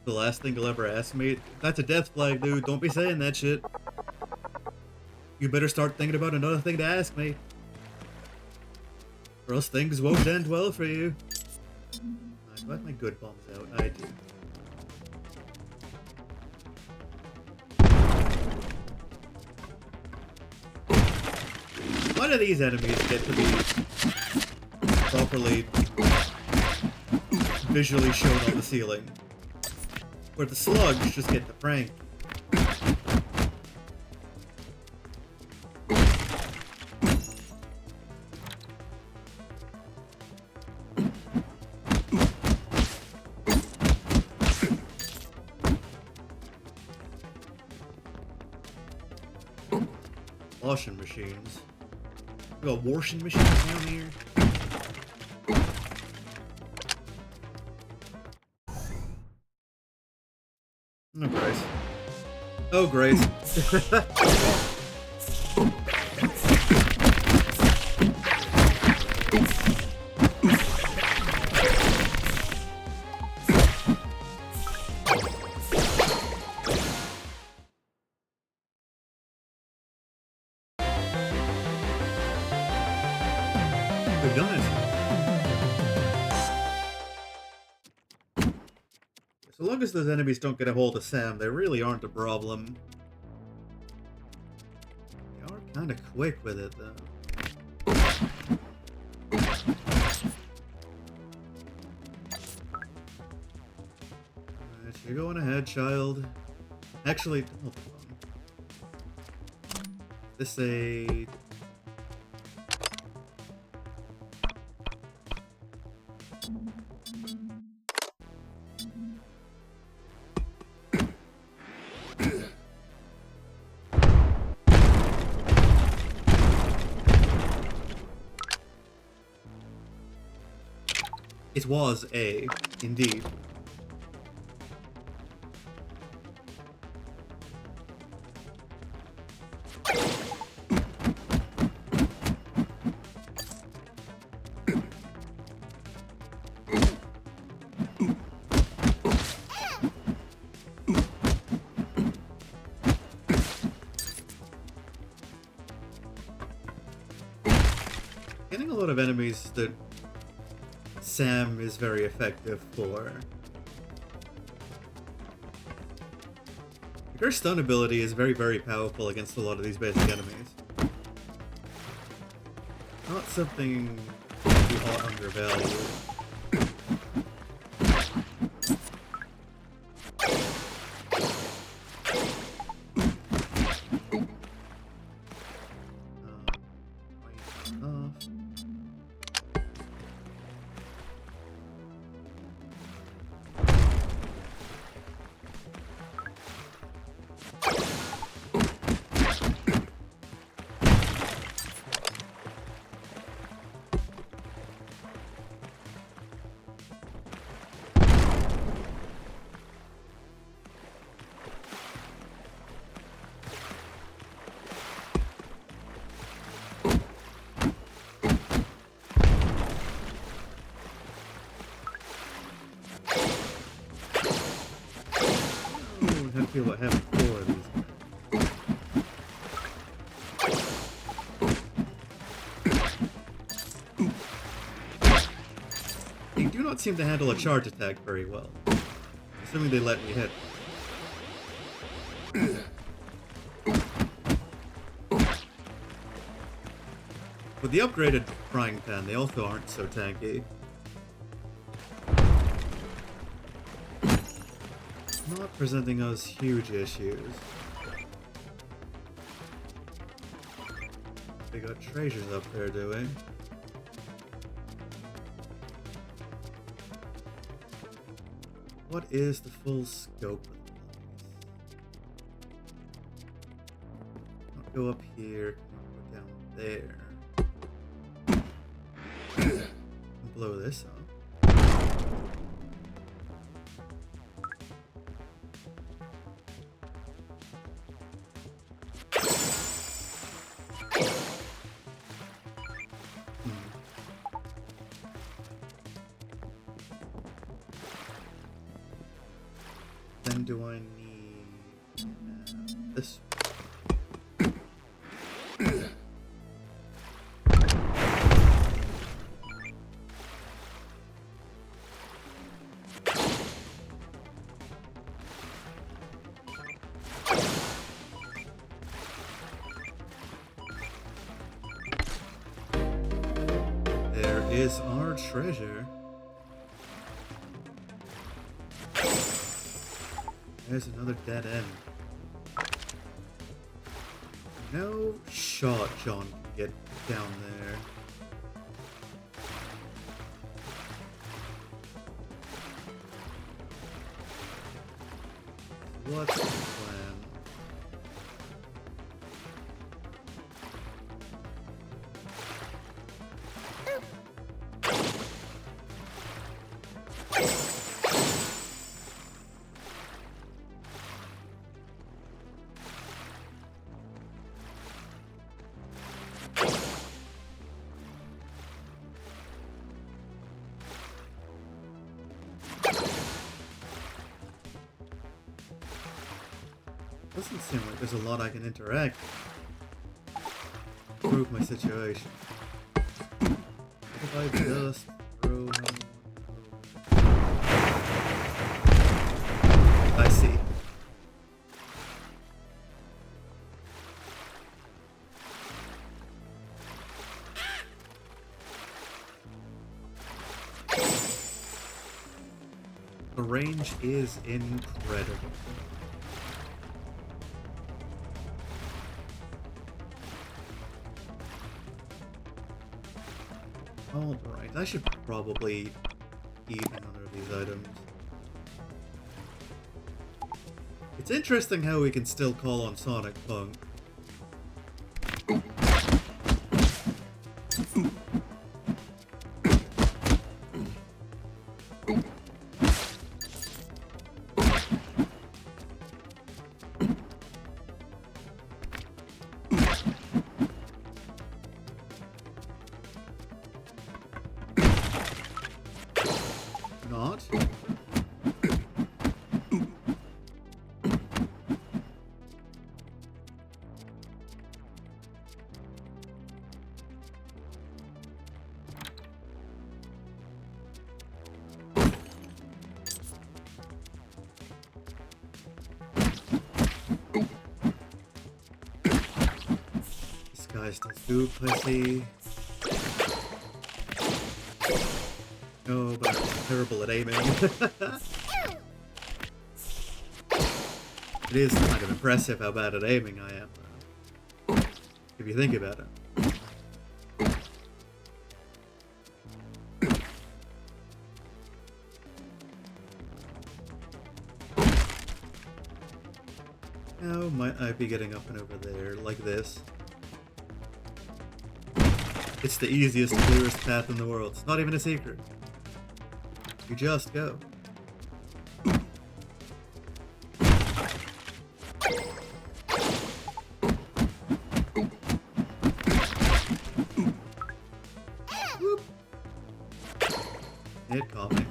The last thing you'll ever ask me? That's a death flag, dude. Don't be saying that shit. You better start thinking about another thing to ask me. Or else things won't end well for you. Do I have my good bombs out? I do. Why do these enemies get to be properly visually shown on the ceiling? Where the slugs just get the prank. Washing machines. We got washing machines down here. Oh, Grace. Oh, Grace. We've done it. So long as those enemies don't get a hold of Sam, they really aren't a problem. They are kind of quick with it, though. Alright, you're going ahead, child. Actually, hold on. This a... It was a, indeed. Getting a lot of enemies that Sam is very effective for. Her stun ability is very, very powerful against a lot of these basic enemies. Not something to be all undervalued. How to feel about having 4 of these. They do not seem to handle a charge attack very well. Assuming they let me hit. With the upgraded frying pan, they also aren't so tanky. Not presenting us huge issues. We got treasures up there, do we? What is the full scope of the place? I'll go up here, go down there. Blow this up. Then do I need this? There is our treasure. There's another dead end. No shot John can get down there. What's the plan? Doesn't seem like there's a lot I can interact with. Improve my situation. If I just throw... I see. The range is incredible. Alright, I should probably eat another of these items. It's interesting how we can still call on Sonic Punk. Not. This guy's the food pussy. Oh, but I'm terrible at aiming. It is kind of impressive how bad at aiming I am, if you think about it. How might I be getting up and over there like this? It's the easiest, clearest path in the world. It's not even a secret. You just go. Whoop. It caught me.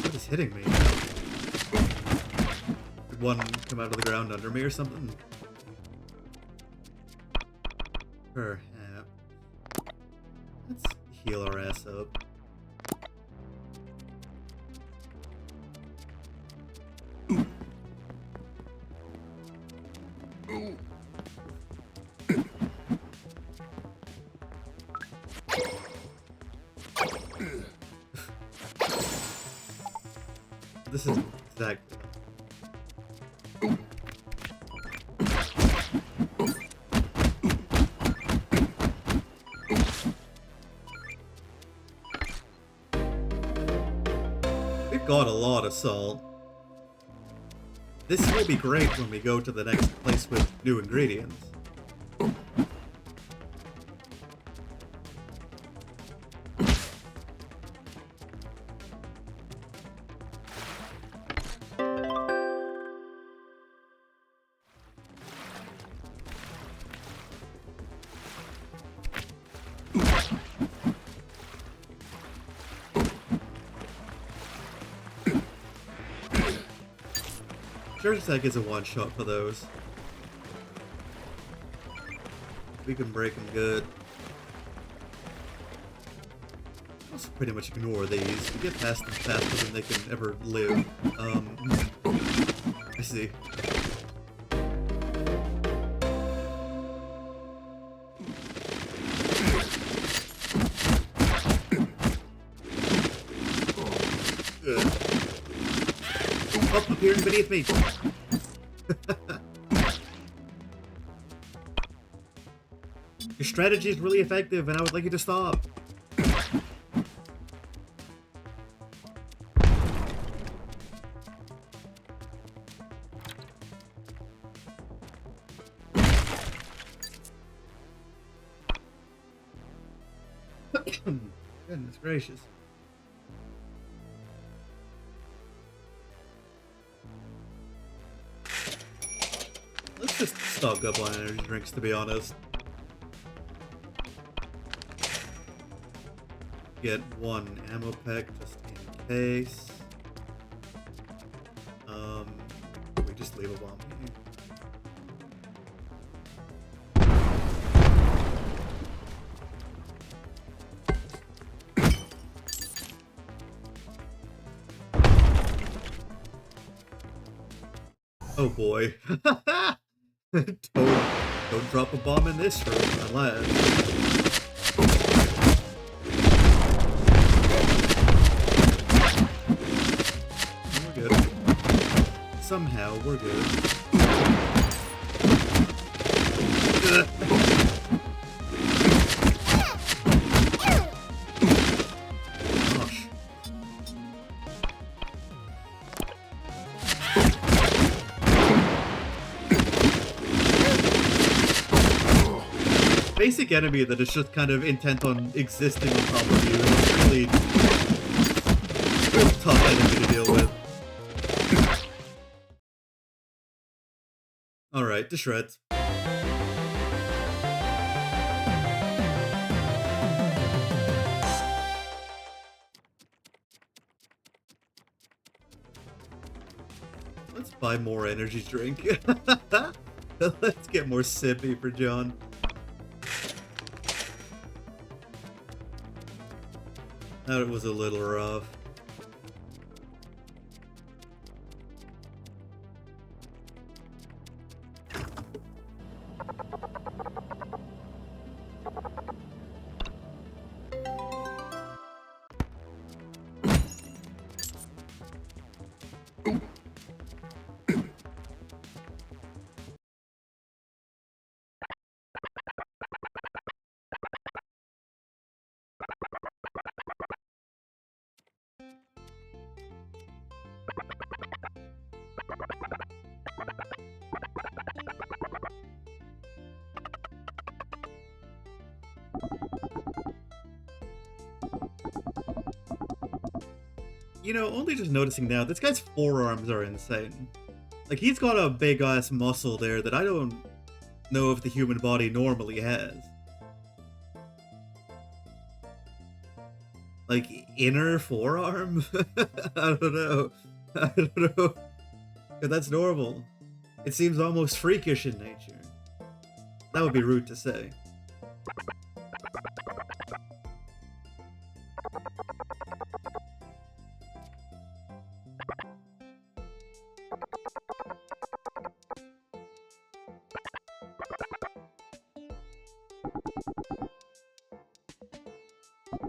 What is hitting me? Did one come out of the ground under me or something? Perhaps. Let's heal our ass up. This is exactly. We've got a lot of salt. This will be great when we go to the next place with new ingredients. Charge attack is a one-shot for those. We can break them good. Let's pretty much ignore these. We get past them faster than they can ever live. I see. Up appearing beneath me. Your strategy is really effective, and I would like you to stop. Goodness gracious. Let's just stock up on energy drinks, to be honest. Get one ammo pack just in case. We just leave a bomb here. Oh boy. Don't drop a bomb in this room unless... We're good. Somehow we're good. Gosh. Basic enemy that is just kind of intent on existing on top of you is really tough enemy to deal with. Alright, to shreds. Let's buy more energy drink. Let's get more sippy for John. That was a little rough. You know, only just noticing now, this guy's forearms are insane. Like, he's got a big-ass muscle there that I don't know if the human body normally has. Like, inner forearm? I don't know. I don't know if that's normal. It seems almost freakish in nature. That would be rude to say.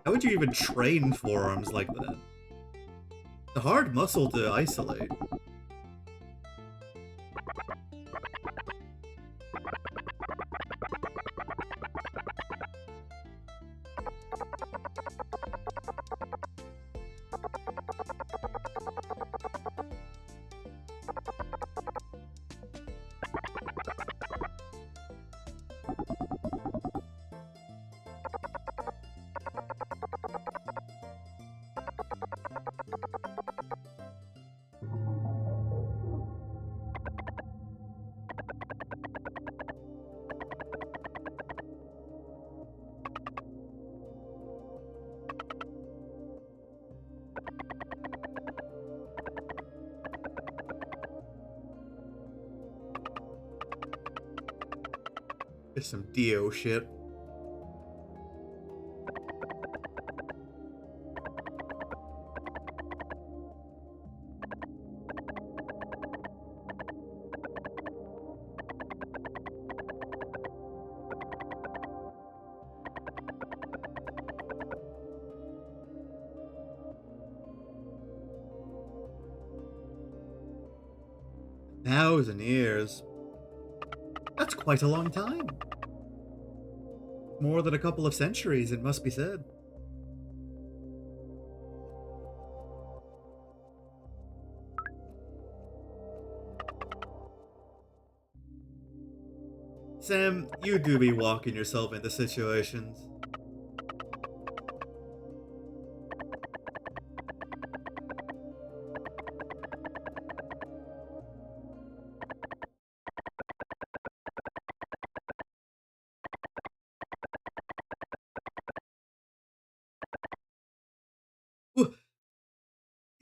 How would you even train forearms like that? a hard muscle to isolate. It's some Dio shit. Thousand years. That's quite a long time. More than a couple of centuries, it must be said. Sam, you do be walking yourself into situations.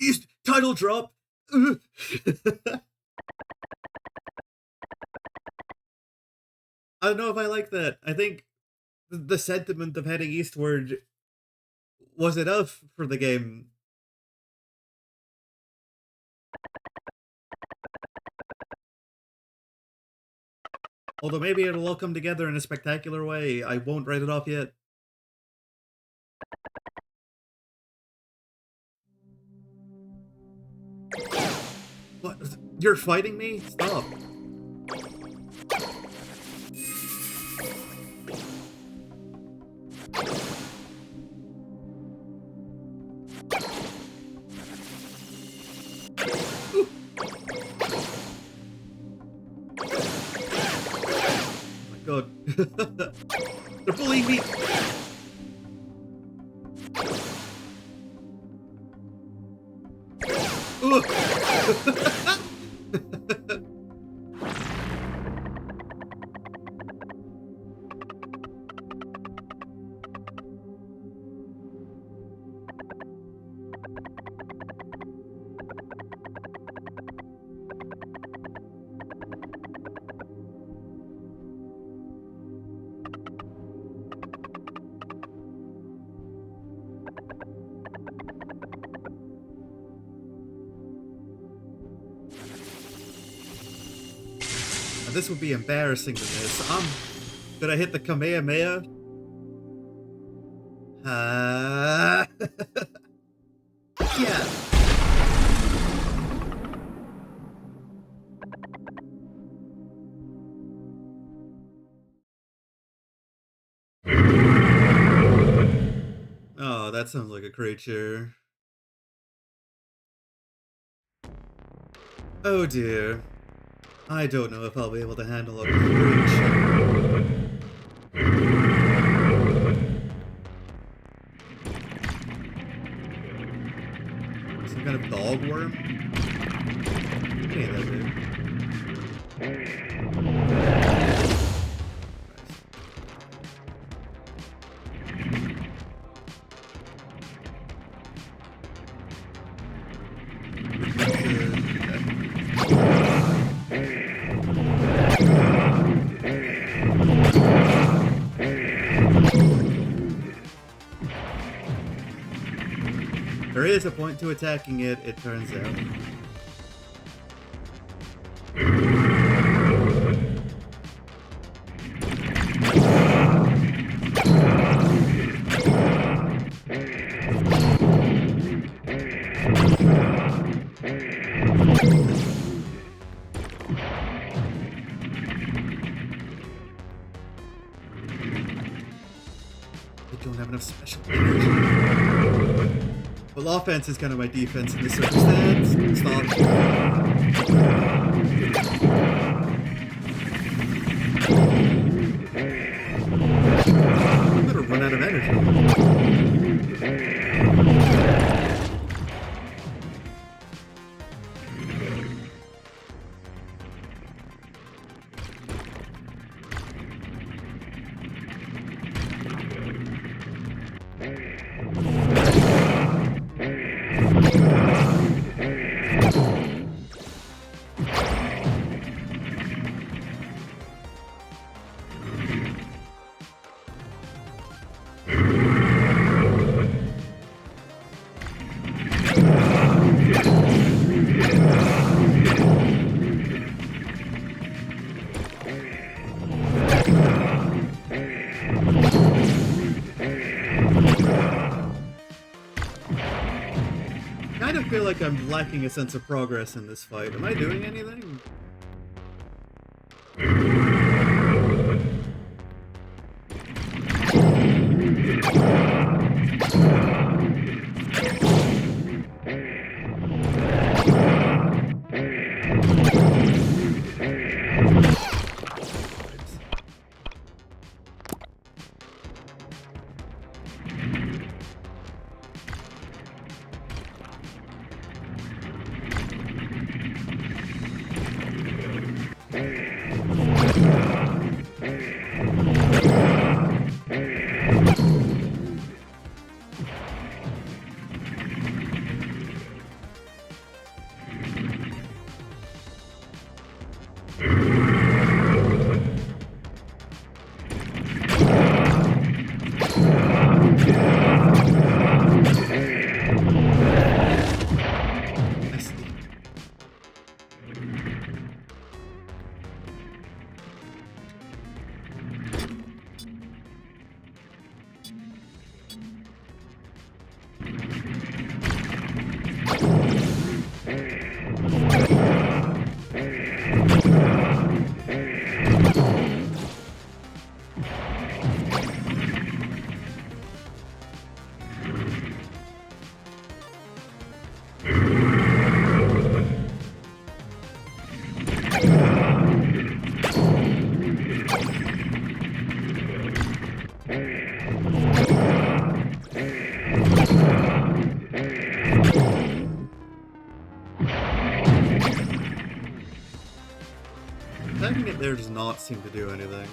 East title drop. I don't know if I like that. I think the sentiment of heading eastward was enough for the game. Although maybe it'll all come together in a spectacular way. I won't write it off yet. What? You're fighting me? Stop. God. They're bullying me. This would be embarrassing to miss. Did I hit the Kamehameha? Yeah. Oh, that sounds like a creature. Oh dear. I don't know if I'll be able to handle a creature. Some kind of dog worm? Okay, that dude. There is a point to attacking it, it turns out. I don't have enough special energy. Well, offense is kind of my defense in this circumstance. Stop. I'm gonna run out of energy. I kind of feel like I'm lacking a sense of progress in this fight. Am I doing anything? Attacking it there does not seem to do anything.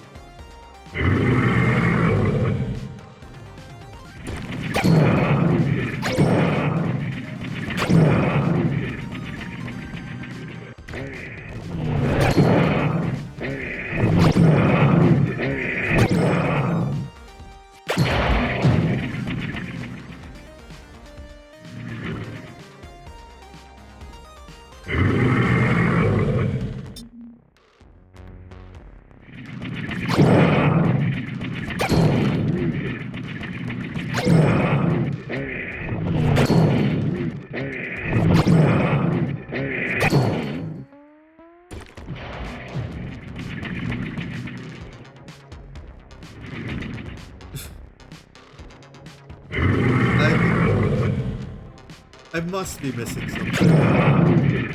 I must be missing something.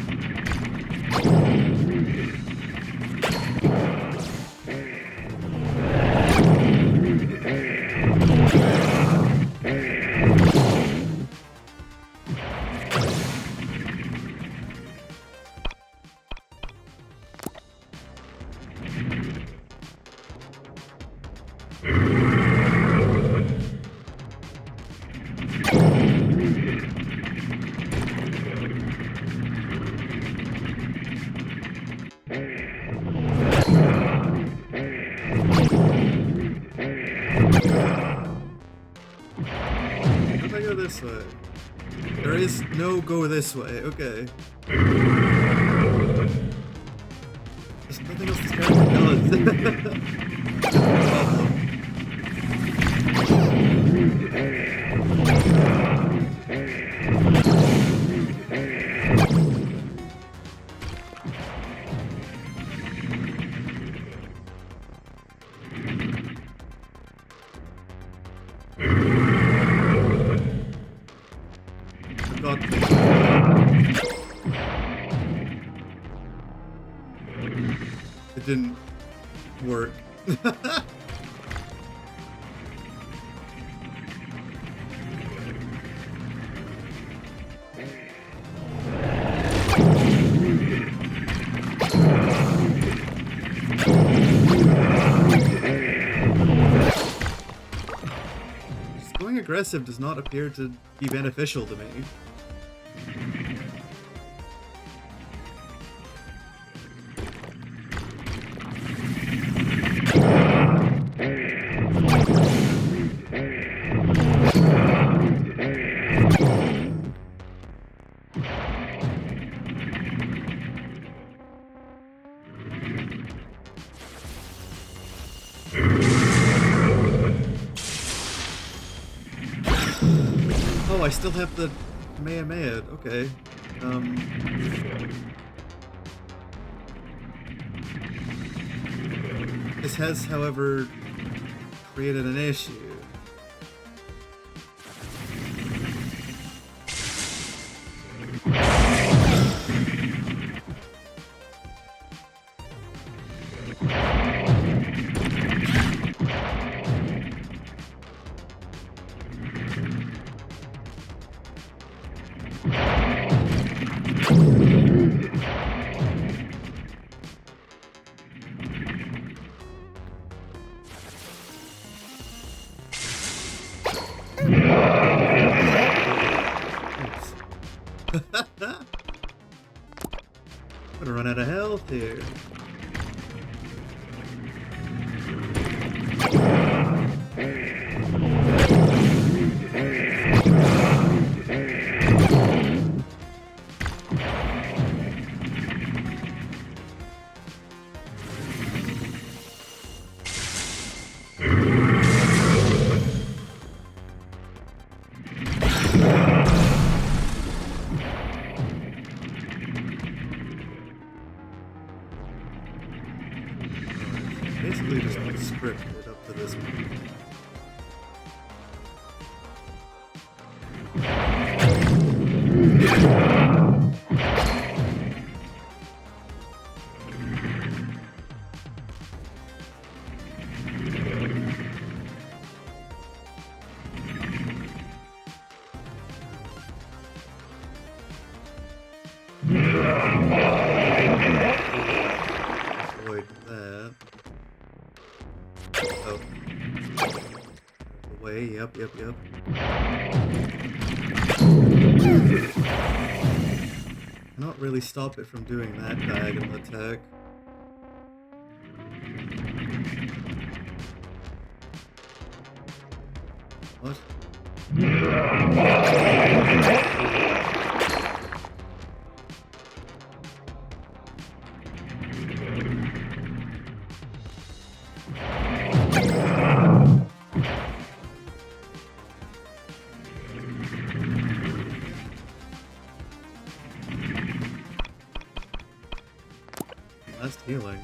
If I go this way, there is no go this way. Okay. There's nothing else this character does. Problem. thought it didn't work. Just going aggressive does not appear to be beneficial to me. Oh, I still have the Kamehameha. Okay. This has, however, created an issue. I'm gonna run out of health here. Basically just scripted up to this point. Avoid that. Oh. Away, yep. Cannot really stop it from doing that diagonal attack. What? Last healing.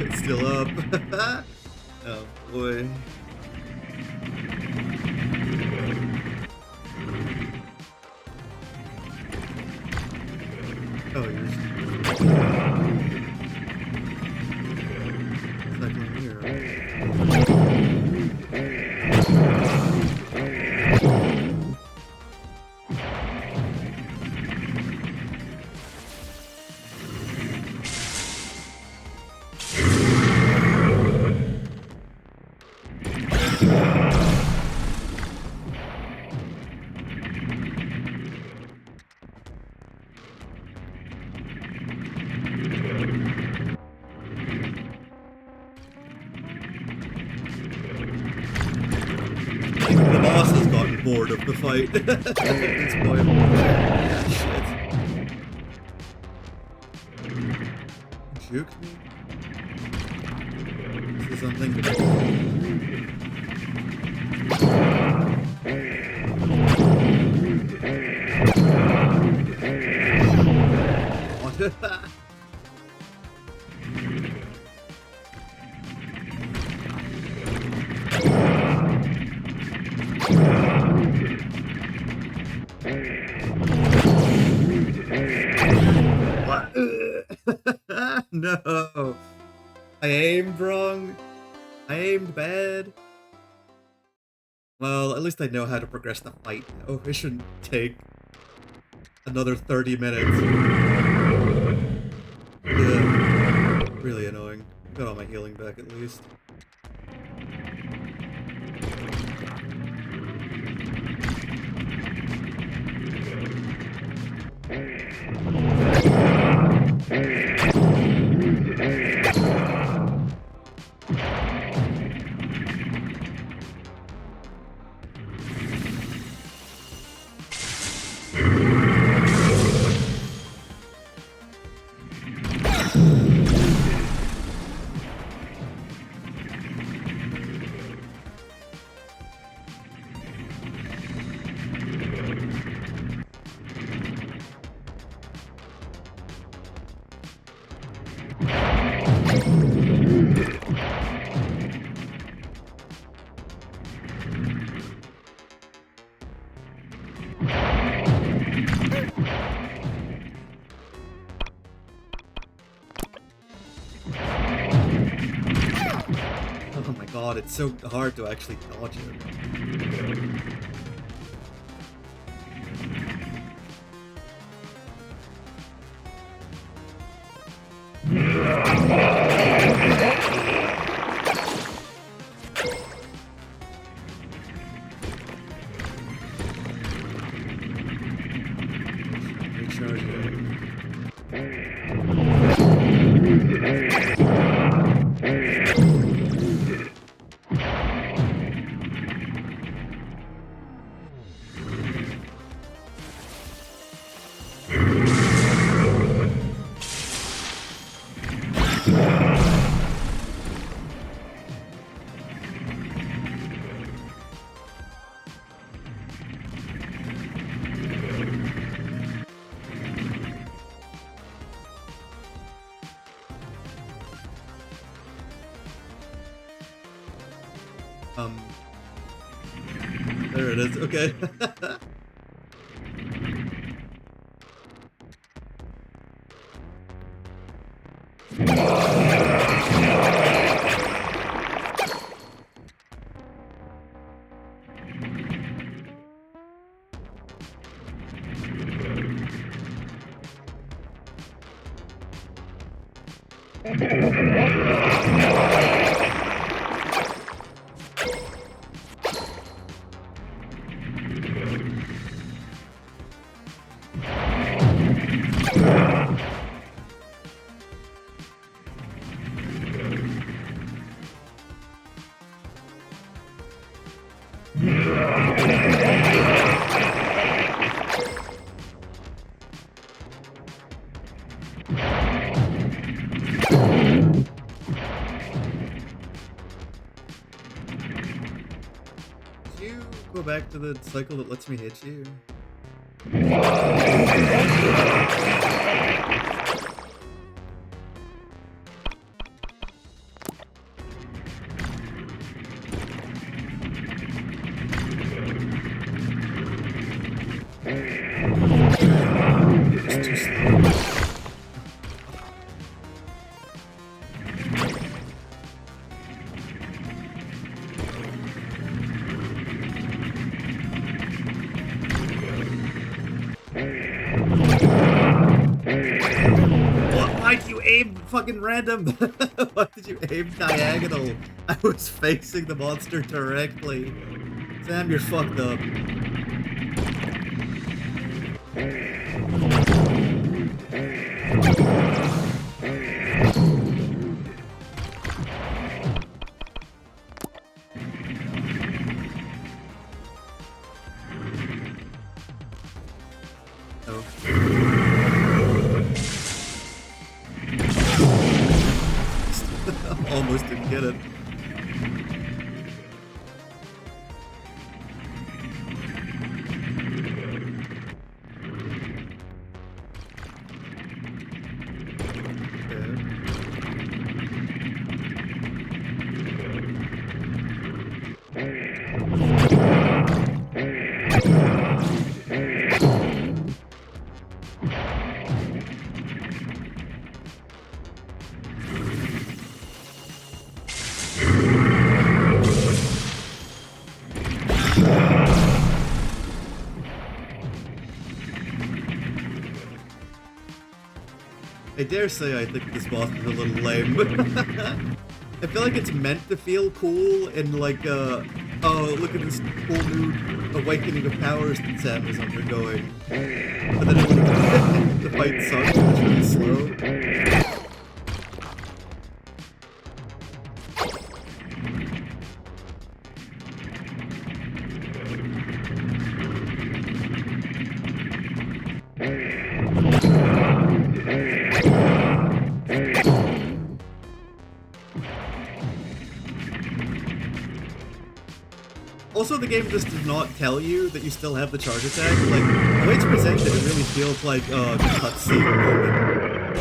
It's still up. Oh boy. Oh, you're second here. bored of the fight at this point. Yeah, shit. Juked me? This is something to do. What? No. I aimed wrong. I aimed bad. Well, at least I know how to progress the fight now. It shouldn't take another 30 minutes. Ugh. Really annoying. Got all my healing back at least. Oh my god, it's so hard to actually dodge it. There it is, okay. Go back to the cycle that lets me hit you. It's too slow. Why did you aim fucking random? Why did you aim diagonal? I was facing the monster directly. Sam, you're fucked up. I dare say I think this boss is a little lame. I feel like it's meant to feel cool and like, oh, look at this cool new awakening of powers that Sam is undergoing. But then the fight sucks and it's really slow. Also, the game just does not tell you that you still have the charge attack. Like, the way it's presented, it really feels like a cutscene moment.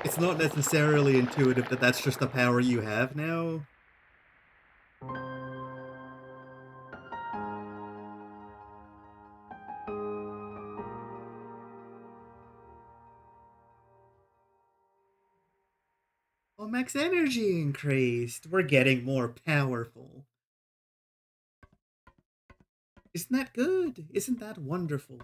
It's not necessarily intuitive that that's just the power you have now. Oh, max energy increased. We're getting more powerful. Isn't that good? Isn't that wonderful?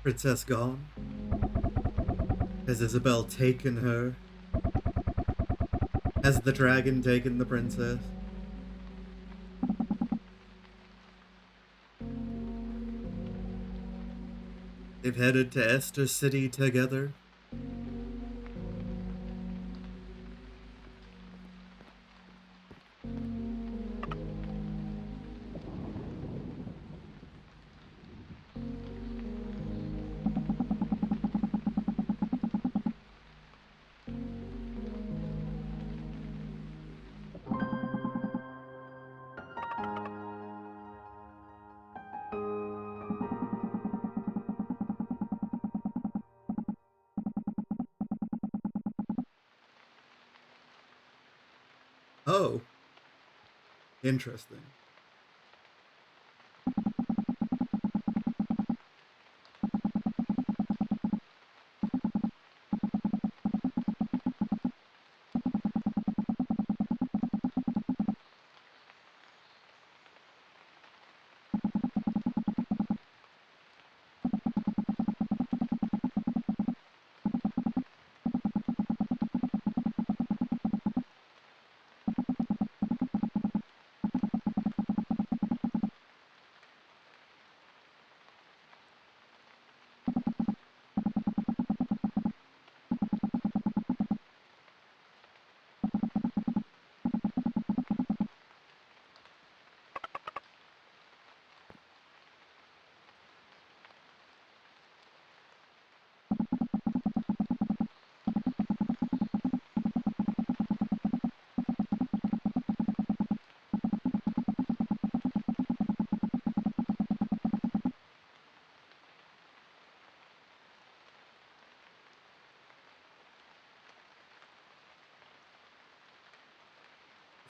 Princess gone? Has Isabel taken her? Has the dragon taken the princess? They've headed to Esther City together. Oh, interesting.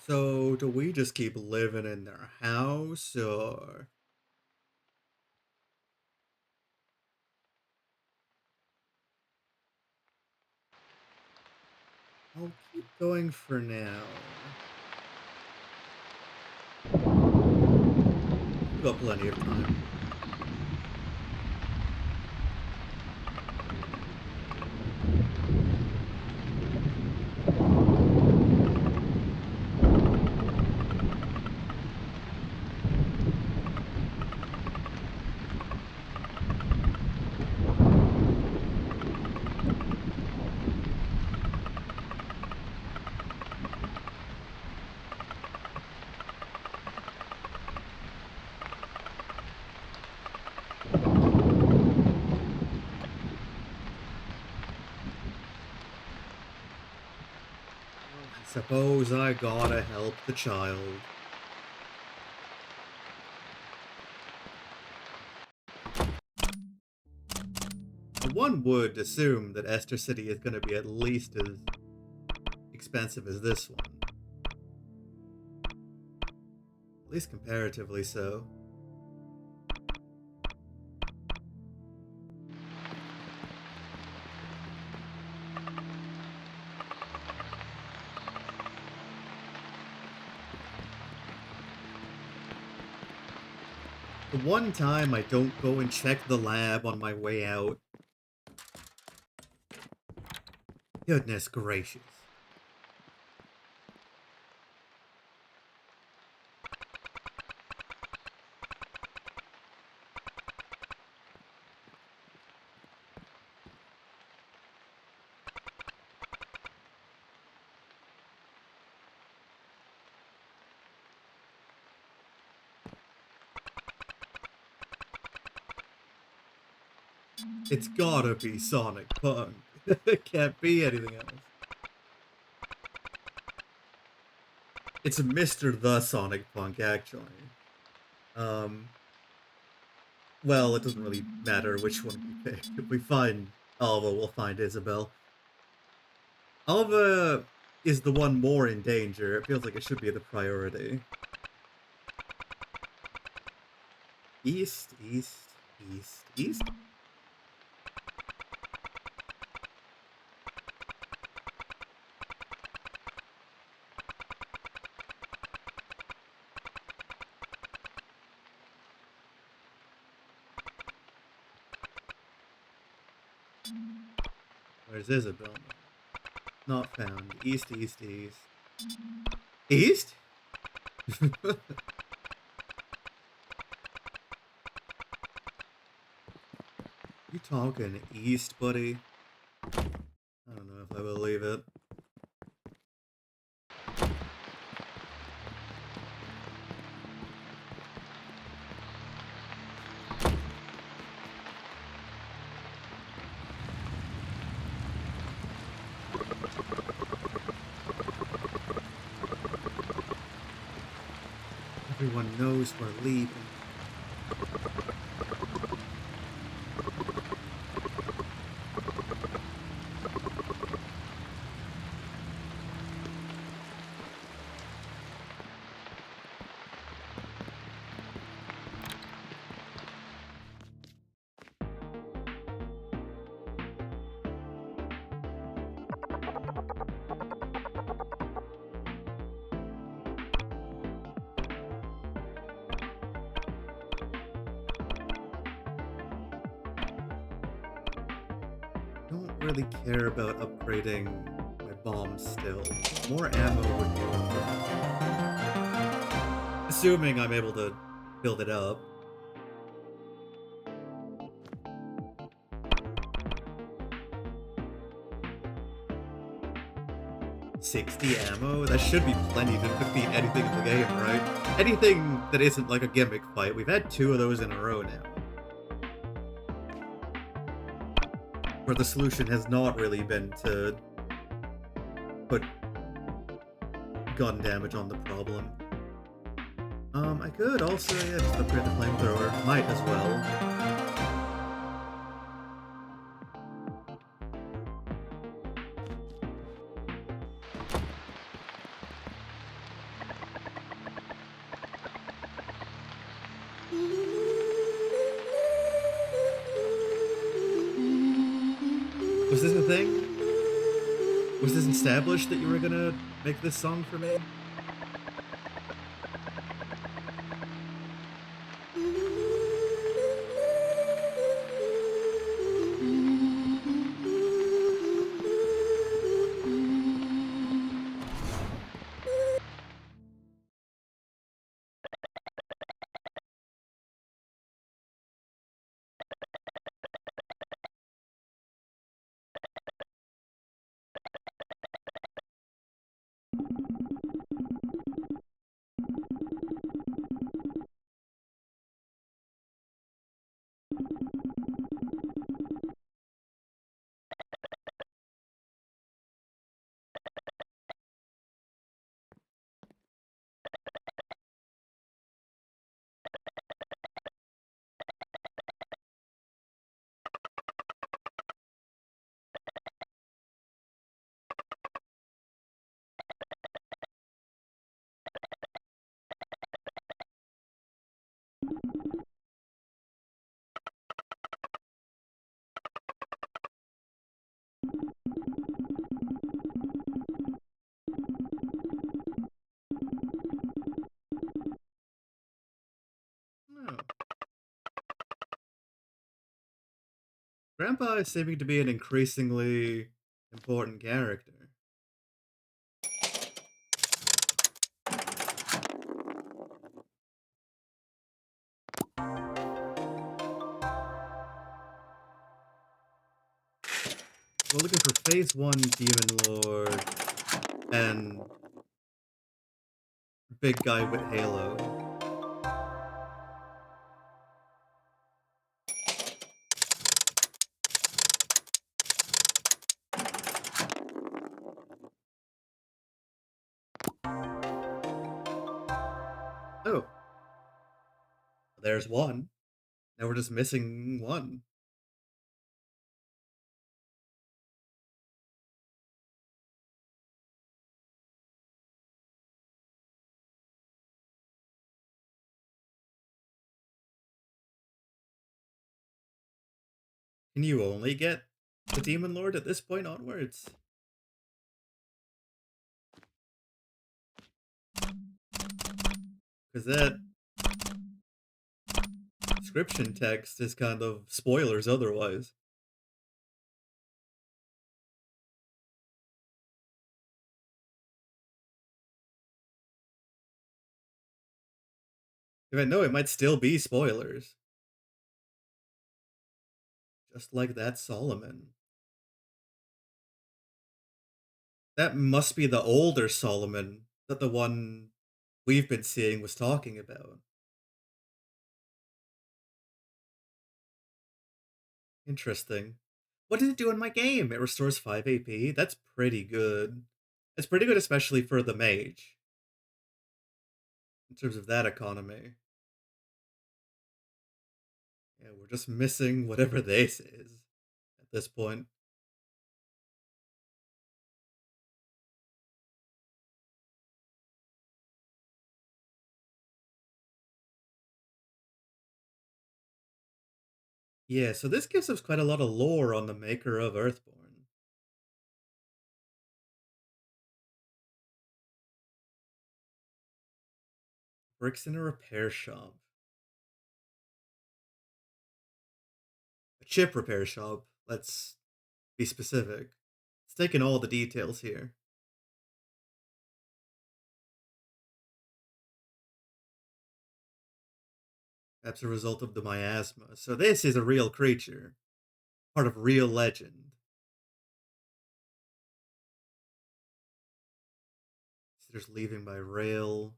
So, do we just keep living in their house, or... I'll keep going for now. We've got plenty of time. Well, I suppose I gotta help the child. One would assume that Esther City is gonna be at least as expensive as this one. At least comparatively so. The one time I don't go and check the lab on my way out. Goodness gracious. It's gotta be Sonic Punk. It can't be anything else. It's Mr. The Sonic Punk, actually. Well, it doesn't really matter which one we pick. If we find Alva, we'll find Isabel. Alva is the one more in danger. It feels like it should be the priority. East, east, east, east? Where's Isabel? Not found. East, east, east. East? You talking east, buddy? I don't know if I believe it. Everyone knows we're leaving. Don't really care about upgrading my bombs still. More ammo would be wonderful. Assuming I'm able to build it up. $60 ammo? That should be plenty to defeat anything in the game, right? Anything that isn't like a gimmick fight. We've had 2 of those in a row now. Where the solution has not really been to put gun damage on the problem. I could also, yeah, just upgrade the flamethrower. Might as well. Was this a thing? Was this established that you were gonna make this song for me? No. Grandpa is seeming to be an increasingly important character. We're looking for Phase 1 Demon Lord and Big Guy with Halo. Oh, there's one. Now we're just missing one. Can you only get the Demon Lord at this point onwards? Because that description text is kind of spoilers otherwise. If I know it might still be spoilers. Just like that Solomon. That must be the older Solomon that the one we've been seeing was talking about. Interesting. What did it do in my game? It restores 5 AP? That's pretty good. It's pretty good, especially for the mage, in terms of that economy. Yeah, we're just missing whatever this is at this point. Yeah, so this gives us quite a lot of lore on the maker of Earthborn. Bricks in a repair shop. A chip repair shop. Let's be specific. It's taking all the details here. Perhaps a result of the miasma. So this is a real creature. Part of real legend. Visitors leaving by rail.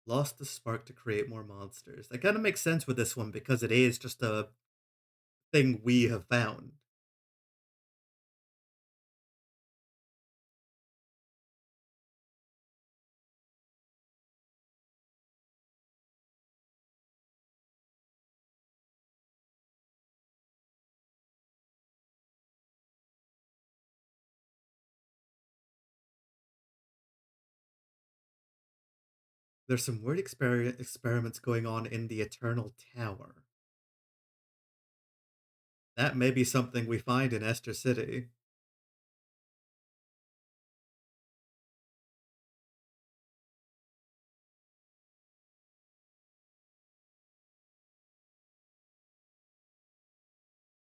Lost the spark to create more monsters. That kind of makes sense with this one because it is just a thing we have found. There's some weird experiments going on in the Eternal Tower. That may be something we find in Esther City.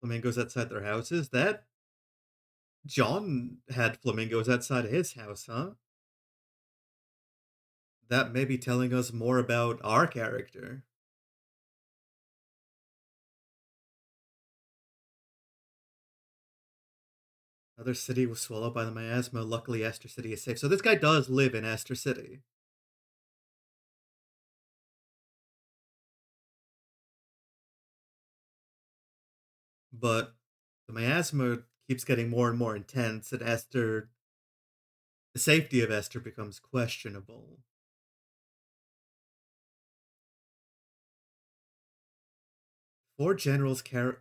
Flamingos outside their houses? That John had flamingos outside his house, huh? That may be telling us more about our character. Another city was swallowed by the miasma. Luckily, Esther City is safe. So this guy does live in Esther City. But the miasma keeps getting more and more intense, and the safety of Esther becomes questionable. Four generals carry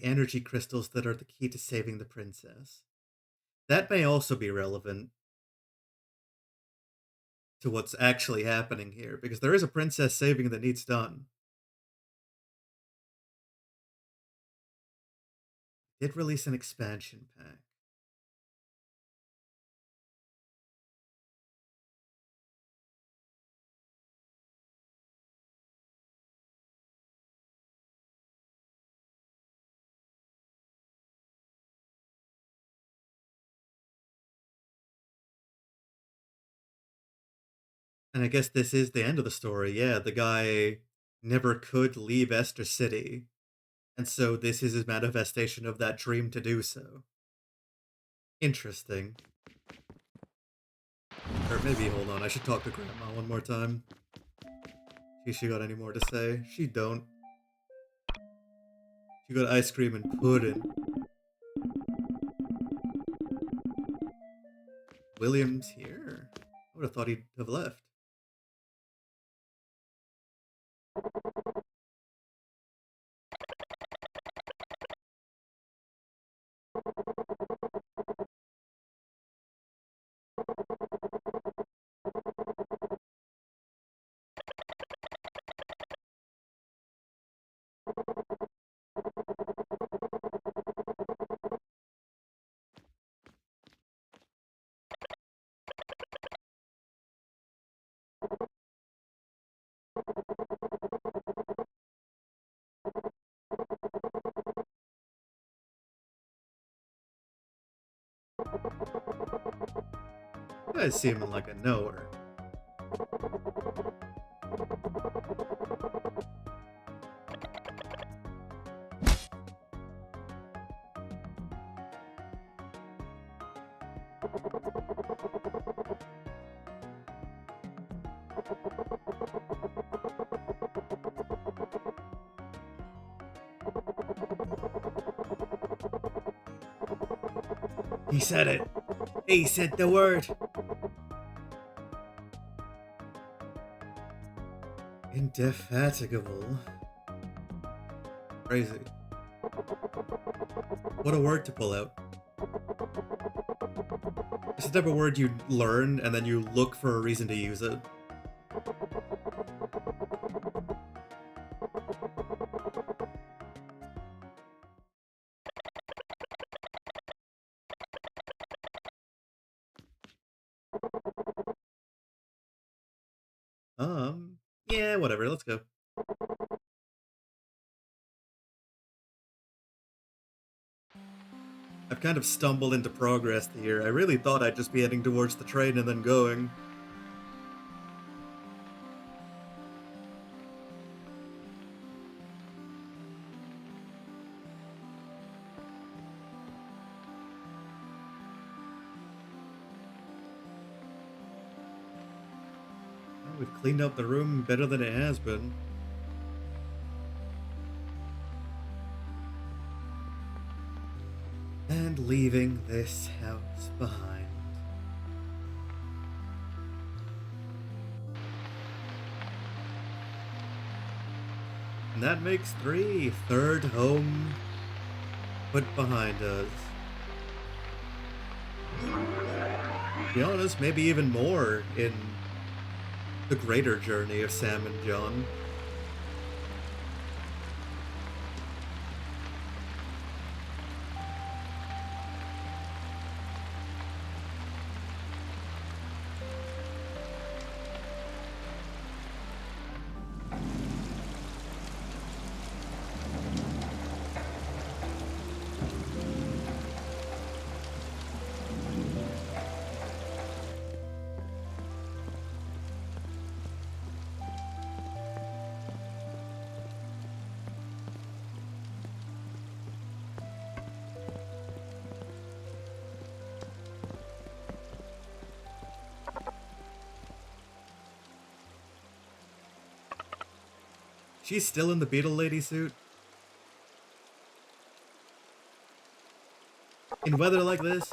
energy crystals that are the key to saving the princess. That may also be relevant to what's actually happening here, because there is a princess saving that needs done. Did release an expansion pack. And I guess this is the end of the story. Yeah, the guy never could leave Esther City. And so this is his manifestation of that dream to do so. Interesting. Or maybe, hold on, I should talk to Grandma one more time. See if she got any more to say. She don't. She got ice cream and pudding. William's here? I would have thought he'd have left. You guys seem like a knower. He said it. He said the word. Indefatigable. Crazy. What a word to pull out. It's the type of word you learn and then you look for a reason to use it. Yeah, whatever, let's go. I've kind of stumbled into progress here. I really thought I'd just be heading towards the train and then going. Oh, we've cleaned up the room better than it has been. And leaving this house behind. And that makes 3. Third home put behind us. To be honest, maybe even more in the greater journey of Sam and John. She's still in the Beetle Lady suit? In weather like this?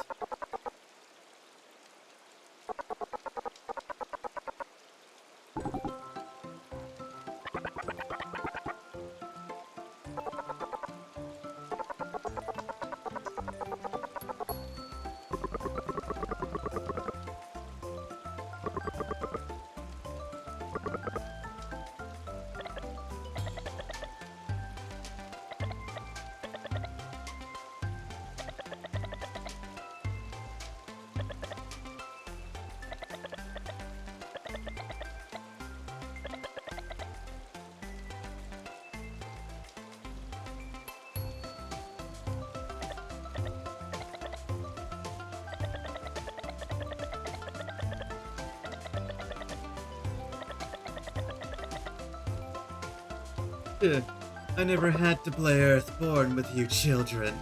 I never had to play Earthborn with you children.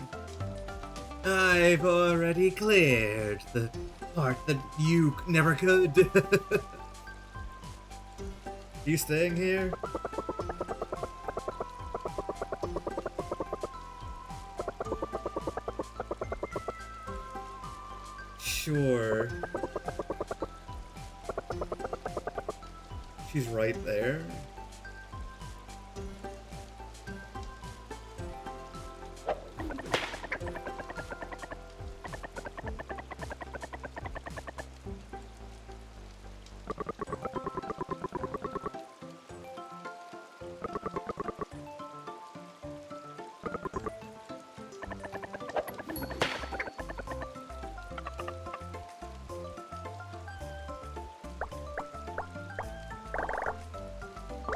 I've already cleared the part that you never could. You staying here? Sure. She's right there.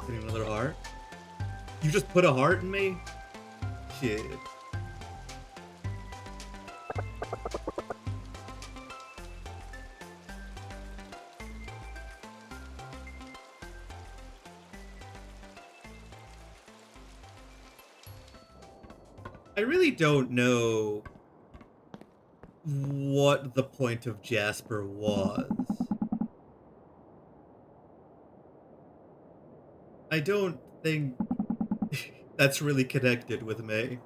Getting another heart? You just put a heart in me? Shit. I really don't know what the point of Jasper was. I don't think that's really connected with me.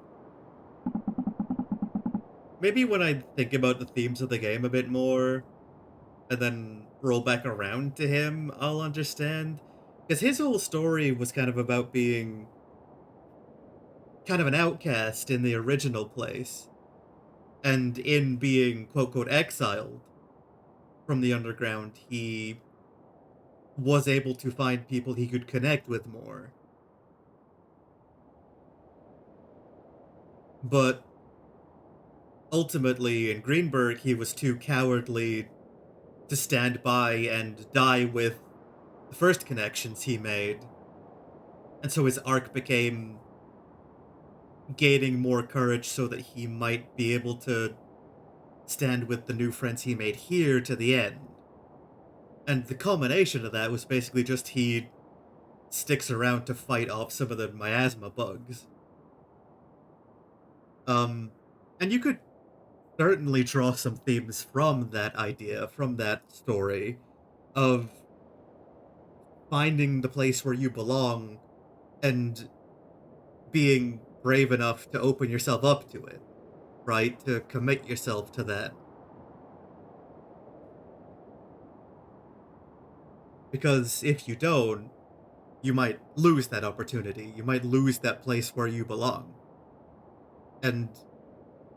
Maybe when I think about the themes of the game a bit more, and then roll back around to him, I'll understand. Because his whole story was kind of about being kind of an outcast in the original place, and in being quote unquote exiled from the underground, he was able to find people he could connect with more. But ultimately, in Greenberg, he was too cowardly to stand by and die with the first connections he made. And so his arc became gaining more courage so that he might be able to stand with the new friends he made here to the end. And the culmination of that was basically just he sticks around to fight off some of the miasma bugs. And you could certainly draw some themes from that idea, from that story, of finding the place where you belong and being brave enough to open yourself up to it, right? To commit yourself to that. Because if you don't, you might lose that opportunity. You might lose that place where you belong. And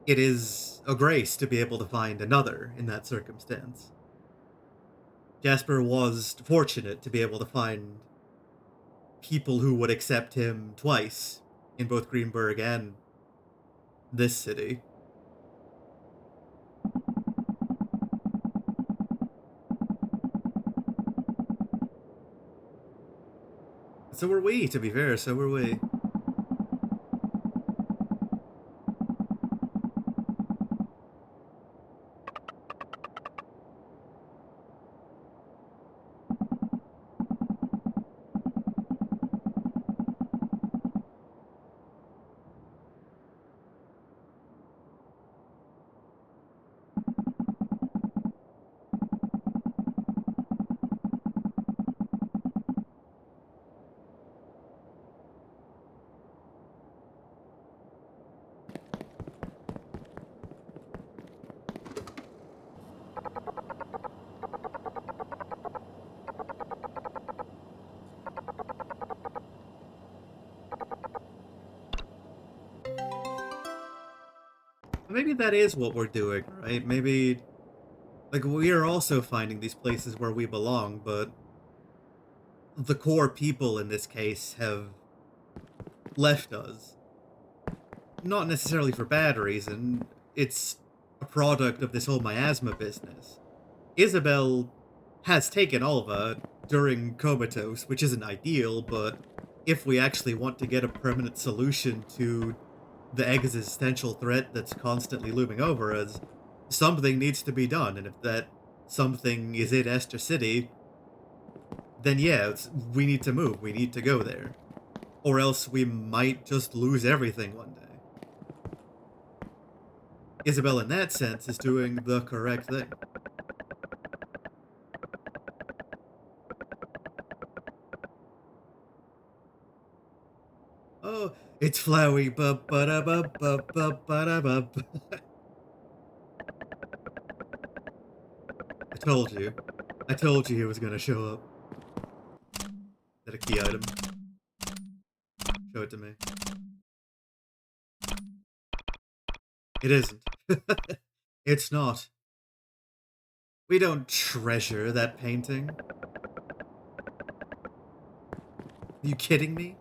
it is a grace to be able to find another in that circumstance. Jasper was fortunate to be able to find people who would accept him twice in both Greenberg and this city. So were we, to be fair, so were we. Maybe that is what we're doing, right? Maybe, like, we are also finding these places where we belong, but the core people in this case have left us. Not necessarily for bad reason, it's a product of this whole miasma business. Isabel has taken Alva during Comatose, which isn't ideal, but if we actually want to get a permanent solution to the existential threat that's constantly looming over us, something needs to be done, and if that something is in Esther City, then yeah, we need to move, we need to go there. Or else we might just lose everything one day. Isabel, in that sense, is doing the correct thing. Oh, it's Flowey, ba ba da ba ba ba ba da ba. I told you. I told you he was gonna show up. Is that a key item? Show it to me. It isn't. It's not. We don't treasure that painting. Are you kidding me?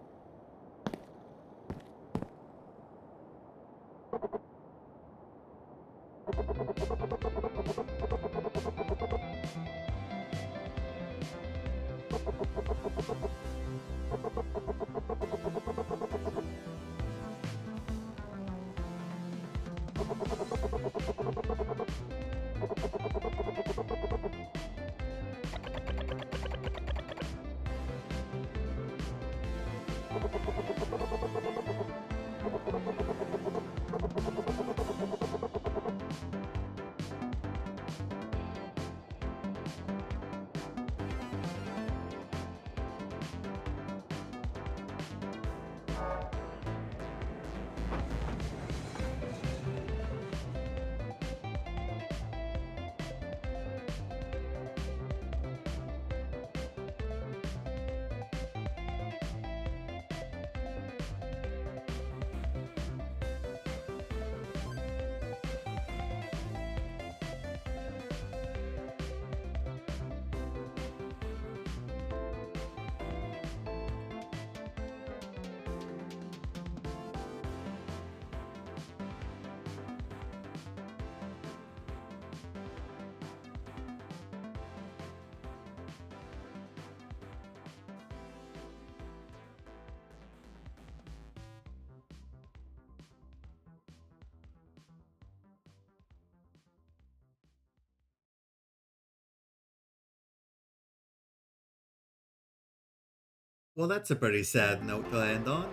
Well, that's a pretty sad note to end on.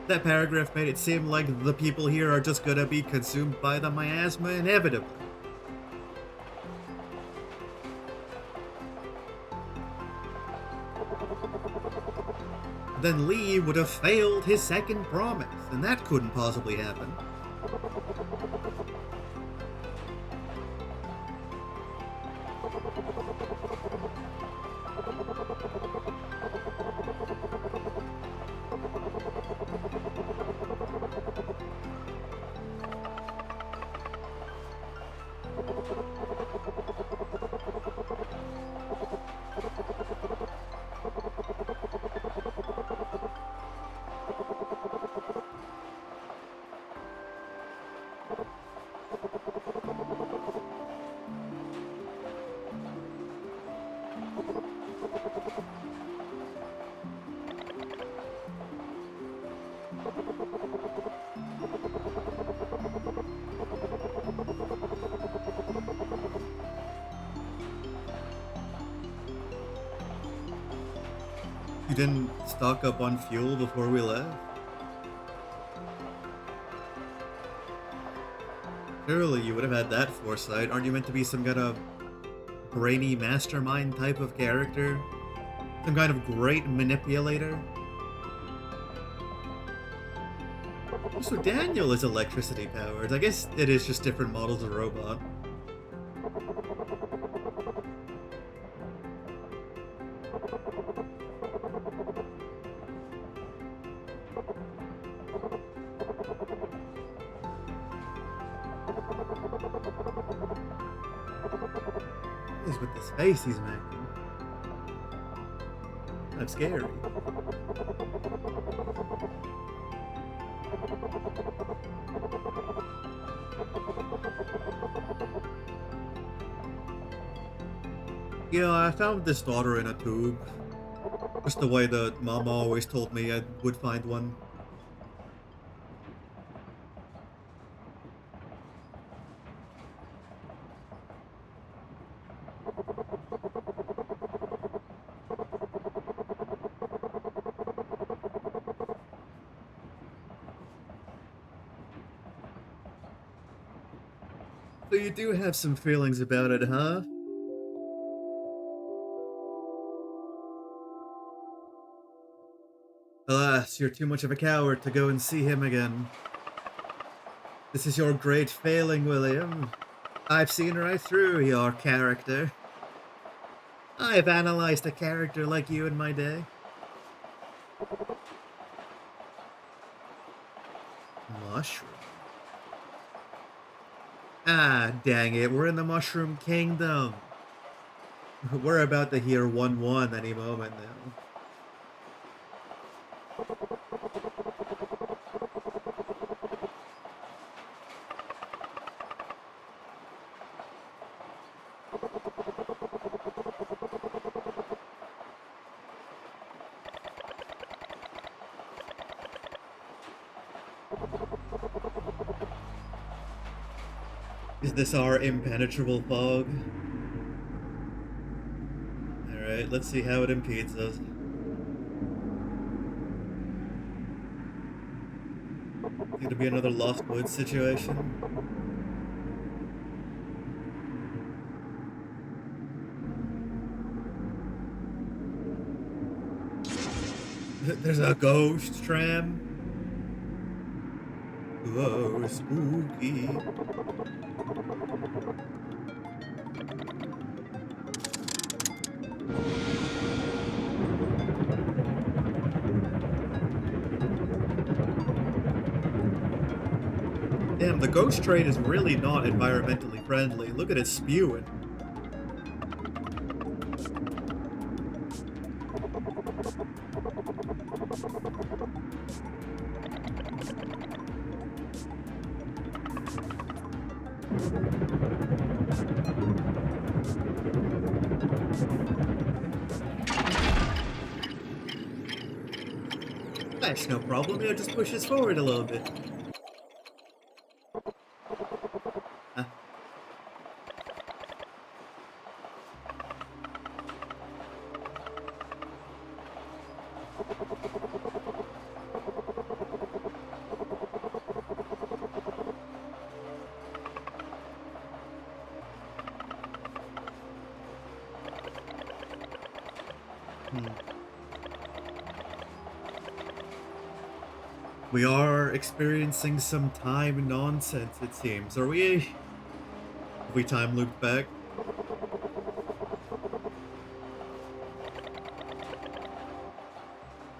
That paragraph made it seem like the people here are just gonna be consumed by the miasma inevitably. Then Lee would have failed his second promise, and that couldn't possibly happen. You didn't stock up on fuel before we left? Surely you would have had that foresight. Aren't you meant to be some kind of brainy mastermind type of character? Some kind of great manipulator? So Daniel is electricity powered. I guess it is just different models of robot. What is with this face he's making? That's scary. Yeah, I found this daughter in a tube. Just the way that Mama always told me I would find one. So you do have some feelings about it, huh? Alas, you're too much of a coward to go and see him again. This is your great failing, William. I've seen right through your character. I've analyzed a character like you in my day. Mushroom. Ah, dang it, we're in the Mushroom Kingdom. We're about to hear 1-1 any moment now. Is this our impenetrable fog? Alright, let's see how it impedes us. It's gonna be another Lost Woods situation. There's a ghost tram. Whoa, spooky. Damn, the ghost train is really not environmentally friendly. Look at it spewing. That's no problem, it just pushes forward a little bit. Huh? We are experiencing some time nonsense, it seems. Are we? Have we time looped back?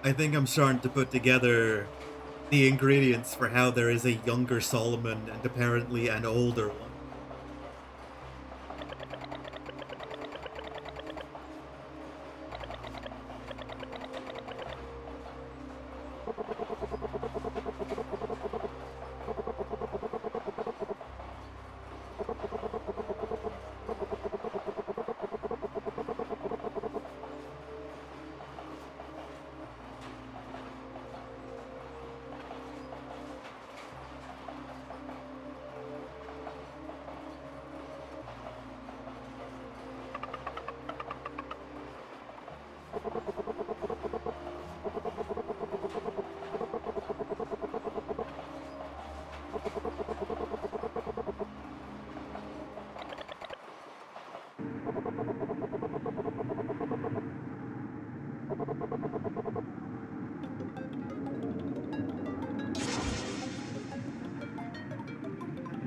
I think I'm starting to put together the ingredients for how there is a younger Solomon and apparently an older one.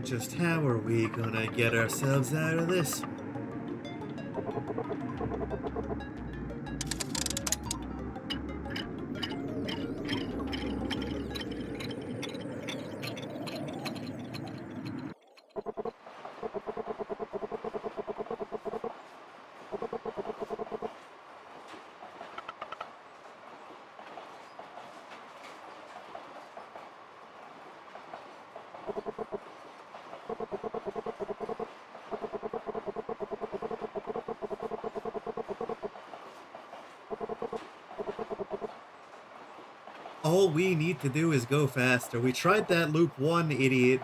Just how are we gonna get ourselves out of this? All we need to do is go faster. We tried that loop one, idiot.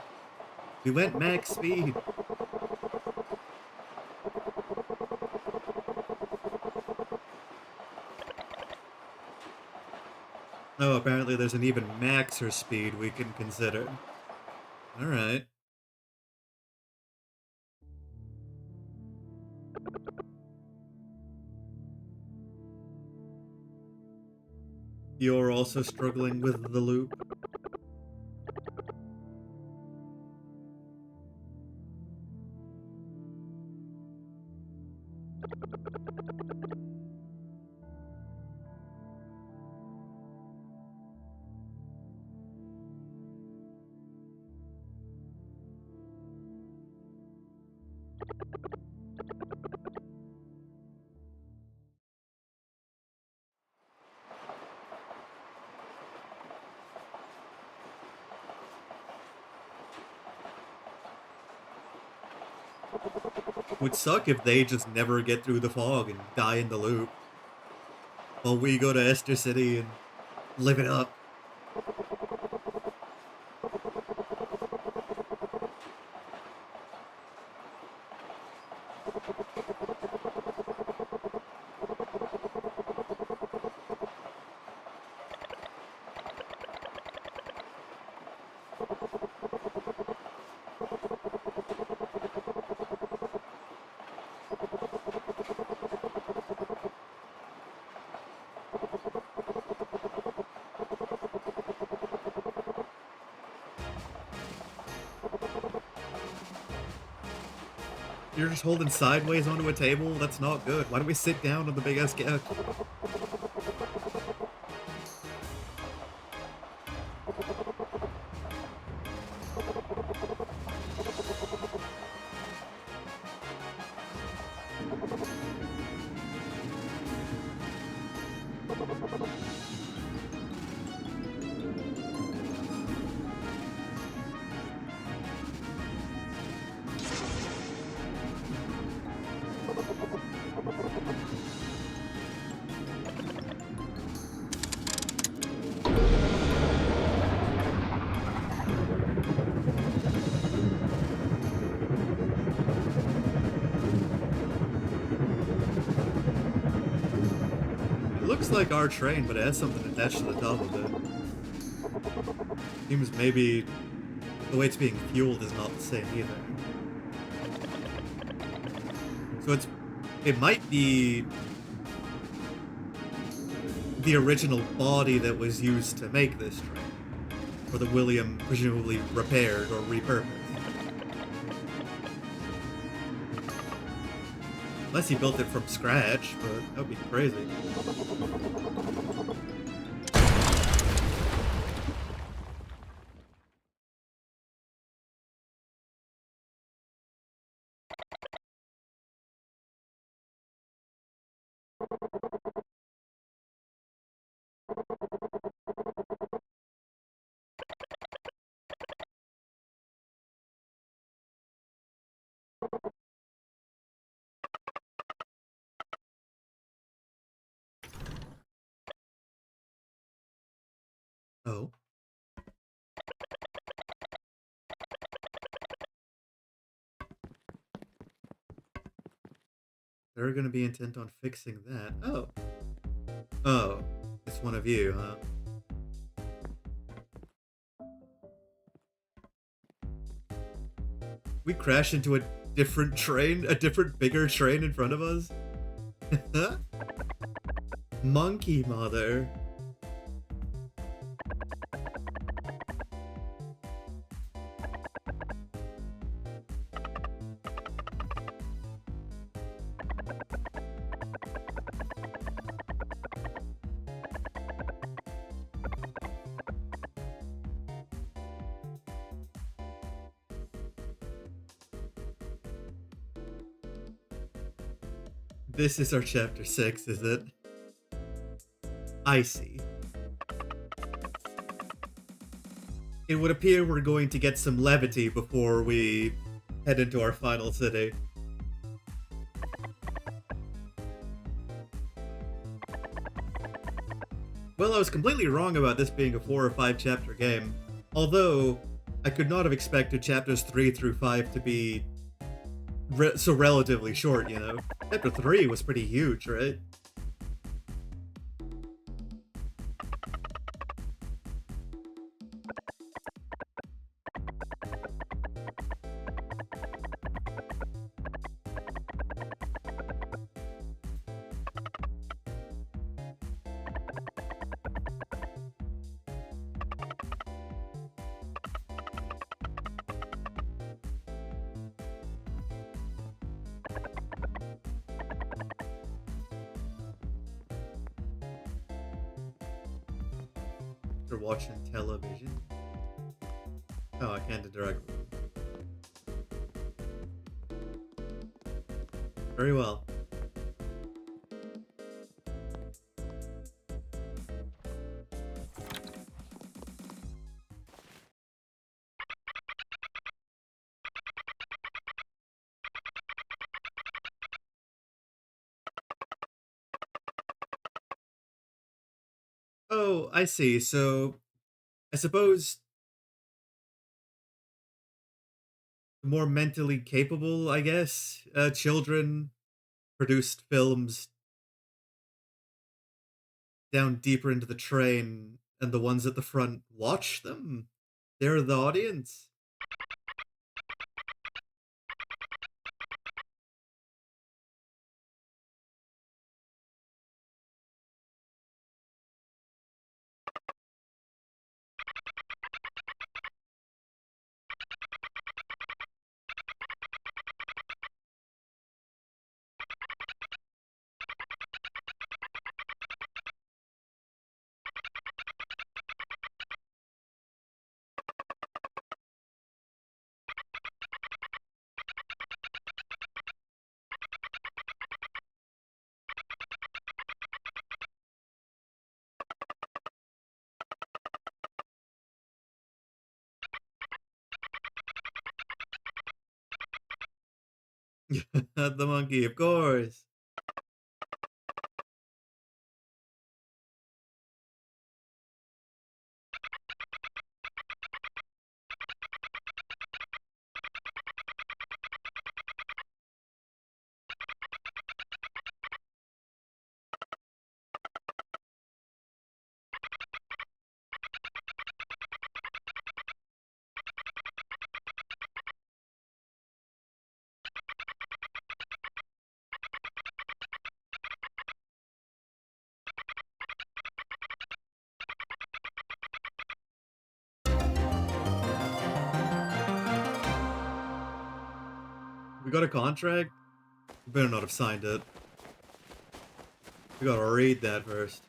We went max speed. Oh, apparently there's an even maxer speed we can consider. Alright. You're also struggling with the loop? Would suck if they just never get through the fog and die in the loop. While we go to Esther City and live it up. You're just holding sideways onto a table? That's not good. Why don't we sit down on the big ass couch? Looks like our train, but it has something attached to the top of it. Seems maybe the way it's being fueled is not the same either. So it might be the original body that was used to make this train, or that William presumably repaired or repurposed. Unless he built it from scratch, but that would be crazy. Oh. They're gonna be intent on fixing that. Oh. Oh. It's one of you, huh? We crash into a different train? A different, bigger train in front of us? Monkey mother. This is our chapter 6, is it? I see. It would appear we're going to get some levity before we head into our final city. Well, I was completely wrong about this being a 4 or 5 chapter game. Although, I could not have expected chapters 3 through 5 to be so relatively short, you know? Chapter 3 was pretty huge, right? After watching television. Oh, I can't interact with them. Very well. Oh, I see. So, I suppose the more mentally capable, I guess, children produced films down deeper into the train, and the ones at the front watch them. They're the audience. The monkey, of course. We got a contract? We better not have signed it. We gotta read that first.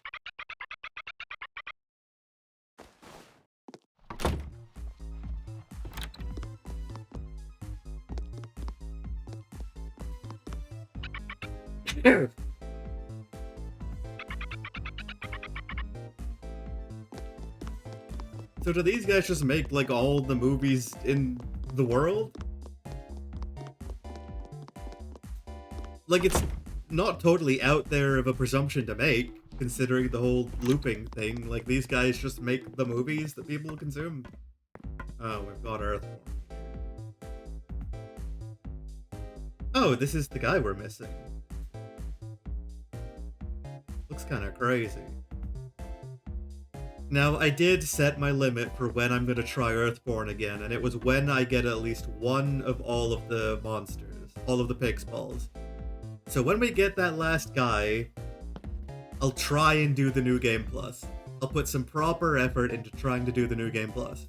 So do these guys just make, like, all the movies in the world? Like, it's not totally out there of a presumption to make, considering the whole looping thing. Like, these guys just make the movies that people consume. Oh, we've got Earthborn. Oh, this is the guy we're missing. Looks kind of crazy. Now, I did set my limit for when I'm going to try Earthborn again, and it was when I get at least one of all of the monsters, all of the Pix balls. So when we get that last guy, I'll try and do the New Game Plus. I'll put some proper effort into trying to do the New Game Plus.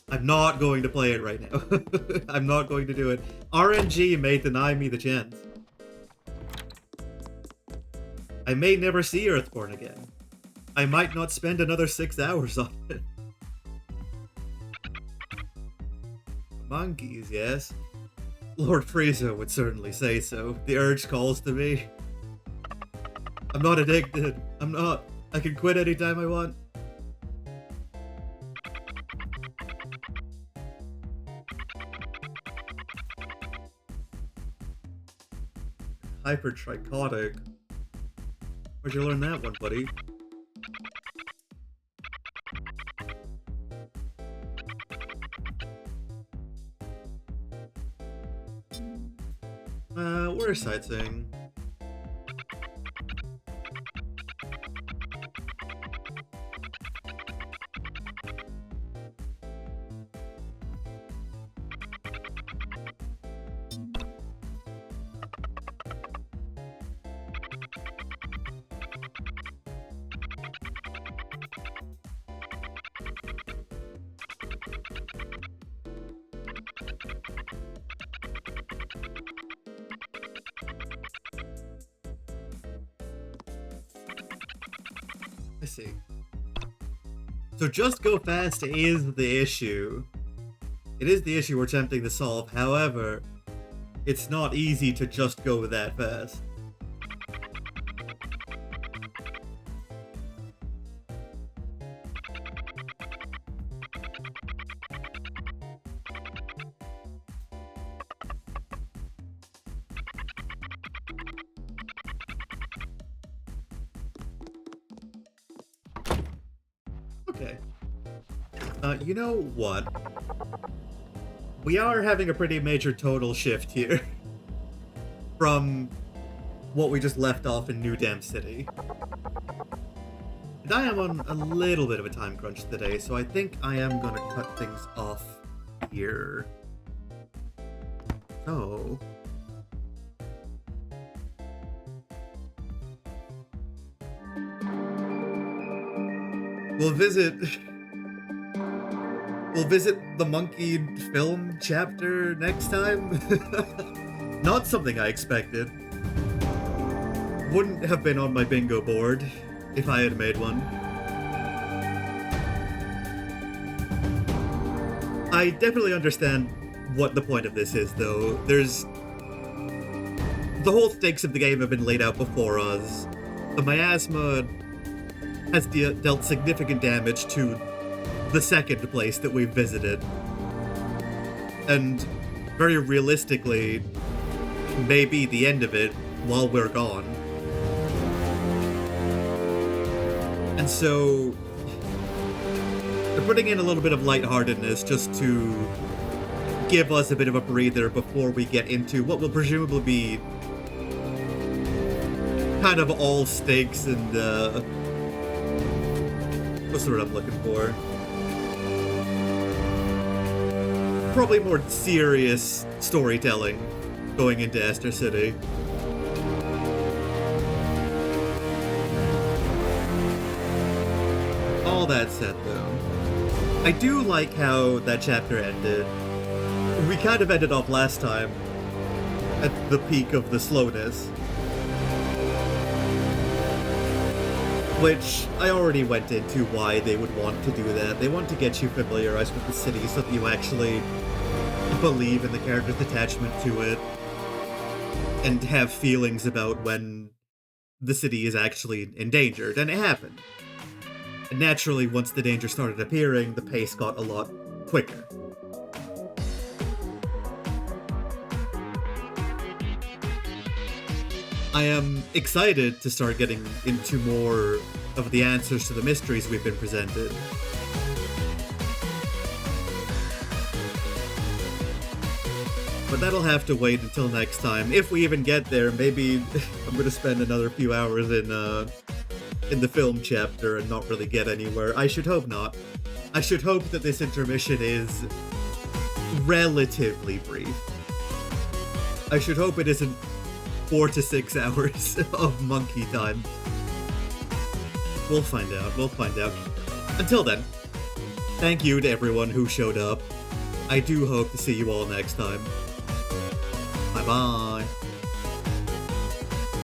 I'm not going to play it right now. I'm not going to do it. RNG may deny me the chance. I may never see Earthborn again. I might not spend another 6 hours on it. Monkeys, yes. Lord Frieza would certainly say so. The urge calls to me. I'm not addicted. I'm not. I can quit anytime I want. Hypertrichotic. Where'd you learn that one, buddy? We're sightseeing. I see. So just go fast is the issue. It is the issue we're attempting to solve. However, it's not easy to just go that fast. Okay. You know what? We are having a pretty major tonal shift here from what we just left off in New Dam City. And I am on a little bit of a time crunch today, so I think I am gonna cut things off here. So... We'll visit the monkey film chapter next time. Not something I expected. Wouldn't have been on my bingo board if I had made one. I definitely understand what the point of this is, though. The whole stakes of the game have been laid out before us. The miasma has dealt significant damage to the second place that we've visited. And very realistically, may be the end of it while we're gone. And so, they're putting in a little bit of lightheartedness just to give us a bit of a breather before we get into what will presumably be kind of all stakes and, what's the word I'm looking for? Probably more serious storytelling going into Esther City. All that said, though, I do like how that chapter ended. We kind of ended off last time at the peak of the slowness. Which I already went into why they would want to do that. They want to get you familiarized with the city so that you actually believe in the character's attachment to it and have feelings about when the city is actually endangered, and it happened. And naturally, once the danger started appearing, the pace got a lot quicker. I am excited to start getting into more of the answers to the mysteries we've been presented. But that'll have to wait until next time. If we even get there, maybe I'm gonna spend another few hours in the film chapter and not really get anywhere. I should hope not. I should hope that this intermission is relatively brief. I should hope it isn't 4 to 6 hours of monkey time. We'll find out, we'll find out. Until then, thank you to everyone who showed up. I do hope to see you all next time. Bye-bye.